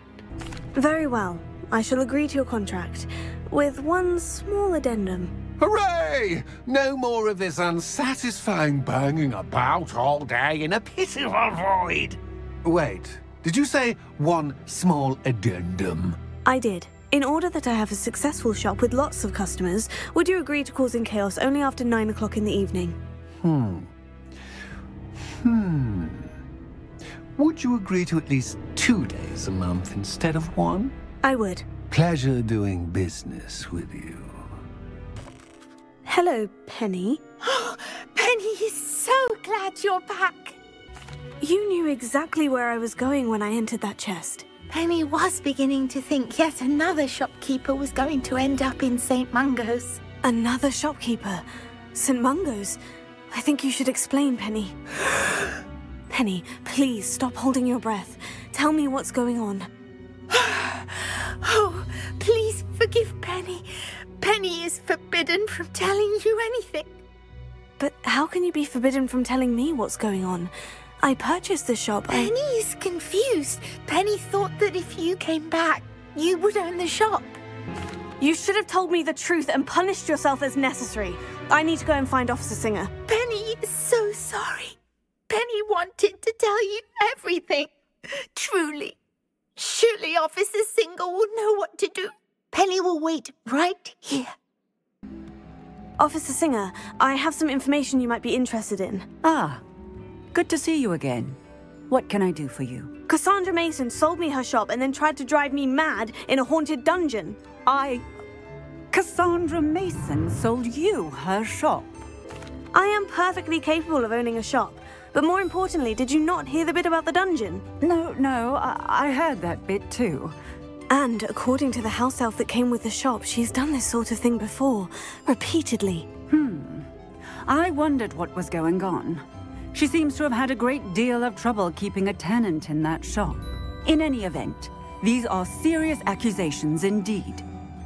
Very well. I shall agree to your contract, with one small addendum. Hooray! No more of this unsatisfying banging about all day in a pitiful void. Wait, did you say one small addendum? I did. In order that I have a successful shop with lots of customers, would you agree to causing chaos only after 9 o'clock in the evening? Would you agree to at least 2 days a month instead of 1? I would. Pleasure doing business with you. Hello, Penny. Penny is so glad you're back. You knew exactly where I was going when I entered that chest. Penny was beginning to think yet another shopkeeper was going to end up in St. Mungo's. Another shopkeeper? St. Mungo's? I think you should explain, Penny. Penny, please stop holding your breath. Tell me what's going on. Oh, please forgive Penny. Penny is forbidden from telling you anything. But how can you be forbidden from telling me what's going on? I purchased the shop. Penny is confused. Penny thought that if you came back, you would own the shop. You should have told me the truth and punished yourself as necessary. I need to go and find Officer Singer. Penny is so sorry. Penny wanted to tell you everything. Truly. Surely Officer Singer will know what to do. Penny will wait right here. Officer Singer, I have some information you might be interested in. Ah, good to see you again. What can I do for you? Cassandra Mason sold me her shop and then tried to drive me mad in a haunted dungeon. Cassandra Mason sold you her shop? I am perfectly capable of owning a shop. But more importantly, did you not hear the bit about the dungeon? No, I heard that bit too. And according to the house elf that came with the shop, she's done this sort of thing before, repeatedly. I wondered what was going on. She seems to have had a great deal of trouble keeping a tenant in that shop. In any event, these are serious accusations indeed.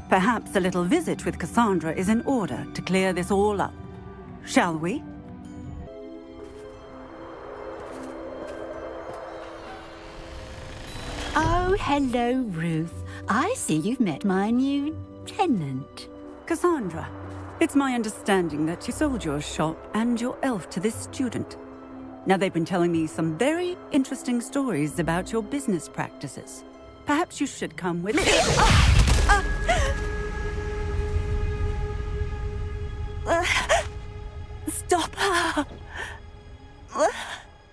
Perhaps a little visit with Cassandra is in order to clear this all up. Shall we? Oh, hello, Ruth. I see you've met my new tenant. Cassandra, it's my understanding that you sold your shop and your elf to this student. Now, they've been telling me some very interesting stories about your business practices. Perhaps you should come with me. Stop her!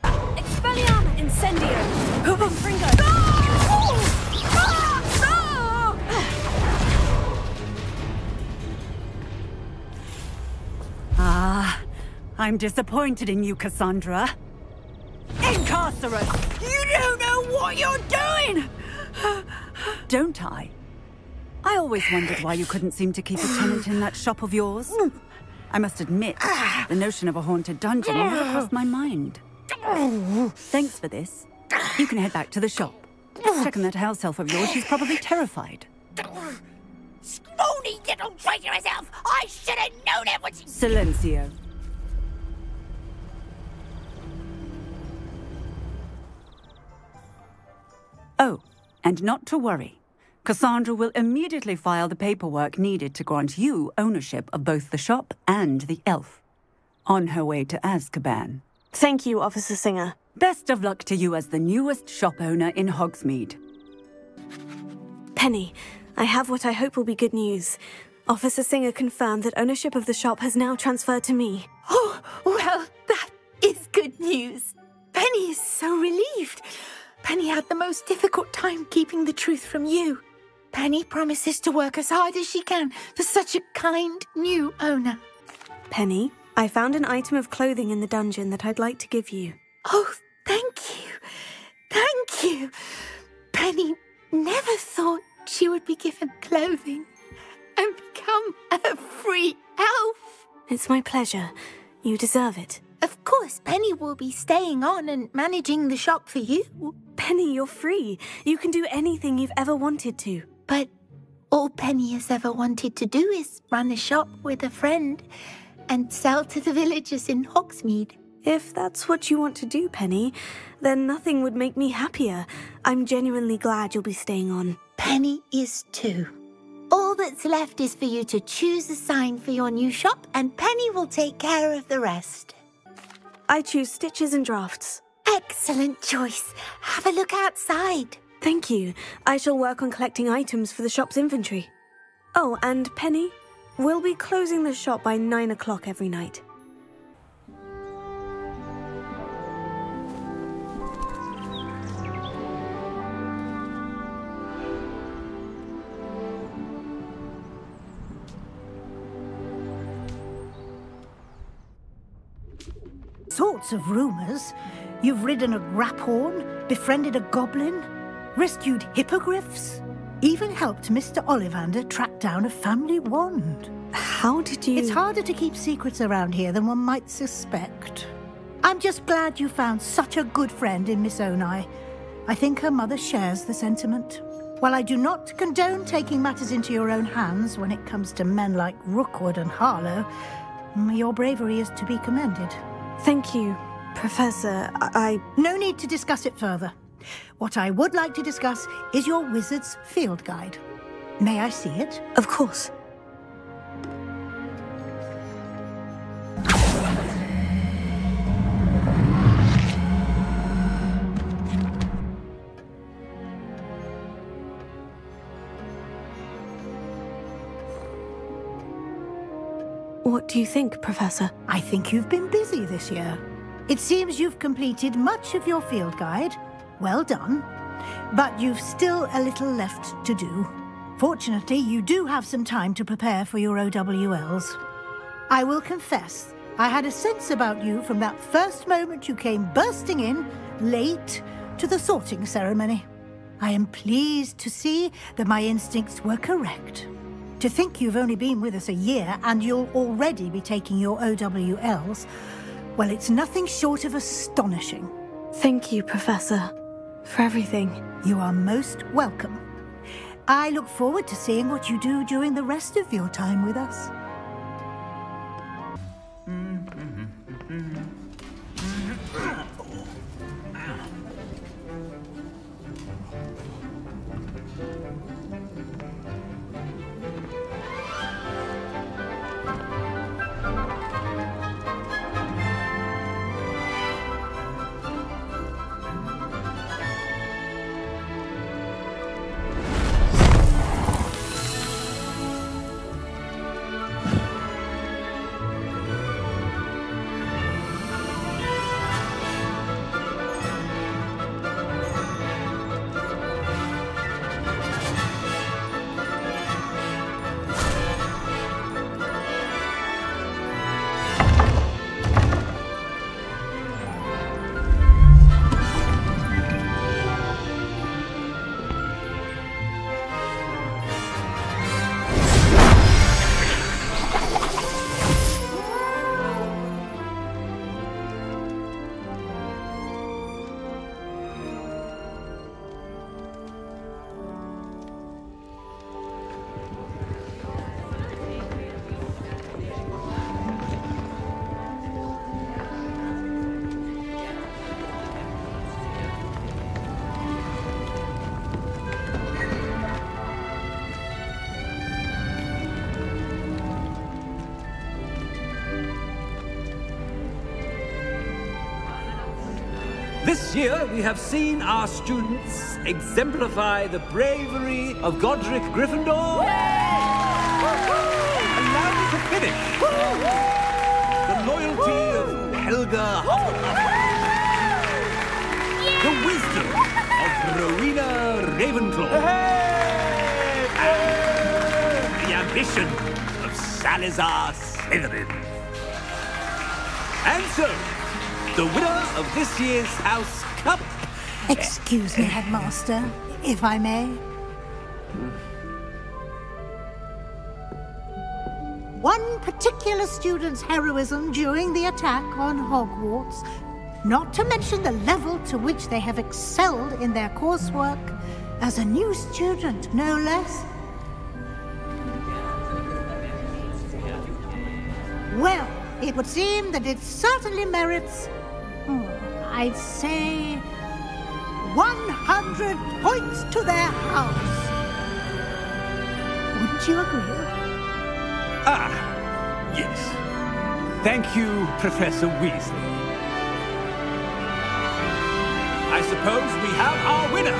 Expelliarmus Incendio! Fringo! I'm disappointed in you, Cassandra. Incarcerate! You don't know what you're doing! Don't I? I always wondered why you couldn't seem to keep a tenant in that shop of yours. I must admit, the notion of a haunted dungeon never crossed my mind. Thanks for this. You can head back to the shop. Check on that house elf of yours. She's probably terrified. Scrawny little traitorous elf! I should have known it was... Silencio. Oh, and not to worry. Cassandra will immediately file the paperwork needed to grant you ownership of both the shop and the elf. On her way to Azkaban. Thank you, Officer Singer. Best of luck to you as the newest shop owner in Hogsmeade. Penny, I have what I hope will be good news. Officer Singer confirmed that ownership of the shop has now transferred to me. Oh, well, that is good news. Penny is so relieved. Penny had the most difficult time keeping the truth from you. Penny promises to work as hard as she can for such a kind new owner. Penny, I found an item of clothing in the dungeon that I'd like to give you. Oh, thank you. Thank you. Penny never thought she would be given clothing and become a free elf. It's my pleasure. You deserve it. Of course, Penny will be staying on and managing the shop for you. Penny, you're free. You can do anything you've ever wanted to. But all Penny has ever wanted to do is run a shop with a friend and sell to the villagers in Hogsmeade. If that's what you want to do, Penny, then nothing would make me happier. I'm genuinely glad you'll be staying on. Penny is too. All that's left is for you to choose a sign for your new shop, and Penny will take care of the rest. I choose stitches and drafts. Excellent choice. Have a look outside. Thank you. I shall work on collecting items for the shop's inventory. Oh, and Penny, we'll be closing the shop by 9 o'clock every night. Sorts of rumours. You've ridden a graphorn, befriended a goblin, rescued hippogriffs, even helped Mr. Ollivander track down a family wand. How did you... It's harder to keep secrets around here than one might suspect. I'm just glad you found such a good friend in Miss Onai. I think her mother shares the sentiment. While I do not condone taking matters into your own hands when it comes to men like Rookwood and Harlow, your bravery is to be commended. Thank you, Professor. No need to discuss it further. What I would like to discuss is your wizard's field guide. May I see it? Of course. What do you think, Professor? I think you've been busy this year. It seems you've completed much of your field guide. Well done. But you've still a little left to do. Fortunately, you do have some time to prepare for your OWLs. I will confess, I had a sense about you from that first moment you came bursting in, late, to the sorting ceremony. I am pleased to see that my instincts were correct. To think you've only been with us a year and you'll already be taking your OWLs, well, it's nothing short of astonishing. Thank you, Professor, for everything. You are most welcome. I look forward to seeing what you do during the rest of your time with us. This year, we have seen our students exemplify the bravery of Godric Gryffindor. Allow me to finish. The loyalty of Helga Hufflepuff. The wisdom of Rowena Ravenclaw. And the ambition of Salazar Slytherin. And so, the winner of this year's House Cup... Excuse me, Headmaster, if I may. One particular student's heroism during the attack on Hogwarts, not to mention the level to which they have excelled in their coursework, as a new student, no less. Well, it would seem that it certainly merits... I'd say 100 points to their house. Wouldn't you agree? Ah, yes. Thank you, Professor Weasley. I suppose we have our winner.